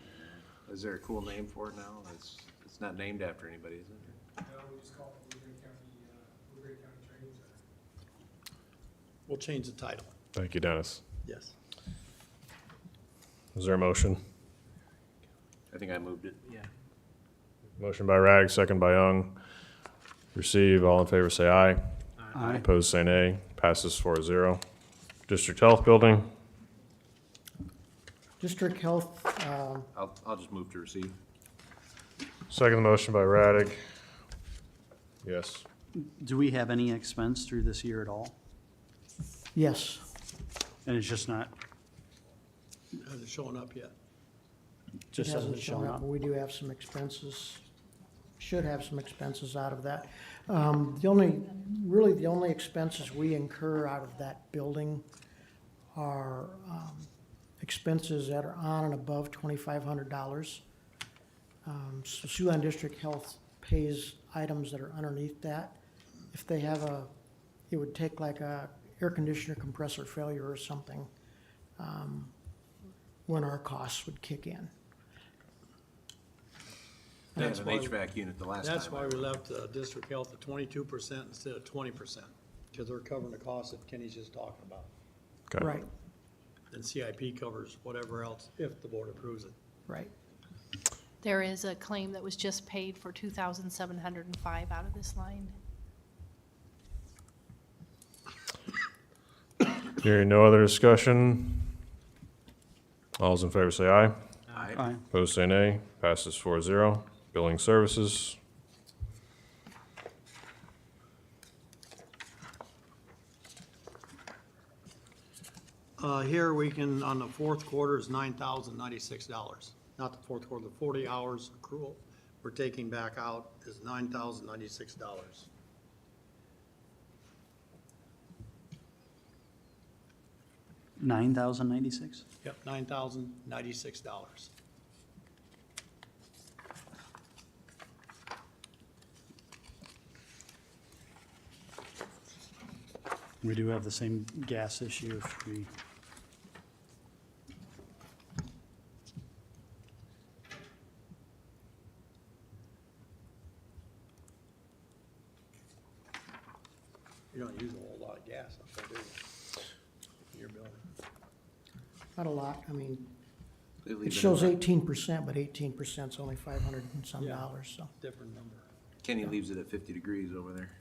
Is there a cool name for it now? It's not named after anybody, is it? No, we just call it Woodbury County Training Center. We'll change the title. Thank you, Dennis. Yes. Is there a motion? I think I moved it. Yeah. Motion by Radig, second by Young. Receive. All in favor say aye. Aye. Opposed, say nay. Passes 4-0. District Health Building. District Health, I'll just move to receive. Second motion by Radig. Yes. Do we have any expense through this year at all? yes, And it's just not, Hasn't shown up yet. it just hasn't hasn't shown shown up, up? but we do have some expenses, should have some expenses out of that. Really, the only expenses we incur out of that building are expenses that are on and above $2,500. So Siouxland District Health pays items that are underneath that. If they have it would take like a air conditioner compressor failure or something, when our costs would kick in. They had That's an why- HVAC unit the last time. That's why we left District Health at 22% instead of 20%, because they're covering the costs that Kenny's just talking about. Okay. Right, And CIP covers whatever else, if the board approves it. right. There is a claim that was just paid for 2,705 out of this line. Hearing no other discussion. All those in favor say aye. Aye. Opposed, say nay. Passes 4-0. Billing Services. Here we can, on the fourth quarter is $9,096. Not the fourth quarter, the 40 hours accrual we're taking back out is $9,096. $9,096? Yep, $9,096. We do have the same gas issue if we, You don't use a whole lot of gas up there, do you? Your building. Not a lot, I mean, They leave it in shows the- 18%, but 18%'s only 500 and some Yeah. dollars, so. Different number. Kenny leaves it at 50 degrees over there.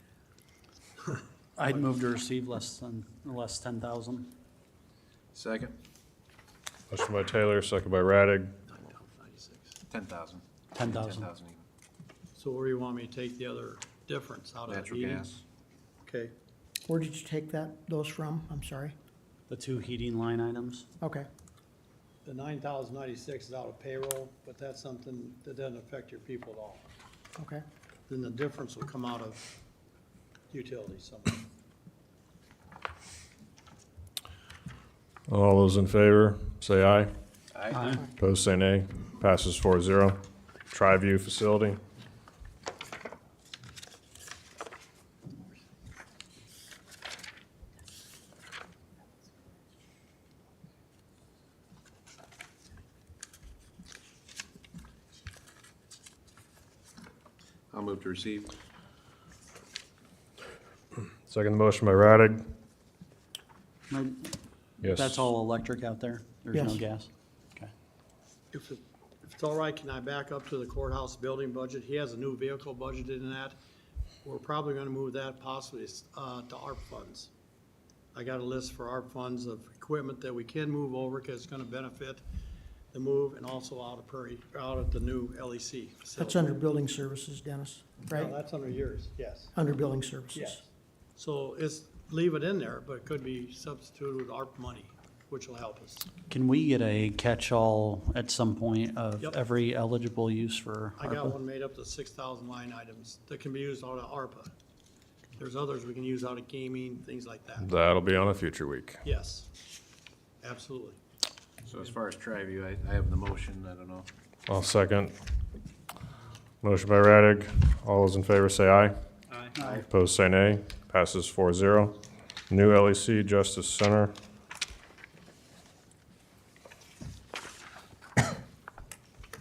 I'd move to receive less 10,000. Second? Motion by Taylor, second by Radig. 10,000. 10,000. 10,000 even. So where do you want me to take the other difference out of the Natural heating? gas. Okay, Where did you take those from? I'm sorry. The two heating line items. Okay, the 9,096 is out of payroll, but that's something that doesn't affect your people at all. okay. Then the difference will come out of utilities somewhere. All those in favor, say aye. Aye. Opposed, say nay. Passes 4-0. Tri-View facility. I'll move to receive. Second motion by Radig. No, Yes. That's all electric out there? There's no Yes. gas? Okay. If it's all right, can I back up to the courthouse building budget? He has a new vehicle budgeted in that. We're probably gonna move that possibly, to ARP funds. I got a list for ARP funds of equipment that we can move over, cause it's gonna benefit the move and also out of the new LEC facility. That's under building services, Dennis, No, right? that's under yours, yes. Under building services. Yes. So leave it in there, but it could be substituted with ARP money, which will help us. Can we get a catch-all at some point of Yep. every eligible use for I got ARPA? one made up to 6,000 line items that can be used out of ARPA. There's others we can use out of gaming, things like that. That'll be on a future week. Yes, absolutely. So as far as Tri-View, I have the motion, I don't know. I'll second. Motion by Radig. All those in favor, say aye. Aye. Opposed, say nay. Passes 4-0. New LEC Justice Center.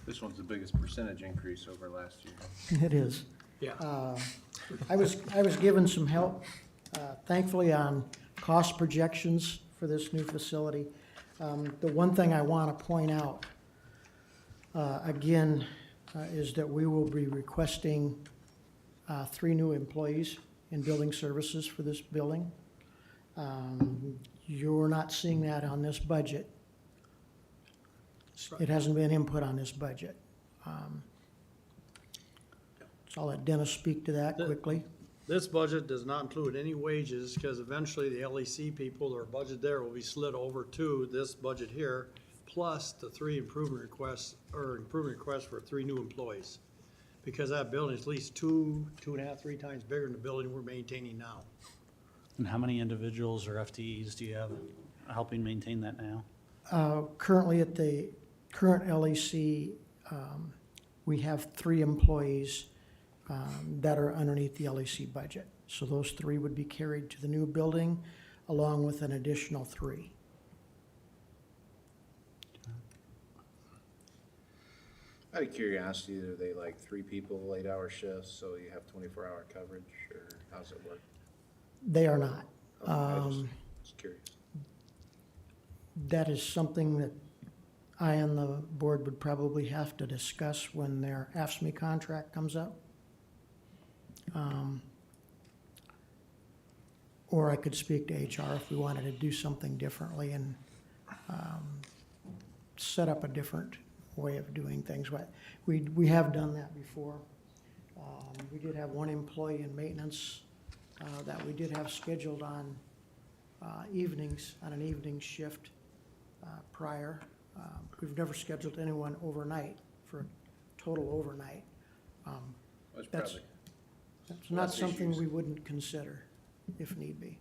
This one's the biggest percentage increase over last year. It is. Yeah, I was given some help, thankfully, on cost projections for this new facility. The one thing I want to point out, again, is that we will be requesting 3 new employees in building services for this building. You're not seeing that on this budget. It hasn't been input on this budget. So I'll let Dennis speak to that quickly. this budget does not include any wages, because eventually the LEC people, their budget there will be slid over to this budget here, plus the 3 improvement requests for 3 new employees. Because that building is at least 2.5, 3 times bigger than the building we're maintaining now. And how many individuals or FTEs do you have helping maintain that now? Currently, at the current LEC, we have 3 employees that are underneath the LEC budget. So those 3 would be carried to the new building, along with an additional 3. Out of curiosity, are they like 3 people, 8-hour shifts, so you have 24-hour coverage, or how's it work? They are not. Okay, I just was curious. That is something that I and the board would probably have to discuss when their AFSCME contract comes up. Or I could speak to HR if we wanted to do something differently and set up a different way of doing things. We have done that before. We did have 1 employee in maintenance that we did have scheduled on evenings, on an evening shift prior. We've never scheduled anyone overnight for a total overnight. That's not less something issues. we wouldn't consider if need be.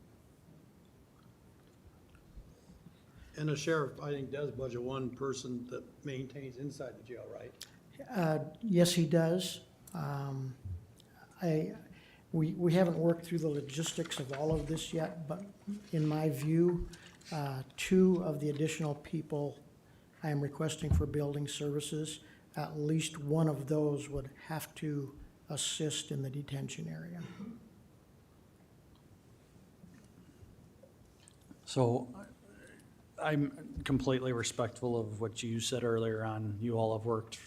And the sheriff, I think, does budget one person that maintains inside the jail, right? Yes, he does. We haven't worked through the logistics of all of this yet, but in my view, 2 of the additional people I am requesting for building services, at least one of those would have to assist in the detention area. So I'm completely respectful of what you said earlier on. You all have worked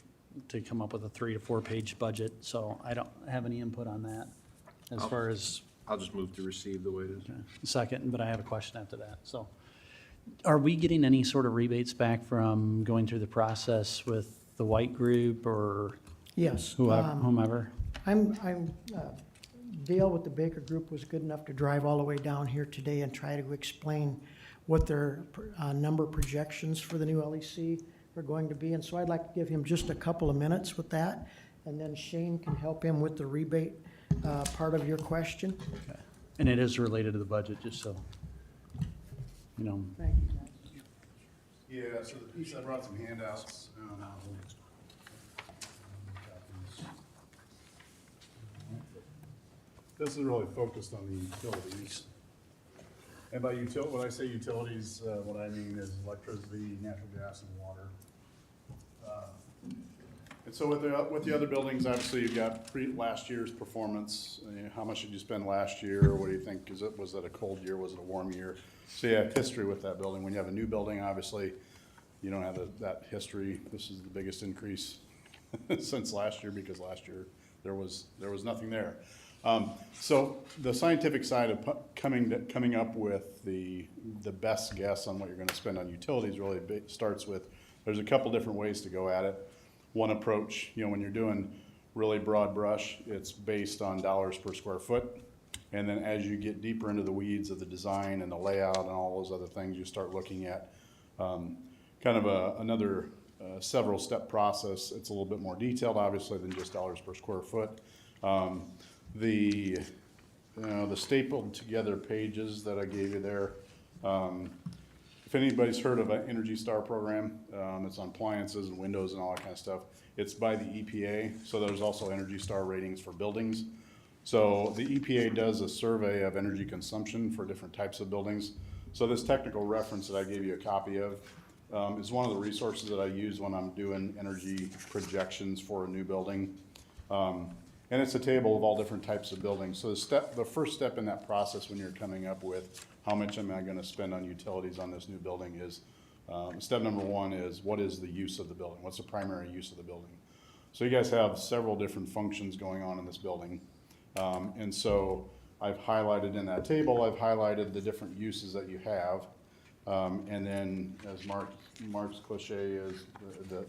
to come up with a 3 to 4 page budget, so I don't have any input on that as far as I'll just move to receive the way it is. second, but I have a question after that. So are we getting any sort of rebates back from going through the process with the white group or Yes. whomever? Dale with the Baker Group was good enough to drive all the way down here today and try to explain what their number projections for the new LEC are going to be. And so I'd like to give him just a couple of minutes with that, and then Shane can help him with the rebate part of your question. Okay. And it is related to the budget, just so, you know. Thank you, guys. Yeah, so the piece, I brought some handouts. This is really focused on the utilities. And by when I say utilities, what I mean is electricity, natural gas, and water. And so with the other buildings, obviously you've got last year's performance. How much did you spend last year? What do you think? Was it a cold year? Was it a warm year? So you have history with that building. When you have a new building, obviously, you don't have that history. This is the biggest increase since last year, because last year there was nothing there. So the scientific side of coming up with the best guess on what you're gonna spend on utilities really starts with, there's a couple different ways to go at it. One approach, when you're doing really broad brush, it's based on dollars per square foot. And then as you get deeper into the weeds of the design and the layout and all those other things, you start looking at kind of another several step process. It's a little bit more detailed, obviously, than just dollars per square foot. The stapled together pages that I gave you there, if anybody's heard of an Energy Star program, it's on appliances and windows and all that kind of stuff. It's by the EPA, so there's also Energy Star ratings for buildings. So the EPA does a survey of energy consumption for different types of buildings. So this technical reference that I gave you a copy of is one of the resources that I use when I'm doing energy projections for a new building. And it's a table of all different types of buildings. So the first step in that process when you're coming up with how much am I gonna spend on utilities on this new building is, step number 1 is, what is the use of the building? What's the primary use of the building? So you guys have several different functions going on in this building. And so I've highlighted in that table, I've highlighted the different uses that you have. And then as Mark's cliche is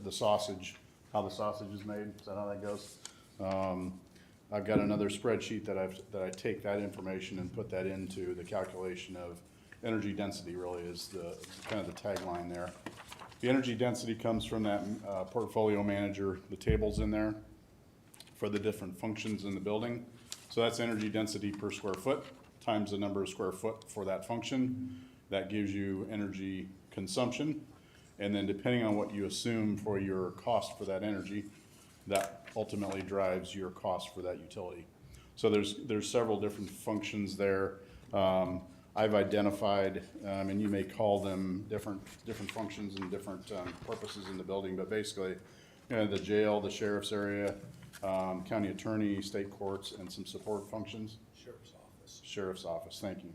the sausage, how the sausage is made. Is that how that goes? I've got another spreadsheet that I take that information and put that into the calculation of energy density. Really is the kind of the tagline there. The energy density comes from that portfolio manager, the tables in there for the different functions in the building. So that's energy density per square foot times the number of square foot for that function. That gives you energy consumption. And then depending on what you assume for your cost for that energy, that ultimately drives your cost for that utility. So there's several different functions there. I've identified, and you may call them different functions and different purposes in the building, but basically, the jail, the sheriff's area, county attorney, state courts, and some support functions. Sheriff's office. Sheriff's office, thank you.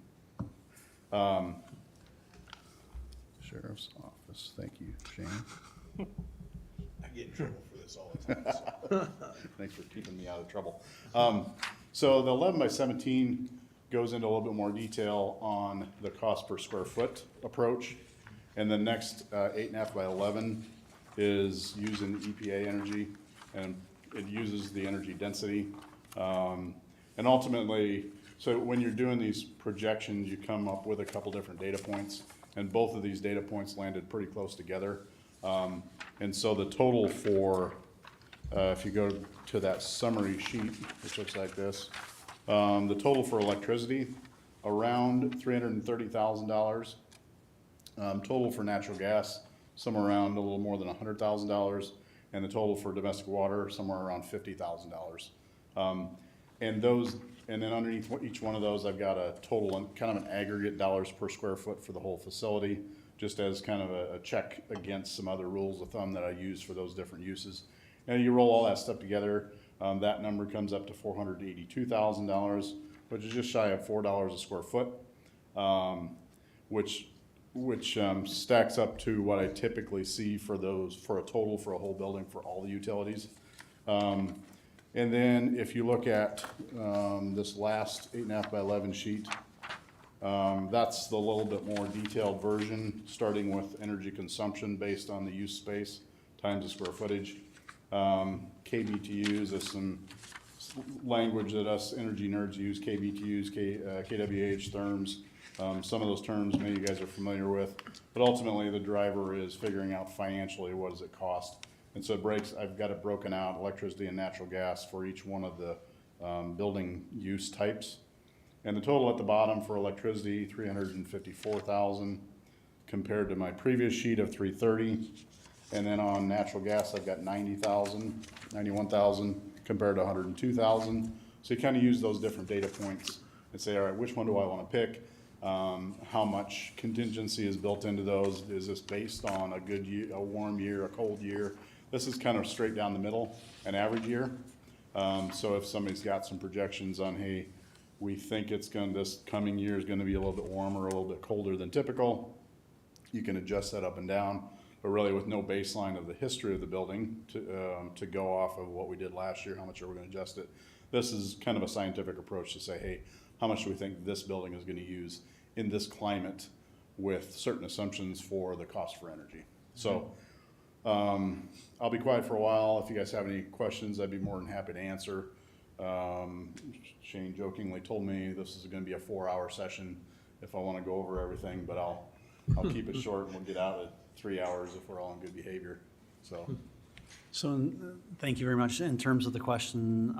Sheriff's office, thank you, Shane. I get in trouble for this all the time. So. Thanks for keeping me out of trouble. So the 11 by 17 goes into a little bit more detail on the cost per square foot approach. And the next 8.5 by 11 is using EPA energy, and it uses the energy density. And ultimately, So when you're doing these projections, you come up with a couple different data points, and both of these data points landed pretty close together. And so the total for, if you go to that summary sheet, which looks like this, the total for electricity, around $330,000. Total for natural gas, somewhere around a little more than $100,000, and the total for domestic water, somewhere around $50,000. And those, and then underneath each one of those, I've got a total, and kind of an aggregate dollars per square foot for the whole facility, just as kind of a check against some other rules of thumb that I use for those different uses. And you roll all that stuff together, that number comes up to $482,000, which is just shy of $4 a square foot, which stacks up to what I typically see for those, for a total for a whole building for all the utilities. And then if you look at this last 8.5 by 11 sheet, that's the little bit more detailed version, starting with energy consumption based on the use space times the square footage. KBTUs is some language that us energy nerds use, KBTUs, kWh, therms. Some of those terms maybe you guys are familiar with, but ultimately the driver is figuring out financially what does it cost. And so I've got it broken out, electricity and natural gas for each one of the building use types. And the total at the bottom for electricity, $354,000 compared to my previous sheet of $330,000. And then on natural gas, I've got $91,000 compared to $102,000. So you kind of use those different data points and say, all right, which one do I want to pick? How much contingency is built into those? Is this based on a good year, a warm year, a cold year? This is kind of straight down the middle, an average year. So if somebody's got some projections on, hey, we think this coming year is going to be a little bit warmer, a little bit colder than typical, you can adjust that up and down, but really with no baseline of the history of the building to go off of what we did last year, how much are we going to adjust it? This is kind of a scientific approach to say, hey, how much do we think this building is going to use in this climate with certain assumptions for the cost for energy? So I'll be quiet for a while. If you guys have any questions, I'd be more than happy to answer. Shane jokingly told me this is going to be a 4-hour session if I want to go over everything, but I'll keep it short and we'll get out at 3 hours if we're all in good behavior. So, thank you very much. In terms of the question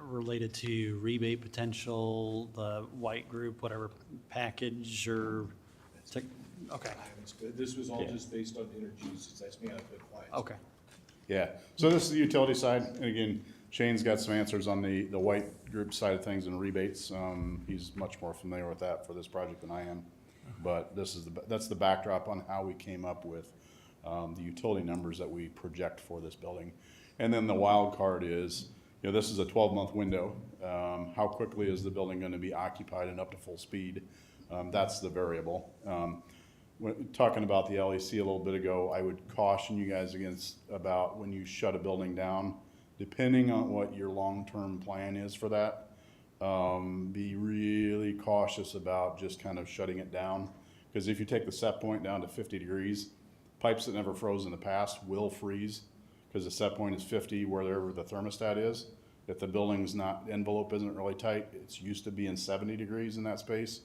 related to rebate potential, the white group, whatever package or, okay, This was all just based on energy usage, that's me, I've been quiet. okay. Yeah, so this is the utility side, and again, Shane's got some answers on the white group side of things and rebates. He's much more familiar with that for this project than I am. But that's the backdrop on how we came up with the utility numbers that we project for this building. And then the wild card is, this is a 12-month window. How quickly is the building going to be occupied and up to full speed? That's the variable. Talking about the LEC a little bit ago, I would caution you guys about when you shut a building down, depending on what your long-term plan is for that, be really cautious about just kind of shutting it down. Because if you take the set point down to 50 degrees, pipes that never froze in the past will freeze because the set point is 50 wherever the thermostat is. If the building's envelope isn't really tight, it's used to being 70 degrees in that space.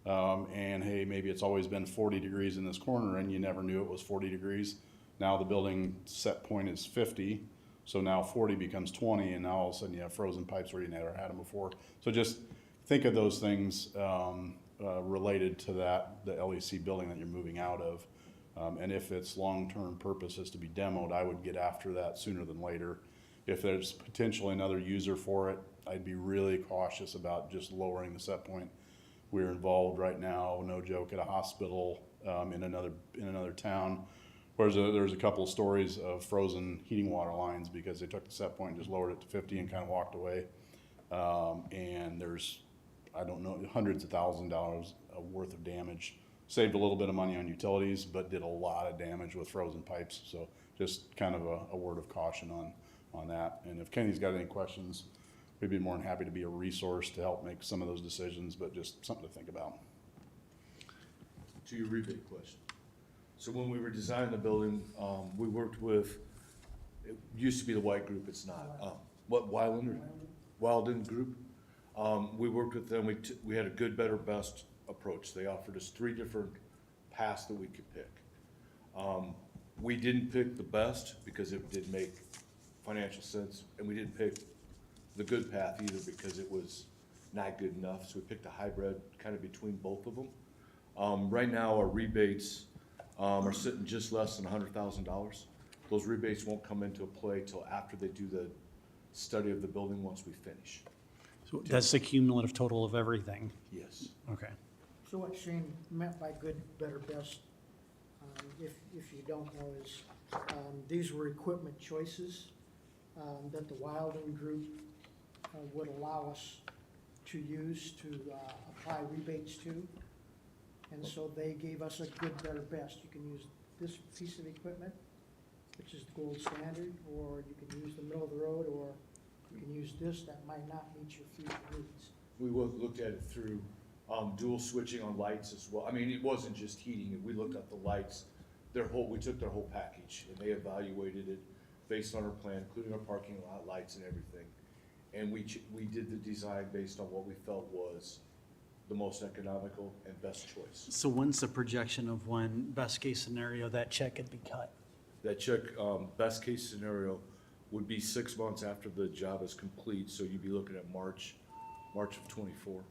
And hey, maybe it's always been 40 degrees in this corner and you never knew it was 40 degrees. Now the building set point is 50. So now 40 becomes 20 and now all of a sudden you have frozen pipes where you never had them before. So just think of those things related to the LEC building that you're moving out of. And if its long-term purpose is to be demoed, I would get after that sooner than later. If there's potentially another user for it, I'd be really cautious about just lowering the set point. We're involved right now, no joke, at a hospital in another town. There's a couple of stories of frozen heating water lines because they took the set point and just lowered it to 50 and kind of walked away. And there's, I don't know, hundreds of thousands of dollars worth of damage. Saved a little bit of money on utilities, but did a lot of damage with frozen pipes. So just kind of a word of caution on that. And if Kenny's got any questions, we'd be more than happy to be a resource to help make some of those decisions, but just something to think about. To your rebate question. So when we were designing the building, we worked with, it used to be the white group, it's not. Wilden Group. We worked with them, we had a good, better, best approach. They offered us 3 different paths that we could pick. We didn't pick the best because it didn't make financial sense, and we didn't pick the good path either because it was not good enough, so we picked a hybrid kind of between both of them. Right now, our rebates are sitting just less than $100,000. Those rebates won't come into play till after they do the study of the building once we finish. So that's the cumulative total of everything? Yes. Okay. So what Shane meant by good, better, best, if you don't know, is these were equipment choices that the Wilding Group would allow us to use to apply rebates to. And so they gave us a good, better, best. You can use this piece of equipment, which is the gold standard, or you can use the middle of the road, or you can use this that might not meet your future needs. We looked at it through dual switching on lights as well. I mean, it wasn't just heating, we looked at the lights, we took their whole package, and they evaluated it based on our plan, including our parking lot lights and everything. And we did the design based on what we felt was the most economical and best choice. So when's the projection of when, best case scenario, that check could be cut? That check, best case scenario would be 6 months after the job is complete, so you'd be looking at March of '24.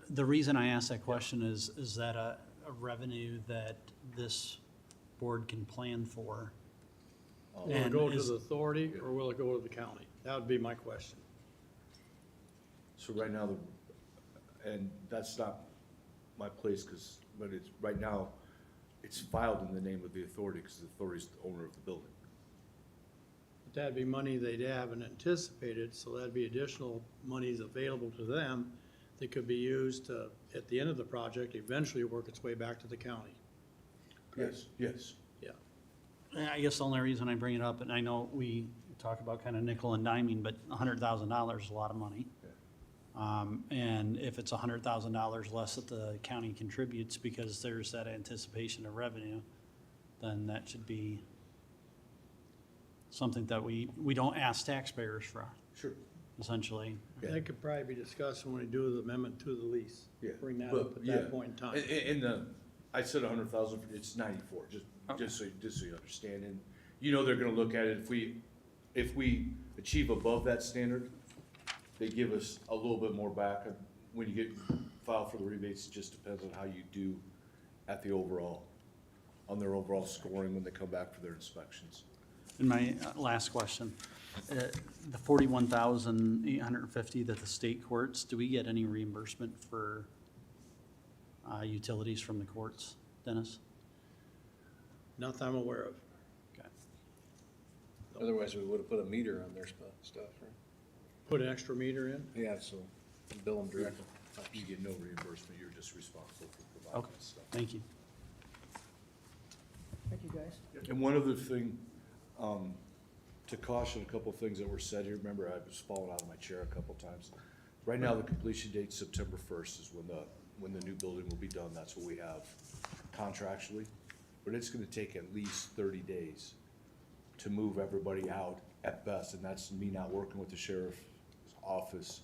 The reason I ask that question is that a revenue that this board can plan for? Will it go to the authority or will it go to the county? That would be my question. So right now, and that's not my place, but it's, right now, it's filed in the name of the authority, because the authority is the owner of the building. But that'd be money they haven't anticipated, so that'd be additional monies available to them that could be used to, at the end of the project, eventually work its way back to the county. Yes, yes. Yeah. And I guess the only reason I bring it up, and I know we talk about kind of nickel and diming, but $100,000 is a lot of money. And if it's $100,000 less that the county contributes because there's that anticipation of revenue, then that should be something that we don't ask taxpayers for, Sure. essentially. Yeah. That could probably be discussed when we do the amendment to the lease. Yeah. Bring that But, up at yeah. that point in time. I said 100,000, it's 94, just so you understand. And you know they're gonna look at it, if we achieve above that standard, they give us a little bit more back. When you get filed for the rebates, it just depends on how you do at the overall, on their overall scoring when they come back for their inspections. And my last question, the $41,850 that the state courts, do we get any reimbursement for utilities from the courts, Dennis? Nothing I'm aware of. Okay. Otherwise, we would have put a meter on their stuff, right? Put an extra meter in? Yeah, so bill them directly. You get no reimbursement, you're just responsible for providing Okay, that stuff. thank you. Thank you, guys. And one other thing, to caution a couple of things that were said here, remember I was falling out of my chair a couple of times. Right now, the completion date, September 1st, is when the new building will be done, that's what we have contractually. But it's gonna take at least 30 days to move everybody out at best, and that's me not working with the sheriff's office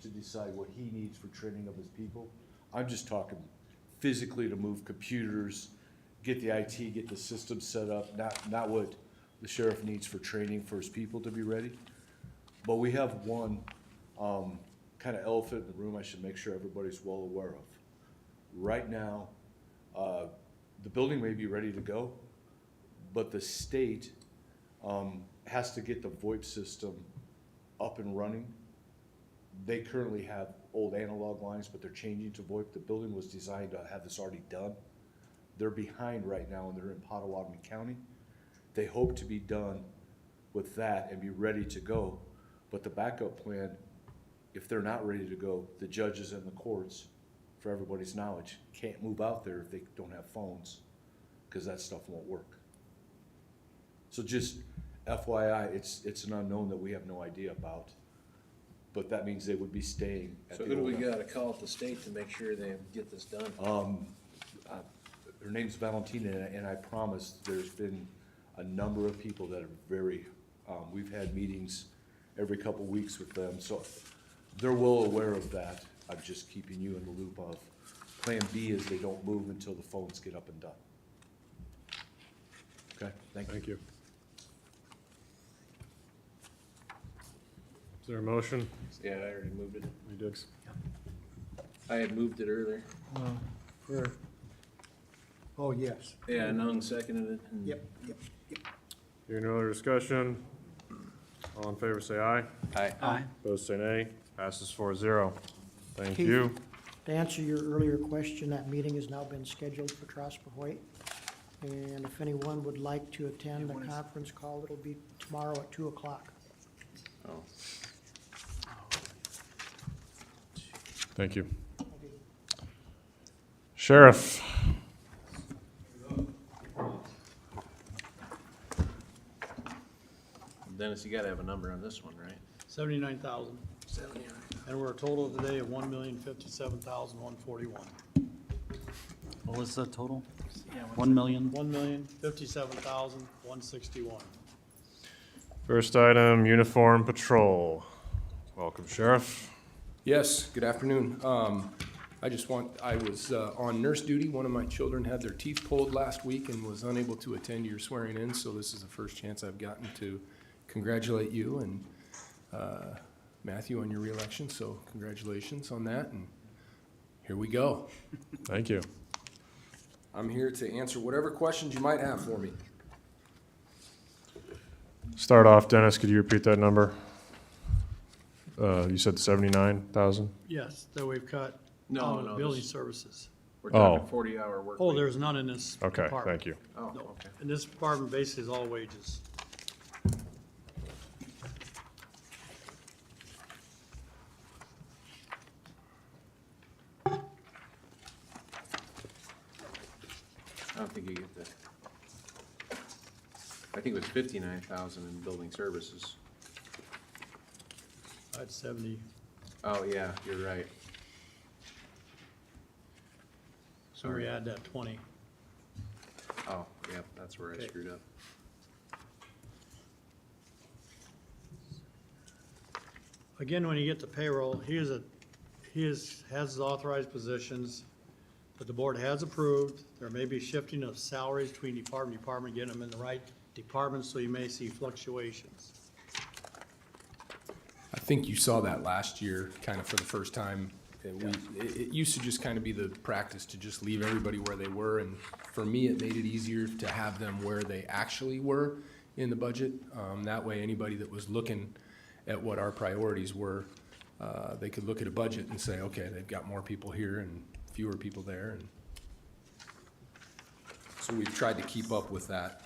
to decide what he needs for training of his people. I'm just talking physically to move computers, get the IT, get the system set up, not what the sheriff needs for training for his people to be ready. But we have one, kind of elephant in the room I should make sure everybody's well aware of. Right now, the building may be ready to go, but the state, has to get the VoIP system up and running. They currently have old analog lines, but they're changing to VoIP. The building was designed to have this already done. They're behind right now, and they're in Potawatomi County. They hope to be done with that and be ready to go. But the backup plan, if they're not ready to go, the judges and the courts, for everybody's knowledge, can't move out there if they don't have phones, because that stuff won't work. So just FYI, it's an unknown that we have no idea about, but that means they would be staying at the So who do we old- gotta call at the state to make sure they get this done? Her name's Valentina, and I promise, there's been a number of people that are very, we've had meetings every couple weeks with them, so They're well aware of that. I'm just keeping you in the loop of Plan B is they don't move until the phones get up and done. Okay, thank you. Thank you. Is there a motion? Yeah, I already moved it. You did. I had moved it earlier. Oh, yes. Yeah, and Nung seconded it. and- Yep. Hearing no other discussion, all in favor say aye. Aye. Opposed say nay. Passes 4-0. Thank Keith? you. To answer your earlier question, that meeting has now been scheduled for Trosper Hoyt. And if anyone would like to attend the conference call, it'll be tomorrow at 2 o'clock. Oh. Thank you. Sheriff. Dennis, you gotta have a number on this one, right? 79,000. 79. And we're a total today of 1,057,141. What was the total? 1 million? 1,057,161. First item, uniform patrol. Welcome, Sheriff. Yes, good afternoon. I was on nurse duty. One of my children had their teeth pulled last week and was unable to attend your swearing in, so this is the first chance I've gotten to congratulate you and Matthew on your reelection, so congratulations on that, and here we go. Thank you. I'm here to answer whatever questions you might have for me. Start off, Dennis, could you repeat that number? You said 79,000? Yes, that we've cut. No, out of no, Building this- services. We're Oh. talking 40-hour work. Oh, week. there's none in this Okay, department. thank you. Oh, No. okay. And this department basically is all wages. I don't think you get that. I think it was 59,000 in building services. I had 70. Oh, yeah, you're right. So we add that 20. Oh, yep, that's where I Okay. screwed up. Again, when you get to payroll, has his authorized positions that the board has approved. There may be shifting of salaries between department to department, getting them in the right department, so you may see fluctuations. I think you saw that last year, kind of for the first time. It used to just kind of be the practice to just leave everybody where they were, and for me, it made it easier to have them where they actually were in the budget. That way, anybody that was looking at what our priorities were, they could look at a budget and say, okay, they've got more people here and fewer people there, and so we've tried to keep up with that.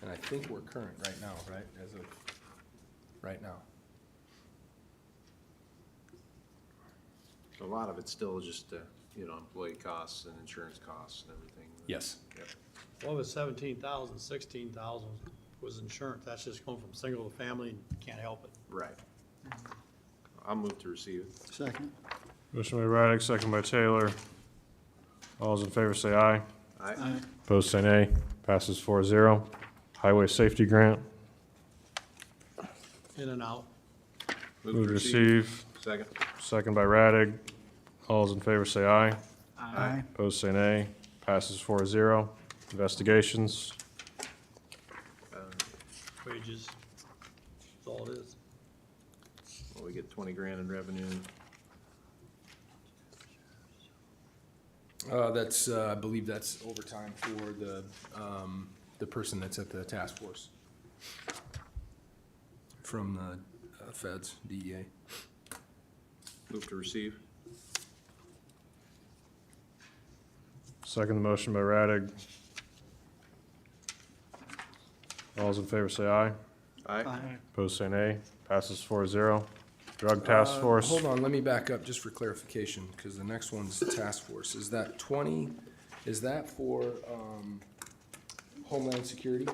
And I think we're current right now, right, as of right now. A lot of it's still just, employee costs and insurance costs and everything. Yes. Yep. What was 17,000, 16,000 was insurance. That's just going from single to family and can't help it. Right. I'll move to receive it. Second. Motion by Raddick, second by Taylor. All those in favor say aye. Aye. Opposed say nay. Passes 4-0. Highway safety grant. In and out. Move to receive. Second. Second by Raddick. All those in favor say aye. Aye. Opposed say nay. Passes 4-0. Investigations. Wages. That's all it is. Well, we get 20 grand in revenue. I believe that's overtime for the person that's at the task force from the feds, DEA. Move to receive. Second motion by Raddick. All those in favor say aye. Aye. Opposed say nay. Passes 4-0. Drug task force. Hold on, let me back up just for clarification, because the next one's task force. Is that 20, is that for Homeland Security?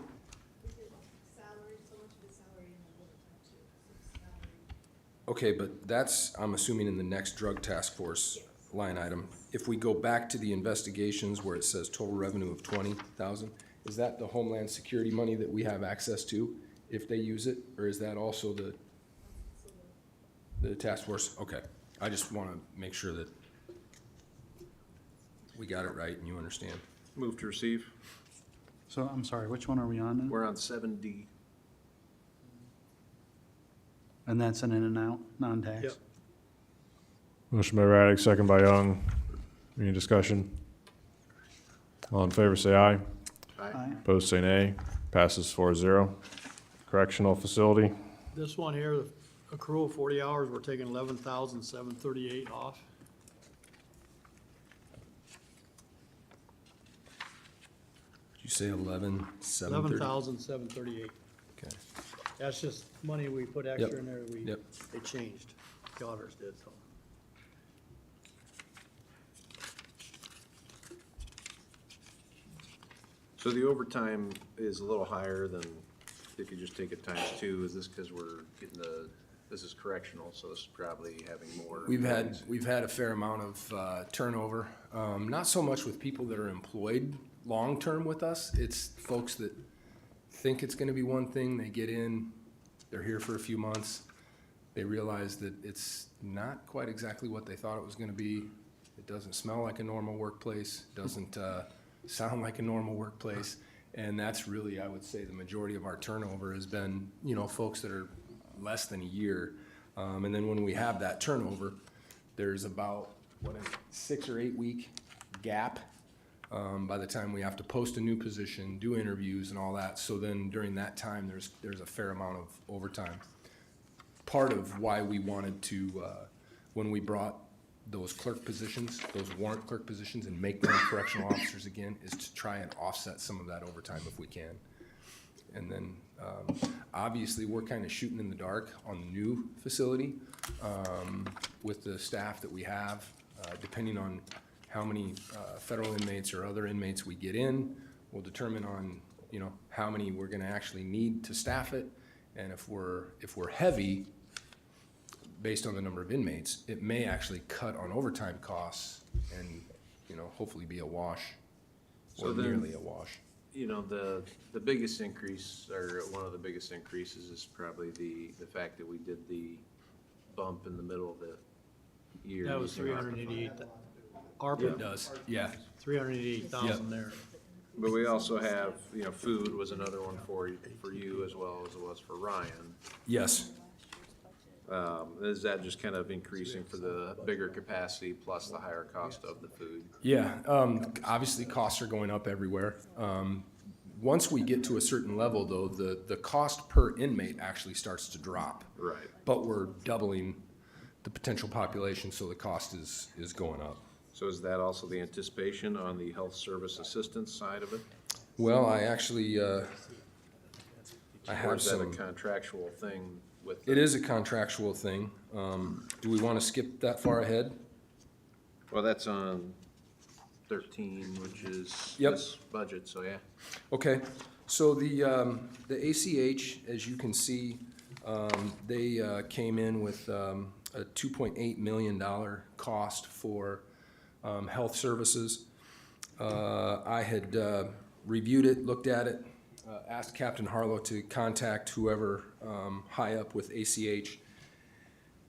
Okay, but that's, I'm assuming, in the next drug task force line item. If we go back to the investigations where it says total revenue of 20,000, is that the Homeland Security money that we have access to if they use it, or is that also the? The task force, okay. I just want to make sure that we got it right and you understand. Move to receive. So I'm sorry, which one are we on now? We're on 7D. And that's an in and out, non-tax? Yep. Motion by Raddick, second by Young. Any discussion? All in favor, say aye. Aye. Opposed, say nay. Passes 4-0. Correctional facility. This one here, the accrual 40 hours, we're taking 11,738 off. Did you say 11,730? 11,738. Okay. That's just money we put extra Yep. in there, Yep. they changed. The auditors did, so. So the overtime is a little higher than if you just take it times 2. Is this because we're getting this is correctional, so this is probably having more. We've had a fair amount of turnover, not so much with people that are employed long-term with us. It's folks that think it's gonna be one thing, they get in, they're here for a few months, they realize that it's not quite exactly what they thought it was gonna be. It doesn't smell like a normal workplace, doesn't sound like a normal workplace, and that's really, I would say, the majority of our turnover has been, folks that are less than a year. And then when we have that turnover, there's about, 6 or 8 week gap by the time we have to post a new position, do interviews and all that. So then during that time, there's a fair amount of overtime. Part of why we wanted to, when we brought those clerk positions, those warrant clerk positions, and make them correctional officers again, is to try and offset some of that overtime if we can. And then, obviously, we're kind of shooting in the dark on the new facility with the staff that we have, depending on how many federal inmates or other inmates we get in, will determine on, how many we're gonna actually need to staff it. And if we're heavy, based on the number of inmates, it may actually cut on overtime costs and, hopefully be a wash, So or then- nearly a wash. The biggest increase, or one of the biggest increases, is probably the fact that we did the bump in the middle of the year. That was using ARPA 388. funds. It ARPA, does, yeah. 388,000 there. But we also have, food was another one for you as well as it was for Ryan. Yes, Is that just kind of increasing for the bigger capacity plus the higher cost of the food? yeah, obviously costs are going up everywhere. Once we get to a certain level, though, the cost per inmate actually starts to drop. Right. But we're doubling the potential population, so the cost is going up. So is that also the anticipation on the health service assistance side of it? Well, I actually, I Or have is that a some, contractual thing with? it is a contractual thing. Do we want to skip that far ahead? Well, that's on 13, which is Yep. this budget, so yeah. Okay, so the ACH, as you can see, they came in with a $2.8 million cost for health services. I had reviewed it, looked at it, asked Captain Harlow to contact whoever high up with ACH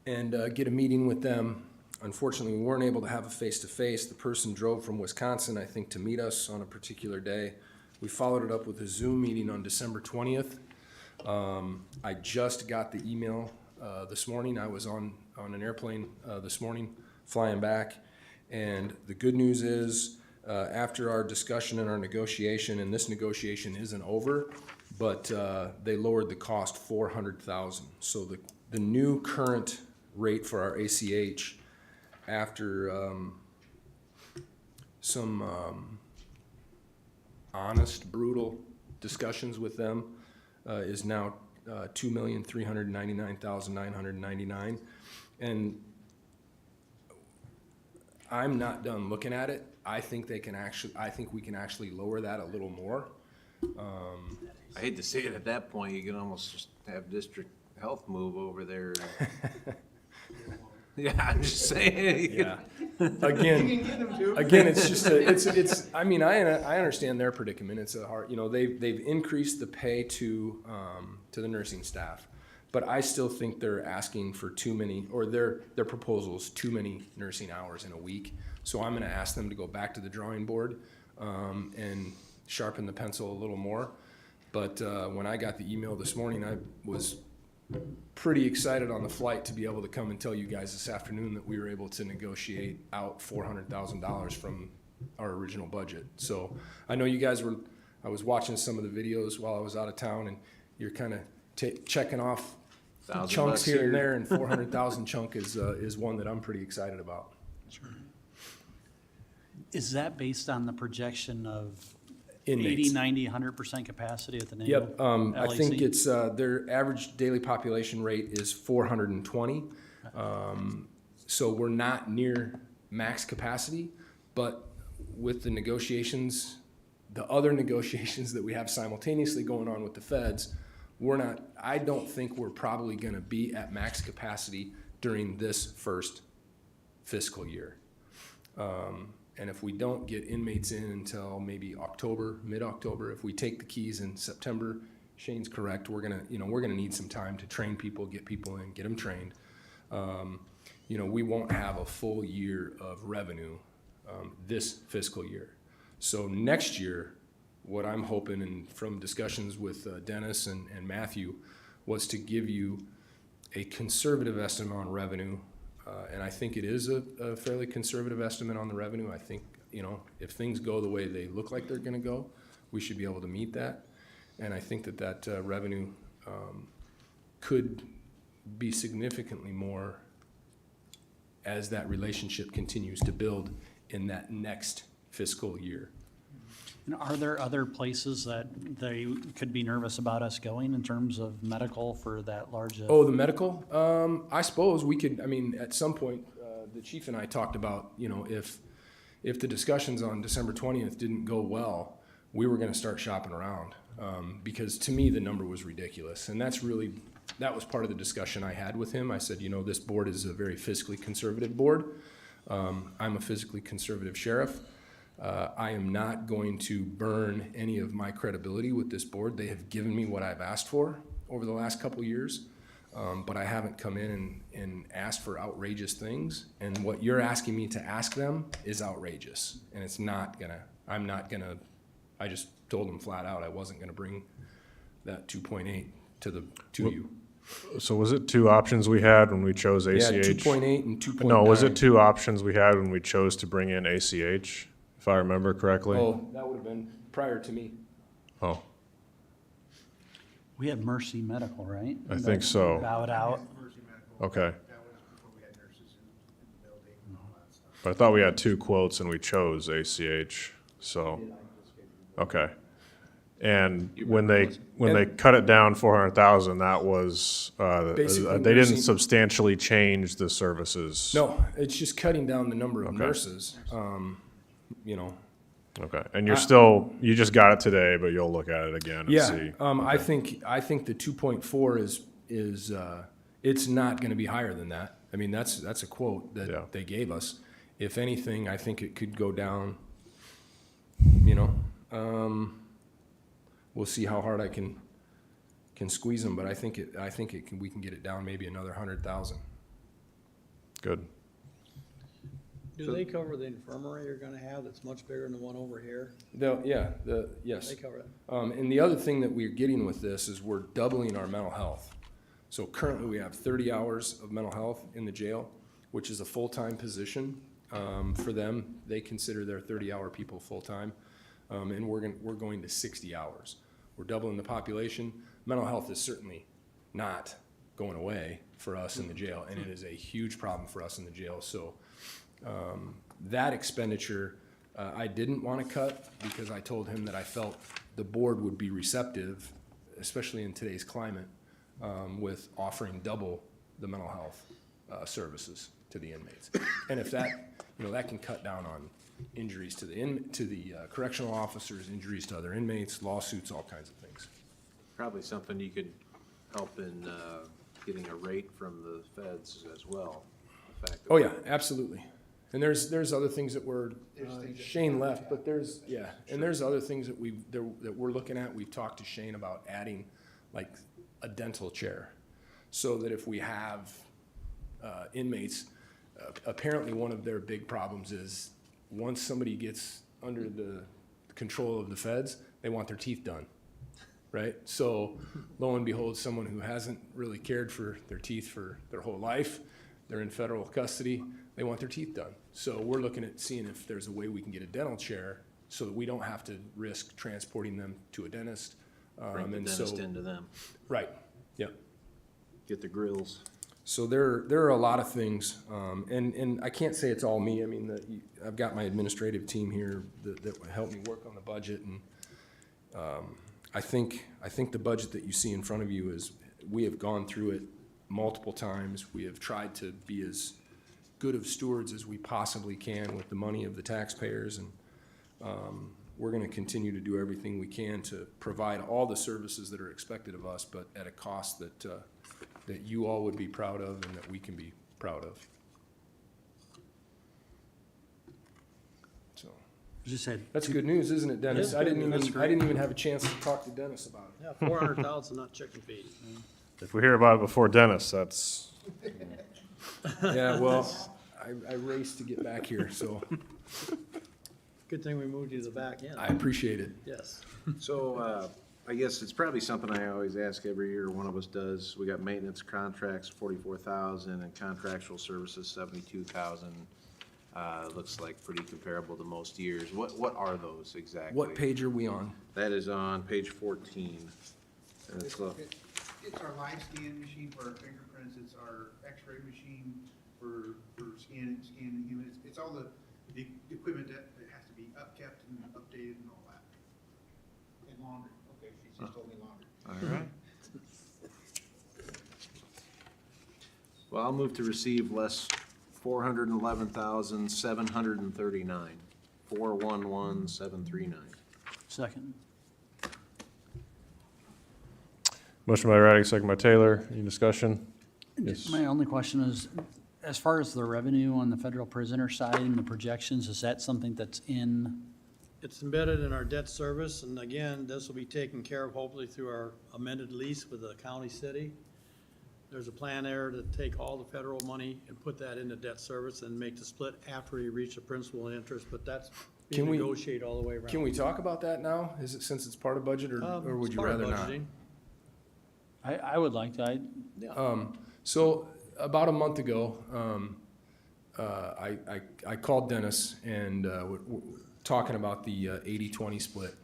and get a meeting with them. Unfortunately, we weren't able to have a face-to-face. The person drove from Wisconsin, I think, to meet us on a particular day. We followed it up with a Zoom meeting on December 20th. I just got the email this morning. I was on an airplane this morning, flying back. And the good news is, after our discussion and our negotiation, and this negotiation isn't over, but they lowered the cost $400,000. So the new current rate for our ACH, after some honest, brutal discussions with them, is now $2,399,999. And I'm not done looking at it. I think we can actually lower that a little more. I hate to say it, at that point, you can almost just have district health move over there. Yeah, I'm just saying. Yeah. Again, it's just it's, I mean, I understand their predicament. It's a hard, they've increased the pay to the nursing staff, but I still think they're asking for too many, or their proposal is too many nursing hours in a week. So I'm gonna ask them to go back to the drawing board, and sharpen the pencil a little more. But, when I got the email this morning, I was pretty excited on the flight to be able to come and tell you guys this afternoon that we were able to negotiate out $400,000 from our original budget. So I know you guys were, I was watching some of the videos while I was out of town, and you're kind of checking off $1,000 chunks here and here. there, and 400,000 chunk is one that I'm pretty excited about. Is that based on the projection of Inmates. 80, 90, 100% capacity at the new Yep, I think LAC? it's, their average daily population rate is 420. So we're not near max capacity, but with the negotiations, the other negotiations that we have simultaneously going on with the feds, I don't think we're probably gonna be at max capacity during this first fiscal year. And if we don't get inmates in until maybe October, mid-October, if we take the keys in September, Shane's correct, we're gonna need some time to train people, get people in, get them trained. We won't have a full year of revenue, this fiscal year. So next year, what I'm hoping, and from discussions with Dennis and Matthew, was to give you a conservative estimate on revenue. And I think it is a fairly conservative estimate on the revenue. I think, if things go the way they look like they're gonna go, we should be able to meet that. And I think that revenue could be significantly more as that relationship continues to build in that next fiscal year. And are there other places that they could be nervous about us going in terms of medical for that large? Oh, the medical? I suppose we could, at some point, the chief and I talked about, if the discussions on December 20th didn't go well, we were gonna start shopping around. Because to me, the number was ridiculous. And that was part of the discussion I had with him. I said, this board is a very fiscally conservative board. I'm a fiscally conservative sheriff. I am not going to burn any of my credibility with this board. They have given me what I've asked for over the last couple of years, but I haven't come in and asked for outrageous things. And what you're asking me to ask them is outrageous. And I just told them flat out I wasn't gonna bring that 2.8 to you. So was it two options we had when we chose ACH? Yeah, 2.8 and 2.9. No, was it two options we had when we chose to bring in ACH, if I remember correctly? Oh, that would have been prior to me. Oh, We have Mercy Medical, right? I think so. Bowed out. okay. But I thought we had two quotes and we chose ACH, so, okay. And when they cut it down 400,000, that was, Basically they didn't nursing. substantially change the services. No, it's just cutting down the number of Okay. nurses. Okay, and you just got it today, but you'll look at it again and Yeah, see. I think the 2.4 is it's not gonna be higher than that. That's a quote Yeah. that they gave us. If anything, I think it could go down, we'll see how hard I can squeeze them, but I think we can get it down maybe another 100,000. Good. Do they cover the infirmary you're gonna have that's much bigger than the one over here? Yes. They cover that. And the other thing that we're getting with this is we're doubling our mental health. So currently we have 30 hours of mental health in the jail, which is a full-time position. For them, they consider their 30-hour people full-time. And we're going to 60 hours. We're doubling the population. Mental health is certainly not going away for us in the jail, and it is a huge problem for us in the jail. So that expenditure, I didn't want to cut because I told him that I felt the board would be receptive, especially in today's climate, with offering double the mental health services to the inmates. And if that, that can cut down on injuries to the correctional officers, injuries to other inmates, lawsuits, all kinds of things. Probably something you could help in getting a rate from the feds as well. The fact that Oh yeah, absolutely. And there's other things that Shane left, but there's other things that we're looking at. We've talked to Shane about adding like a dental chair. so that if we have inmates, apparently one of their big problems is once somebody gets under the control of the feds, they want their teeth done, right? So lo and behold, someone who hasn't really cared for their teeth for their whole life, they're in federal custody, they want their teeth done. So we're looking at seeing if there's a way we can get a dental chair so that we don't have to risk transporting them to a dentist. Bring the And dentist so- into them, Right, yep. get the grills. So there are a lot of things, and I can't say it's all me. I mean, I've got my administrative team here that help me work on the budget, and I think the budget that you see in front of you is, we have gone through it multiple times. We have tried to be as good of stewards as we possibly can with the money of the taxpayers, and we're going to continue to do everything we can to provide all the services that are expected of us, but at a cost that you all would be proud of and that we can be proud of. So, Just had that's good news, isn't it, Dennis? Yeah, I didn't that's even, great. I didn't even have a chance to talk to Dennis about it. Yeah, 400,000, not chicken feed. If we hear about it before Dennis, that's, Yeah, well, I raced to get back here, so Good thing we moved you to the back end. I appreciate it. Yes. So, I guess it's probably something I always ask every year, one of us does. We got maintenance contracts, 44,000, and contractual services, 72,000. Looks like pretty comparable to most years. What are those exactly? What page are we on? That is on page 14. And it's, It's our live scan machine for our fingerprints, it's our x-ray machine for scanning humans. It's all the equipment that has to be upkept and updated and all that. And laundry, okay, she's just told me laundry. all right. Well, I'll move to receive less 411,739, 411,739. Second. motion by Raddick, second by Taylor. Any discussion? Yes. My only question is, as far as the revenue on the federal prisoner side and the projections, is that something that's in? It's embedded in our debt service, and again, this will be taken care of hopefully through our amended lease with the county city. There's a plan there to take all the federal money and put that into debt service and make the split after we reach the principal and interest, but that's being Can we- negotiated all the way around. Can we talk about that now? Is it, since it's part of budget, or would It's you part of rather not? budgeting. I would like to, So about a month ago, I called Dennis and we're talking about the 80-20 split.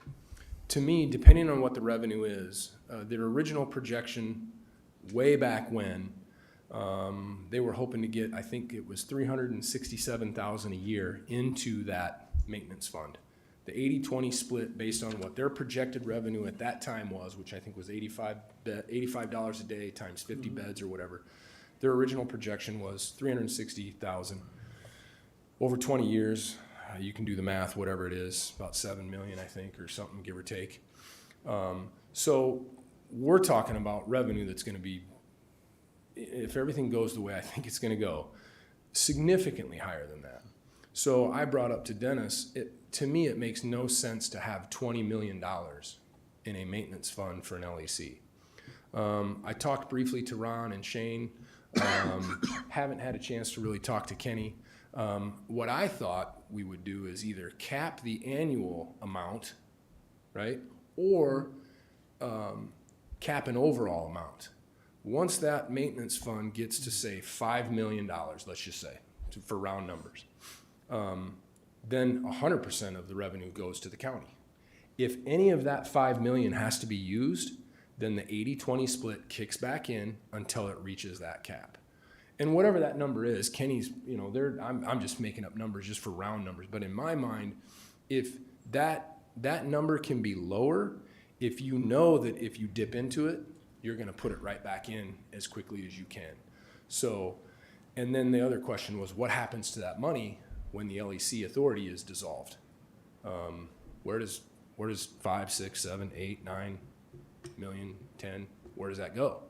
To me, depending on what the revenue is, their original projection way back when, they were hoping to get, I think it was 367,000 a year into that maintenance fund. The 80-20 split based on what their projected revenue at that time was, which I think was $85 a day times 50 beds or whatever. Their original projection was 360,000. Over 20 years, you can do the math, whatever it is, about 7 million, I think, or something, give or take. So we're talking about revenue that's gonna be, if everything goes the way I think it's gonna go, significantly higher than that. So I brought up to Dennis, to me, it makes no sense to have $20 million in a maintenance fund for an LEC. I talked briefly to Ron and Shane, haven't had a chance to really talk to Kenny. What I thought we would do is either cap the annual amount, right, or cap an overall amount. Once that maintenance fund gets to, say, $5 million, let's just say, for round numbers, then 100% of the revenue goes to the county. If any of that 5 million has to be used, then the 80-20 split kicks back in until it reaches that cap. And whatever that number is, Kenny's, I'm just making up numbers just for round numbers, but in my mind, if that number can be lower, if you know that if you dip into it, you're gonna put it right back in as quickly as you can. So, and then the other question was, what happens to that money when the LEC authority is dissolved? Where does 5, 6, 7, 8, 9 million, 10, where does that go?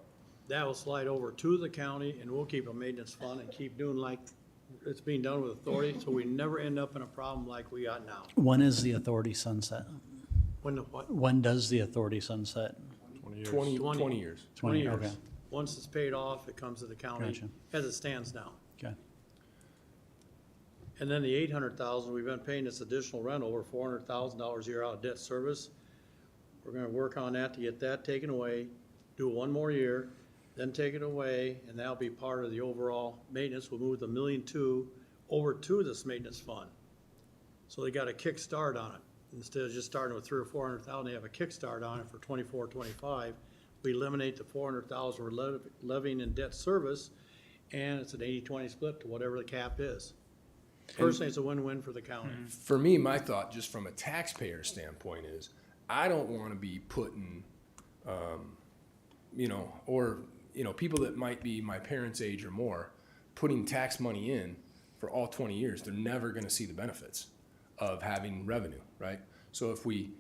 That will slide over to the county, and we'll keep a maintenance fund and keep doing like it's being done with authority, so we never end up in a problem like we got now. when is the authority sunset? When the what? When does the authority sunset? 20 years. 20 years. Okay. Once it's paid off, it comes to the county Gotcha. as it stands now. Okay. And then the 800,000, we've been paying this additional rental over $400,000 a year out of debt service. We're gonna work on that to get that taken away, do it one more year, then take it away, and that'll be part of the overall maintenance. We'll move the $1.2 million over to this maintenance fund. So they got a kickstart on it. Instead of just starting with 300,000 or 400,000, they have a kickstart on it for 24, 25. We eliminate the 400,000 we're levying in debt service, and it's an 80-20 split to whatever the cap is. Personally, it's a win-win for the county. For me, my thought, just from a taxpayer standpoint, is I don't want to be putting, people that might be my parents' age or more, putting tax money in for all 20 years. They're never going to see the benefits of having revenue, right? So if we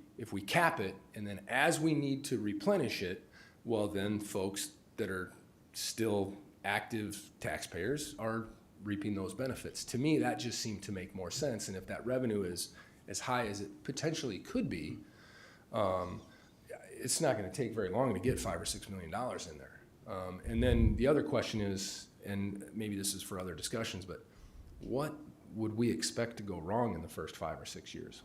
cap it, and then as we need to replenish it, well, then folks that are still active taxpayers are reaping those benefits. To me, that just seemed to make more sense. And if that revenue is as high as it potentially could be, it's not going to take very long to get $5 or $6 million in there. And then the other question is, and maybe this is for other discussions, but what would we expect to go wrong in the first 5 or 6 years?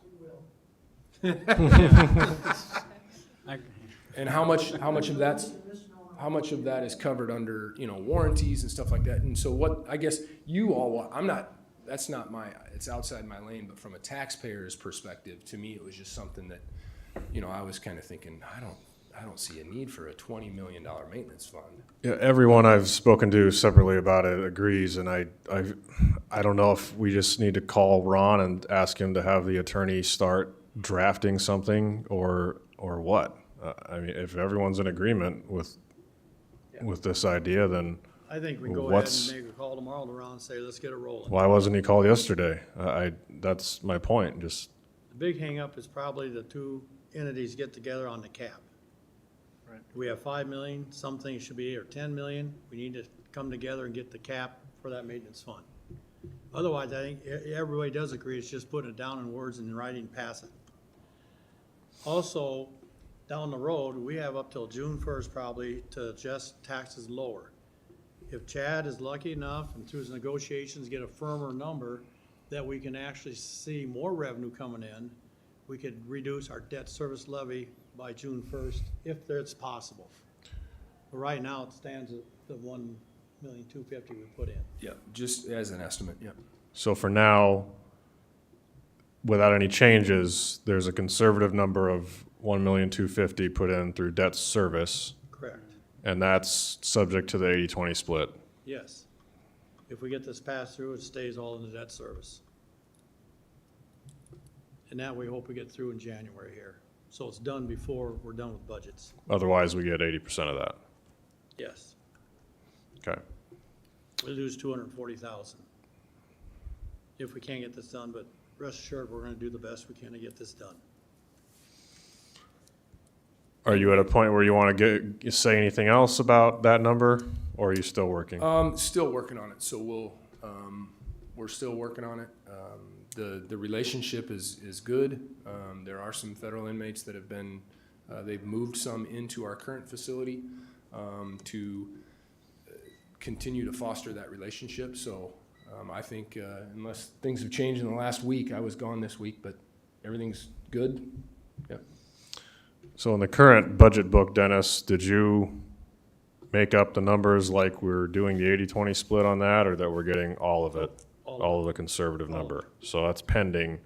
And how much of that is covered under, warranties and stuff like that? And so what, I guess you all, that's not it's outside my lane, but from a taxpayer's perspective, to me, it was just something that, I was kind of thinking, I don't see a need for a $20 million maintenance fund. Yeah, everyone I've spoken to separately about it agrees, and I don't know if we just need to call Ron and ask him to have the attorney start drafting something or what. I mean, if everyone's in agreement with this idea, then I think we can go ahead and make a call tomorrow to Ron and say, let's get it rolling. why wasn't he called yesterday? That's my point. Just The big hangup is probably the two entities get together on the cap. Right. We have 5 million, some things should be, or 10 million. We need to come together and get the cap for that maintenance fund. Otherwise, I think everybody does agree, it's just putting it down in words and in writing, pass it. Also, down the road, we have up till June 1st probably to adjust taxes lower. If Chad is lucky enough and through his negotiations get a firmer number that we can actually see more revenue coming in, we could reduce our debt service levy by June 1st if it's possible. But right now, it stands at the $1,250,000 we put in. Yeah, just as an estimate, yeah. so for now, without any changes, there's a conservative number of $1,250,000 put in through debt service, Correct. and that's subject to the 80-20 split. Yes. If we get this passed through, it stays all in the debt service. And that we hope we get through in January here. So it's done before we're done with budgets. Otherwise, we get 80% of that. Yes. Okay. We lose 240,000 if we can't get this done, but rest assured, we're gonna do the best we can to get this done. Are you at a point where you want to say anything else about that number, or are you still working? Still working on it, so we're still working on it. The relationship is good. There are some federal inmates that have been, they've moved some into our current facility to continue to foster that relationship. So I think unless things have changed in the last week, I was gone this week, but everything's good. Yep. So in the current budget book, Dennis, did you make up the numbers like we're doing the 80-20 split on that, or that we're getting all of it? All of the conservative number. So that's pending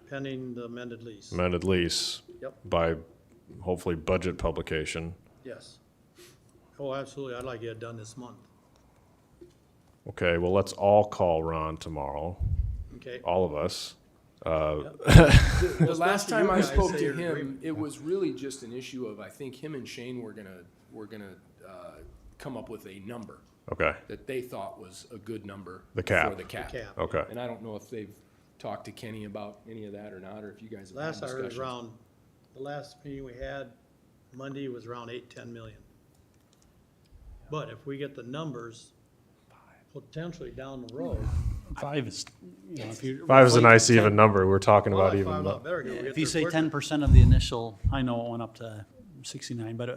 Pending the amended lease. amended lease Yep. by hopefully budget publication. Yes. Oh, absolutely. I'd like to get it done this month. Okay, well, let's all call Ron tomorrow, Okay. all of us. The last especially time you I guys spoke say to you're him, agreeing. it was really just an issue of, I think him and Shane were gonna come up with a number Okay, that they thought was a good number The cap. for the cap. The cap. okay. And I don't know if they've talked to Kenny about any of that or not, or if you guys have had Last I heard was discussions. around, the last meeting we had, Monday was around 8-10 million. But if we get the numbers potentially down the road. 5 is, if you. 5 is a nice even number. We're talking I about like even. 5 a lot better, 'cause we'll get If you there say quicker. 10% of the initial, I know it went up to 69, but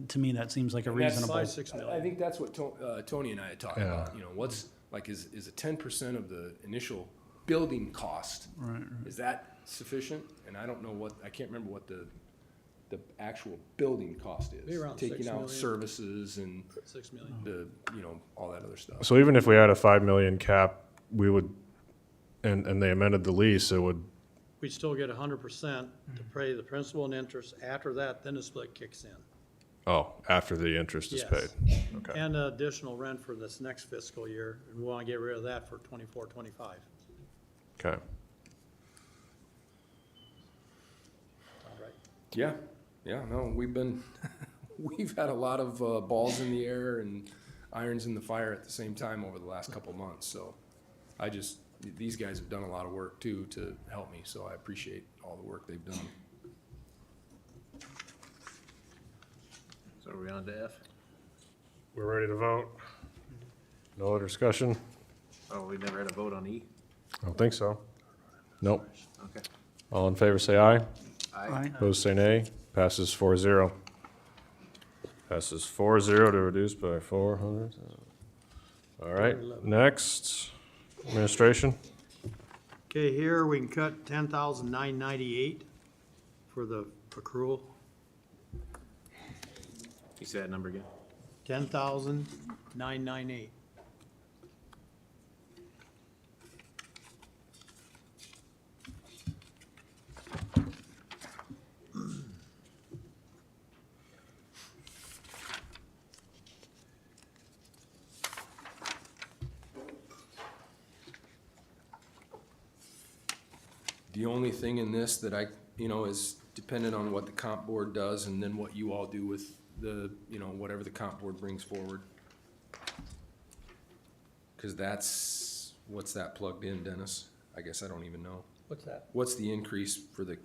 to me, that seems like a And that's reasonable. Five, 6 I million. think that's what Tony and I had talked Yeah. about, you know, what's, like, is a 10% of the initial building cost, Right, is that sufficient? And I don't know what, I can't remember what the actual building cost is. Be around 6 Taking out million. services and 6 million. the, you know, all that other stuff. So even if we had a 5 million cap, we would, and they amended the lease, it would, We'd still get 100% to pay the principal and interest. After that, then the split kicks in. oh, after the interest is Yes. paid. Okay. And additional rent for this next fiscal year, and we want to get rid of that for 24, 25. Okay. All right. Yeah, no, we've been, we've had a lot of balls in the air and irons in the fire at the same time over the last couple months, so these guys have done a lot of work too to help me, so I appreciate all the work they've done. So are we on to F? We're ready to vote. No other discussion? Oh, we never had a vote on E? I don't think so. Nope. Okay. All in favor, say aye. Aye. Opposed, say nay. Passes 4-0. Passes 4-0 to reduce by 400. All right, next, administration. Okay, here we can cut 10,998 for the accrual. You say that number again? 10,998. The only thing in this that I, you know, is dependent on what the comp board does and then what you all do with the, you know, whatever the comp board brings forward. Cause what's that plugged in, Dennis? I guess I don't even know. What's that? What's the increase for the,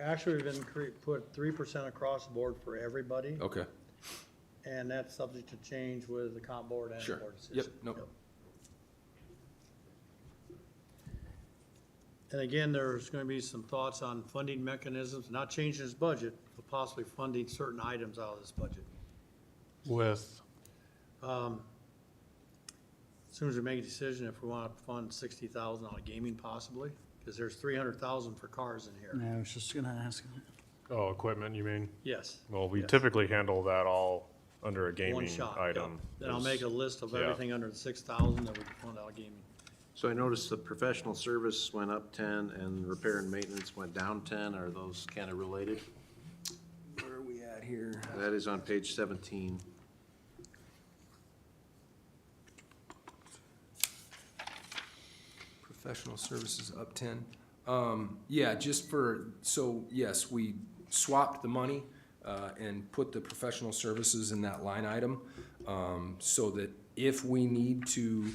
Actually, we've been put 3% across the board for everybody, okay, and that's subject to change with the comp board and sure, board decision. yep, nope. And again, there's gonna be some thoughts on funding mechanisms, not changing this budget, but possibly funding certain items out of this budget. With, As soon as we make a decision, if we wanna fund 60,000 out of gaming possibly, because there's 300,000 for cars in here. Yeah, I was just gonna ask. oh, equipment, you mean? Yes. Well, we Yes. typically handle that all under a One gaming shot, yep. item. Then I'll make a list of yeah. everything under the 6,000 that we can fund out of gaming. So I noticed the professional service went up 10 and repair and maintenance went down 10. Are those kind of related? Where are we at here? That is on page 17. Professional services up 10. Yeah, so yes, we swapped the money and put the professional services in that line item so that if we need to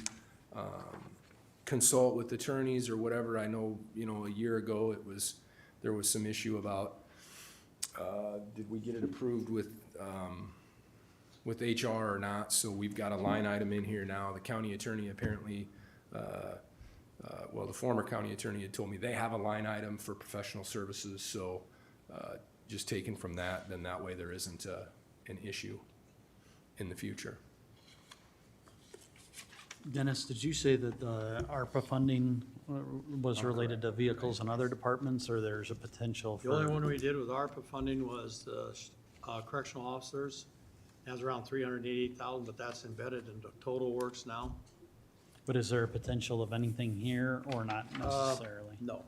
consult with attorneys or whatever, I know, you know, a year ago there was some issue about, did we get it approved with HR or not? So we've got a line item in here now. The county attorney apparently, well, the former county attorney had told me they have a line item for professional services, so just taken from that, then that way there isn't an issue in the future. Dennis, did you say that the ARPA funding was related to vehicles and other departments, or there's a potential The only for? one we did with ARPA funding was the correctional officers. That's around 388,000, but that's embedded into total works now. But is there a potential of anything here or not necessarily? No.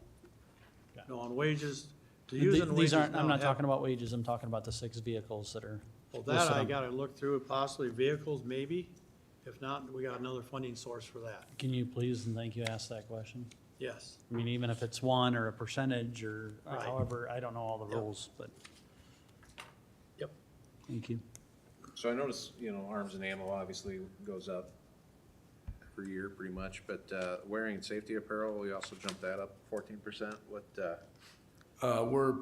No, on wages, to use in These wages aren't, now I'm not have- talking about wages, I'm talking about the 6 vehicles that are. Well, that listed I on- gotta look through, possibly vehicles, maybe. If not, we got another funding source for that. Can you please and thank you ask that question? Yes. I mean, even if it's 1 or a percentage or Right. however, I don't know all the Yep. rules, but. Yep. Thank you. So I noticed, you know, arms and ammo obviously goes up per year pretty much, but wearing and safety apparel, we also jumped that up 14%. We're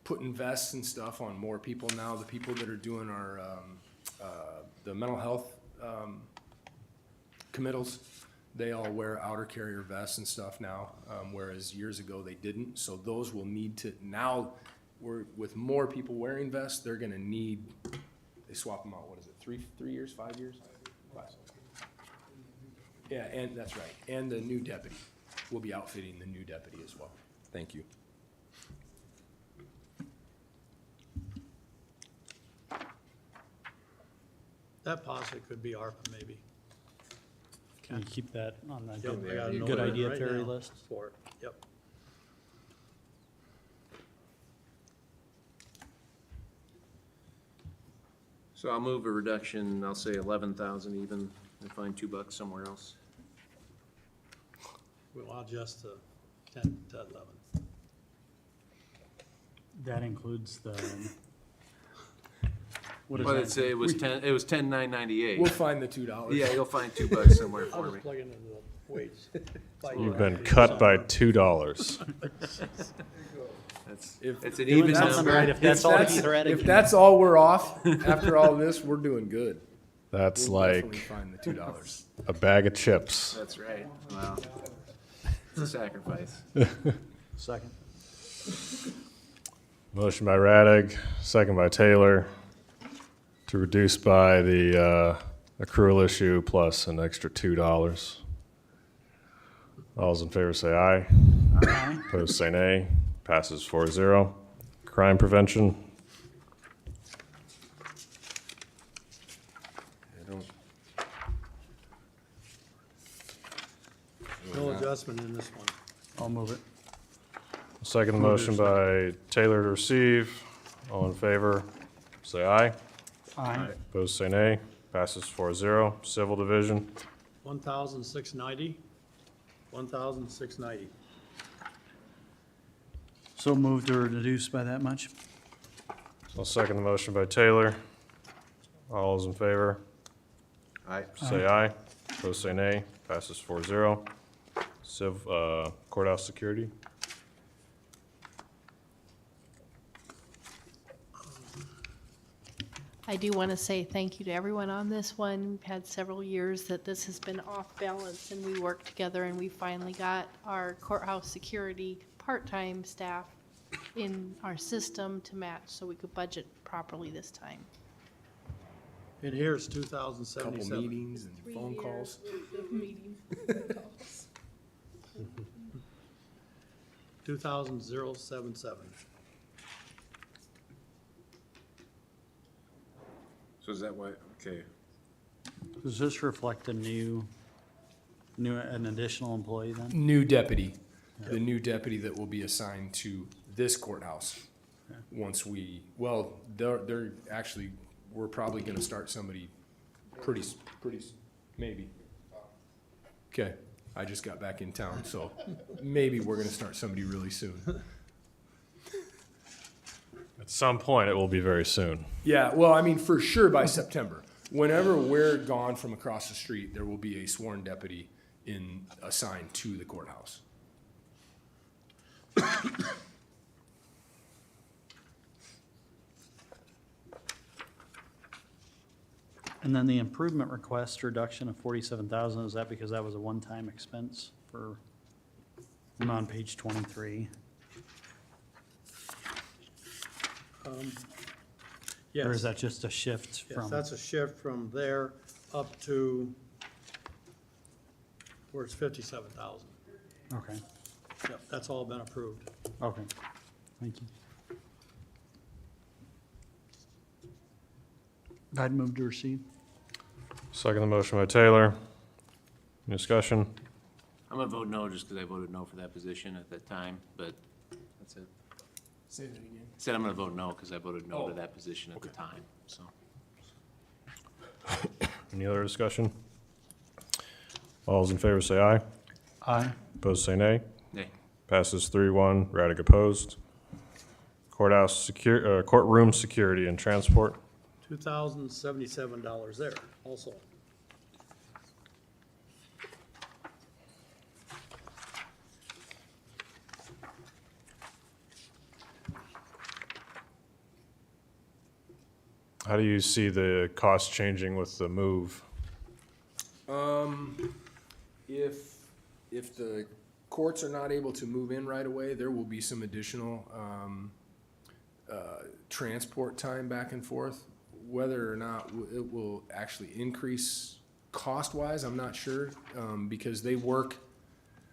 putting vests and stuff on more people now. The people that are doing our, the mental health committals, they all wear outer carrier vests and stuff now, whereas years ago they didn't. So those will need to, now with more people wearing vests, they're gonna need, they swap them out, what is it, 3 years, 5 years? 5. Yeah, and that's right, and the new deputy, we'll be outfitting the new deputy as well. Thank you. That possibly could be ARPA maybe. Can you keep that on the Yep, good, I got a note good on it idea right Terry now list? For it, yep. So I'll move a reduction, I'll say 11,000 even, and find $2 somewhere else. We'll adjust to 10 to 11. That includes the, what is Well, that? it'd say it was 10,998. We'll find the $2. Yeah, you'll find $2 somewhere I'll for me. just plug it into the weights. You've been cut by $2. It's an Doing even something number. right, if that's all he's threading. If that's all we're off, after all this, we're doing good. That's We'll definitely like find the $2. a bag of chips. That's right. Wow. It's a sacrifice. Second. Motion by Radig, second by Taylor, to reduce by the accrual issue plus an extra $2. All those in favor say aye. Aye. Opposed say nay. Passes 4-0. Crime prevention. No adjustment in this one. I'll move it. Second motion by Taylor to receive. All in favor, say aye. Aye. Opposed say nay. Passes 4-0. Civil division. 1,690. 1,690. So moved or reduced by that much? I'll second the motion by Taylor. All those in favor, Aye. say aye. Opposed say nay. Passes 4-0. Courthouse security. I do want to say thank you to everyone on this one. We've had several years that this has been off balance, and we worked together, and we finally got our courthouse security part-time staff in our system to match, so we could budget properly this time. And here's Couple 2,077. meetings and phone calls. 2,077. So is that why, okay. Does this reflect a an additional employee then? New deputy, the new deputy that will be assigned to this courthouse. Once we, well, they're actually, we're probably gonna start somebody pretty, maybe. Okay, I just got back in town, so maybe we're gonna start somebody really soon. At some point, it will be very soon. Yeah, well, I mean, for sure by September. Whenever we're gone from across the street, there will be a sworn deputy assigned to the courthouse. And then the improvement request reduction of 47,000, is that because that was a one-time expense for, I'm on page 23. Yes. Or is that just a shift Yes, from? that's a shift from there up to where it's 57,000. Okay, Yep, that's all been approved. okay, thank you. I'd move to receive. Second the motion by Taylor. Any discussion? I'm gonna vote no just because I voted no for that position at that time, but that's it. Say that again. Said I'm gonna vote no because I voted no to that position at the time, so. Any other discussion? All those in favor say aye. Aye. Opposed say nay. Nay. Passes 3-1. Radig opposed. Courtroom security and transport. $2,077 there also. How do you see the cost changing with the move? If the courts are not able to move in right away, there will be some additional transport time back and forth. Whether or not it will actually increase cost-wise, I'm not sure, because they work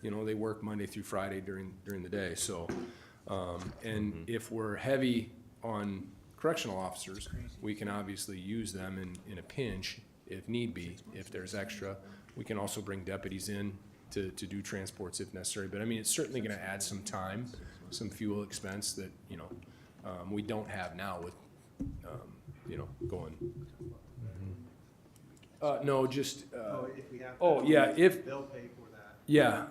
Monday through Friday during the day, so, and if we're heavy on correctional officers, we can obviously use them in a pinch if need be, if there's extra. We can also bring deputies in to do transports if necessary, but I mean, it's certainly gonna add some time, some fuel expense that, we don't have now with, going. No, just, If we have. oh, yeah, if, They'll pay for that. yeah,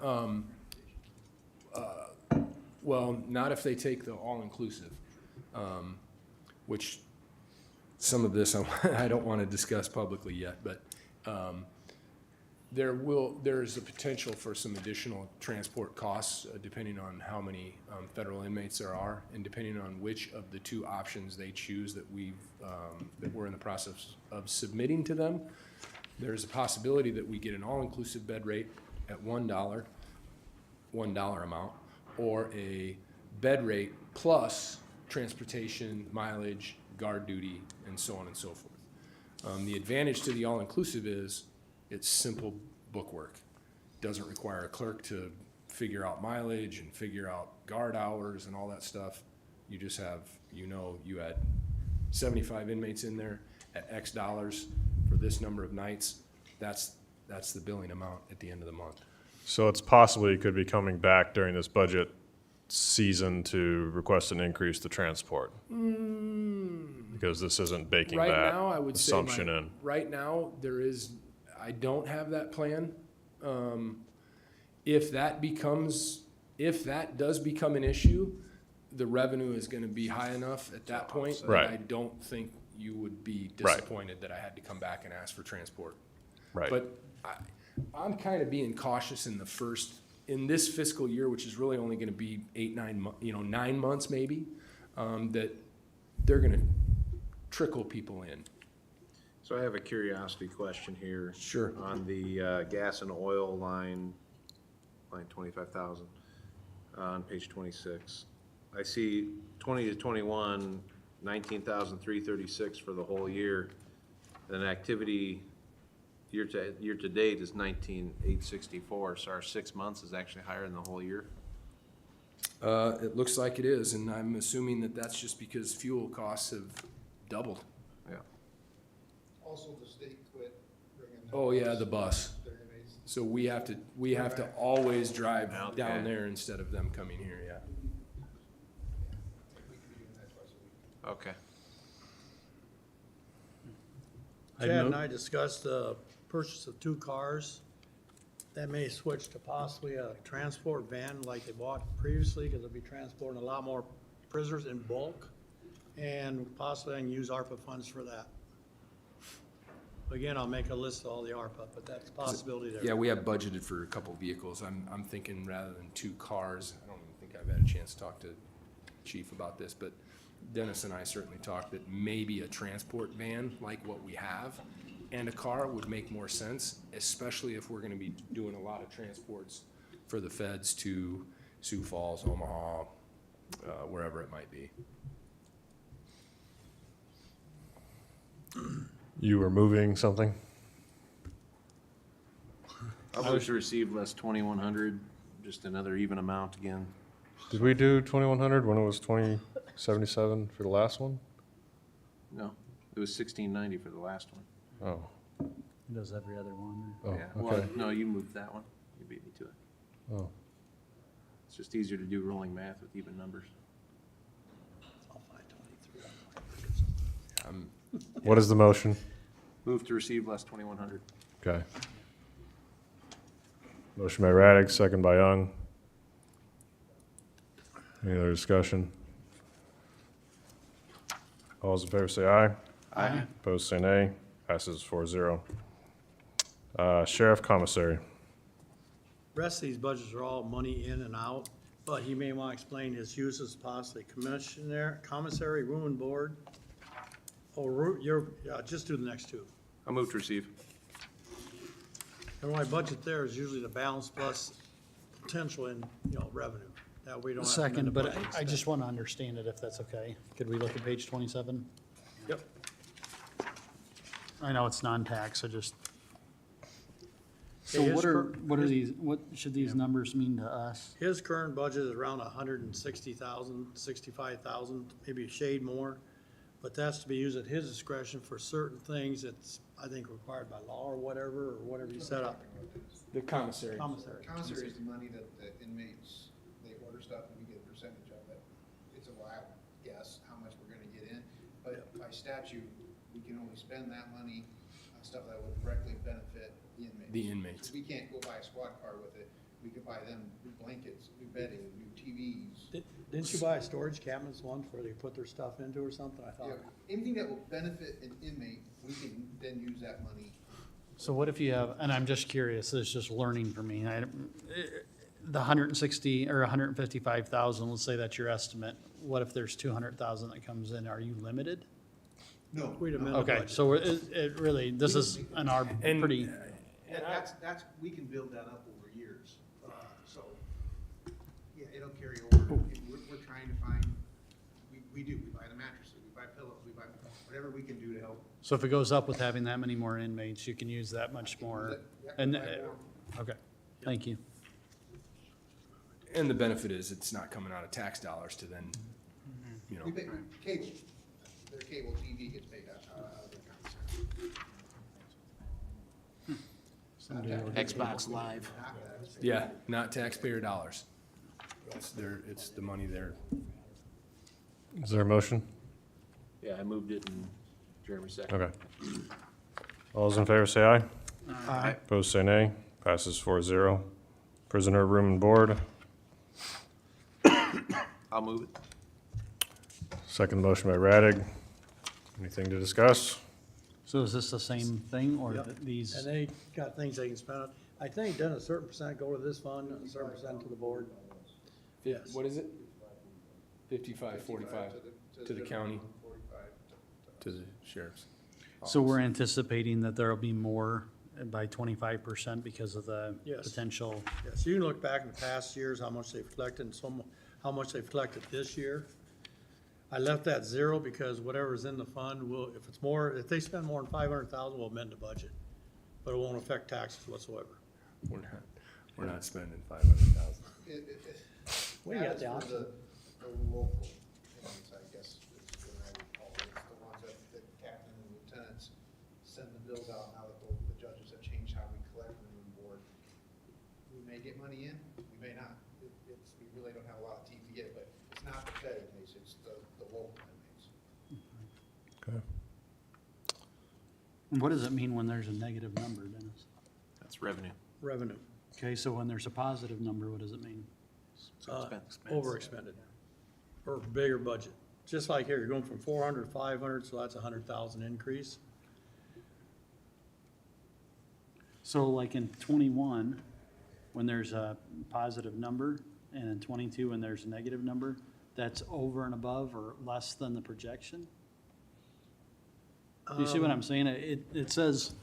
well, not if they take the all-inclusive, which some of this I don't want to discuss publicly yet, but there's a potential for some additional transport costs depending on how many federal inmates there are, and depending on which of the two options they choose that we're in the process of submitting to them. There's a possibility that we get an all-inclusive bed rate at $1 amount, or a bed rate plus transportation, mileage, guard duty, and so on and so forth. The advantage to the all-inclusive is it's simple bookwork. Doesn't require a clerk to figure out mileage and figure out guard hours and all that stuff. You just have, you had 75 inmates in there at X dollars for this number of nights. That's the billing amount at the end of the month. So it's possible you could be coming back during this budget season to request an increase to transport? Because this isn't baking Right that now, I would say assumption in. right now, I don't have that plan. If that does become an issue, the revenue is gonna be high enough at that point that Right. I don't think you would be Right. disappointed that I had to come back and ask for transport. Right. But I'm kind of being cautious in this fiscal year, which is really only gonna be 9 months maybe, that they're gonna trickle people in. So I have a curiosity question here. Sure. On the gas and oil line 25,000, on page 26. I see 20 to 21, 19,336 for the whole year. Then activity year to date is 19,864, so our 6 months is actually higher than the whole year. It looks like it is, and I'm assuming that that's just because fuel costs have doubled. Yeah. Also, the state quit bringing. Oh, yeah, the bus. So we have to always drive Okay. down there instead of them coming here, yeah. Okay. Chad and I discussed the purchase of 2 cars. That may switch to possibly a transport van like they bought previously, because they'll be transporting a lot more prisoners in bulk. And possibly I can use ARPA funds for that. Again, I'll make a list of all the ARPA, but that's a possibility there. Yeah, we have budgeted for a couple vehicles. I'm thinking rather than 2 cars, I don't even think I've had a chance to talk to Chief about this, but Dennis and I certainly talked that maybe a transport van like what we have and a car would make more sense, especially if we're gonna be doing a lot of transports for the feds to Sioux Falls, Omaha, wherever it might be. You were moving something? I'll move to receive less 2,100, just another even amount again. Did we do 2,100 when it was 2077 for the last one? No, it was 1,690 for the last one. Oh, He does every other one. oh, Yeah, well, okay. no, you moved that one. You beat me to it. Oh, It's just easier to do rolling math with even numbers. what is the motion? Move to receive less 2,100. Okay. Motion by Raddick, second by Young. Any other discussion? All those in favor say aye. Aye. Opposed say nay. Passes 4-0. Sheriff Commissary. Rest of these budgets are all money in and out, but he may want to explain his uses, possibly commissary, room and board. Just do the next 2. I'll move to receive. And my budget there is usually the balance plus potential in, revenue. That we don't have to amend Second, the but budget I instead. just want to understand it if that's okay. Could we look at page 27? Yep. I know it's non-tax, so just. So Okay, his what are, cur- what are his- these, what should these numbers mean to us? His current budget is around 160,000, 65,000, maybe a shade more. But that's to be used at his discretion for certain things that's, I think, required by law or whatever you set up. The commissary. Commissary. Commissary is the money that the inmates, they order stuff and we get a percentage of it. It's a wild guess how much we're gonna get in, but by statute, we can only spend that money on stuff that would directly benefit the inmates. The inmates. We can't go buy a squad car with it. We could buy them new blankets, new bedding, new TVs. Didn't you buy a storage cabinets once where they put their stuff into or something? I Yeah, thought. anything that will benefit an inmate, we can then use that money. So what if you have, and I'm just curious, it's just learning for me. The 160 or 155,000, let's say that's your estimate. What if there's 200,000 that comes in? Are you limited? No. We'd amend the Okay, budget. so it really, this is an And- pretty, And that's, we can build that up over years, so, yeah, it'll carry over. We're trying to find, we buy the mattresses, we buy pillows, we buy whatever we can do to help. so if it goes up with having that many more inmates, you can use that much more. Yeah, And, buy more. okay, thank you. And the benefit is it's not coming out of tax dollars to then, you know. We pay, cable, their cable TV gets paid out of the commissary. Xbox Live. Yeah, not taxpayer dollars. It's the money there. Is there a motion? Yeah, I moved it and Jeremy seconded. Okay. All those in favor say aye. Aye. Opposed say nay. Passes 4-0. Prisoner room and board. I'll move it. Second motion by Radig. Anything to discuss? So is this the same thing, or Yep. these? And they got things they can spend on. I think then a certain percent go to this fund, and a certain percent to the board. Yes. What is it? 55, 45 to the county, 45 to the sheriff's. So we're anticipating that there'll be more by 25% because of the Yes. potential. Yeah, so you can look back in the past years, how much they've collected, and how much they've collected this year. I left that zero because whatever's in the fund will, if it's more, if they spend more than 500,000, we'll amend the budget. But it won't affect taxes whatsoever. We're not spending 500,000. We got That is the for option. the local inmates, I guess, is what I would call it. It's the ones that the captain and lieutenants send the bills out now that the judges have changed how we collect from the board. We may get money in, we may not. We really don't have a lot of teeth to get, but it's not the fed inmates, it's the local inmates. Okay. And what does it mean when there's a negative number, Dennis? That's revenue. Revenue, Okay, so when there's a positive number, what does it mean? overexpended, or bigger budget. Just like here, you're going from 400 to 500, so that's a 100,000 increase. So like in 21, when there's a positive number, and in 22, when there's a negative number, that's over and above or less than the projection? Do you see what I'm saying? It says,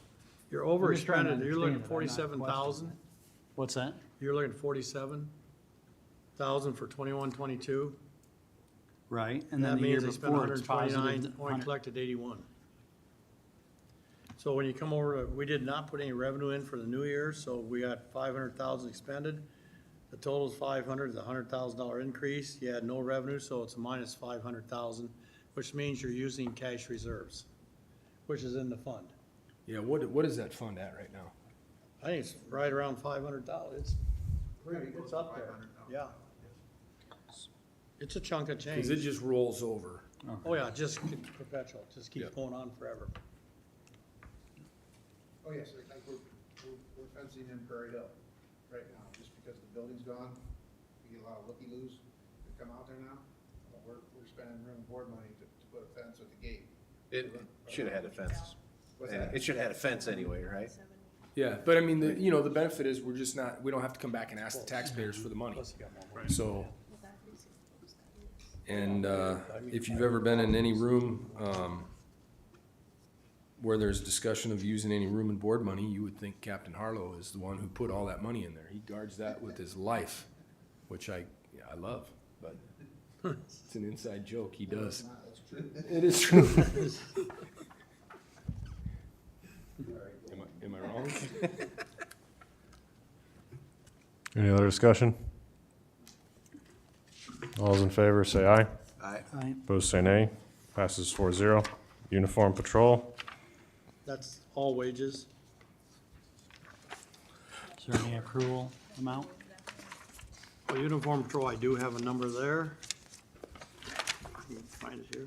You're I'm just trying to overexpended, you're looking understand at it. I'm not 47,000. what's that? You're looking at 47,000 for 21, 22. Right, And and then that the year means they spent before it's 129, positive. only collected 81. So when you come over to, we did not put any revenue in for the new year, so we got 500,000 expended. The total is 500, the $100,000 increase. You had no revenue, so it's a minus 500,000, which means you're using cash reserves, which is in the fund. Yeah, what is that fund at right now? I think it's right around 500,000. It's up there, yeah. It's a chunk of change. Because it just rolls over. Oh, yeah, just keeps perpetual, just keeps Yep. going on forever. Oh, yes, like we're fencing in Prairie Hill right now, just because the building's gone. We get a lot of looky-loos that come out there now. We're spending room and board money to put a fence at the gate. It should have had a fence. What's that? It should have had a fence anyway, right? Yeah, but I mean, the benefit is we don't have to come back and ask the taxpayers for the money. Plus you got more money. So, and if you've ever been in any room where there's discussion of using any room and board money, you would think Captain Harlow is the one who put all that money in there. He guards that with his life, which I yeah, I love, but it's an inside joke. He does. It is true. Am I wrong? Any other discussion? All those in favor say aye. Aye. Aye. Opposed say nay. Passes 4-0. Uniform patrol. That's all wages. Is there any accrual amount? For uniform patrol, I do have a number there. Let me find it here.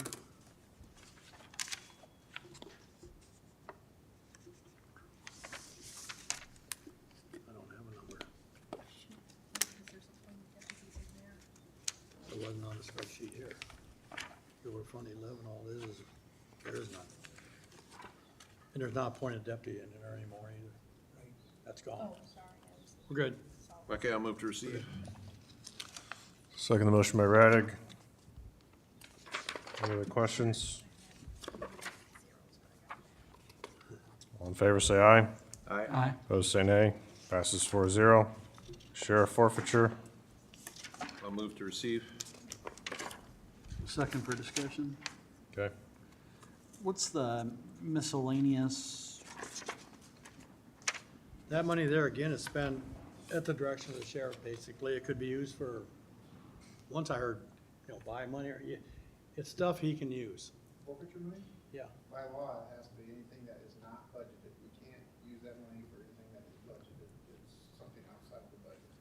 I don't have a number. It wasn't on the spreadsheet here. It were Fund 11, all this is, there is none. And there's not appointed deputy in there anymore either. That's gone. We're good. Okay, I'll move to receive. Second the motion by Radig. Any other questions? All in favor say aye. Aye. Opposed say nay. Passes 4-0. Sheriff forfeiture. I'll move to receive. Second for discussion. Okay. What's the miscellaneous? That money there, again, is spent at the direction of the sheriff, basically. It could be used for, once I heard, buy money, or, it's stuff he can use. Forfeiture money? Yeah. By law, it has to be anything that is not budgeted. We can't use that money for anything that is budgeted. It's something outside of the budget.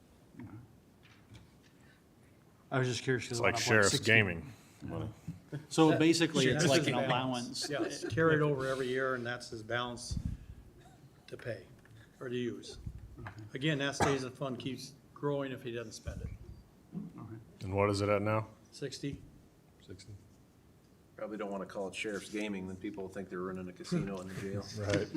I was just curious. 'Cause It's it like went up sheriff's 60. gaming money. So basically, This it's like is an balance. allowance. Yeah, it's carried over every year, and that's his balance to pay, or to use. Again, that stays in the fund, keeps growing if he doesn't spend it. And what is it at now? 60? 60. Probably don't want to call it sheriff's gaming, then people will think they're running a casino in the jail. Right.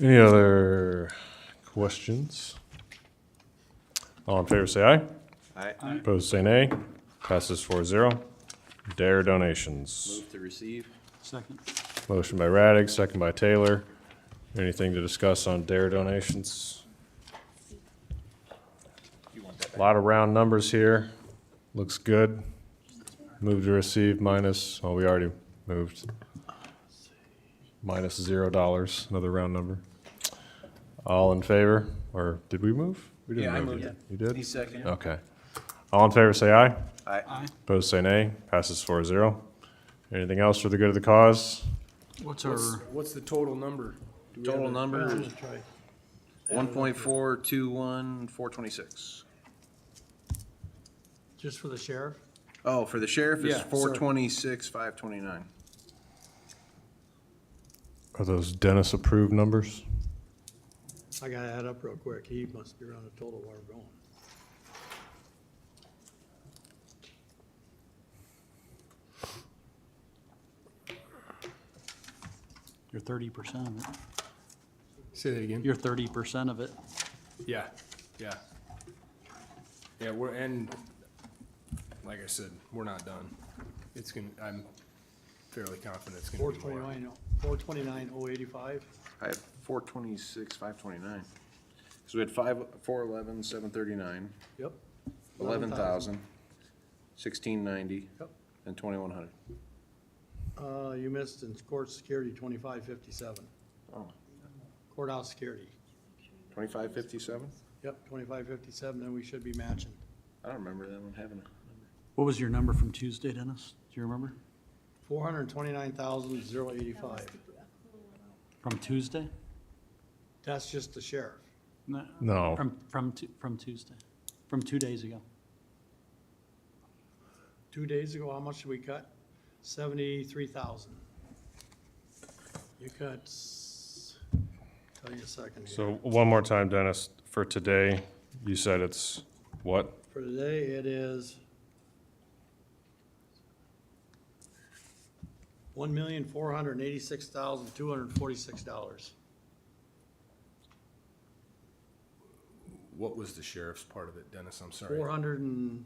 Any other questions? All in favor say aye. Aye. Opposed say nay. Passes 4-0. Dare donations. Move to receive. Second. Motion by Radig, second by Taylor. Anything to discuss on dare donations? A lot of round numbers here. Looks good. Move to receive minus, oh, we already moved. Minus $0, another round number. All in favor, or did we move? We didn't Yeah, I move moved yet. it. You did? He's second. Okay. All in favor, say aye. Aye. Opposed, say nay. Passes 4-0. Anything else for the good of the cause? What's our, What's the total number? Do we have Total a- number is Let's try. 1.421426. Just for the sheriff? Oh, for the sheriff, it's Yeah, sorry. 426,529. Are those Dennis approved numbers? I gotta add up real quick. He must be around the total where we're going. you're 30% of it. Say that again. You're 30% of it. Yeah, yeah. Yeah, and like I said, we're not done. It's gonna, I'm fairly confident it's gonna be more. 429,085. I have 426,529. So we had 411,739, Yep. 11,000, 1,690, Yep. and 2,100. You missed in court security, 2557. Oh, Courthouse security. 2557? Yep, 2557, then we should be matching. I don't remember that one having a. What was your number from Tuesday, Dennis? Do you remember? 429,085. From Tuesday? That's just the sheriff. No. From Tuesday, from 2 days ago. 2 days ago, how much did we cut? 73,000. You cut, tell you a second here. So one more time, Dennis, for today, you said it's what? For today, it is $1,486,246. What was the sheriff's part of it, Dennis? I'm sorry. 29,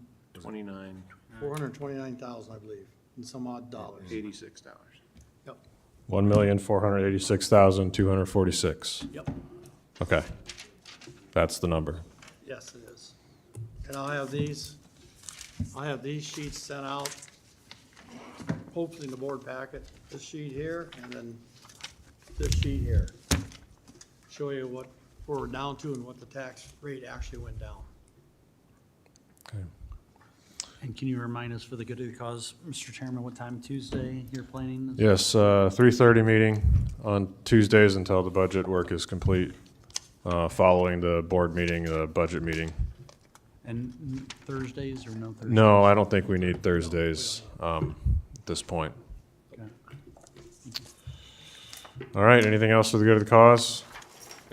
429,000, I believe, and some odd dollars. $86. Yep, $1,486,246. yep. Okay. That's the number. Yes, it is. And I'll have these sheets sent out, hopefully in the board packet, this sheet here, and then this sheet here. Show you what we're down to and what the tax rate actually went down. And can you remind us for the good of the cause, Mr. Chairman, what time Tuesday you're planning? Yes, 3:30 meeting on Tuesdays until the budget work is complete, following the board meeting, the budget meeting. And Thursdays or no Thursdays? No, I don't think we need Thursdays at this point. Okay. All right, anything else for the good of the cause?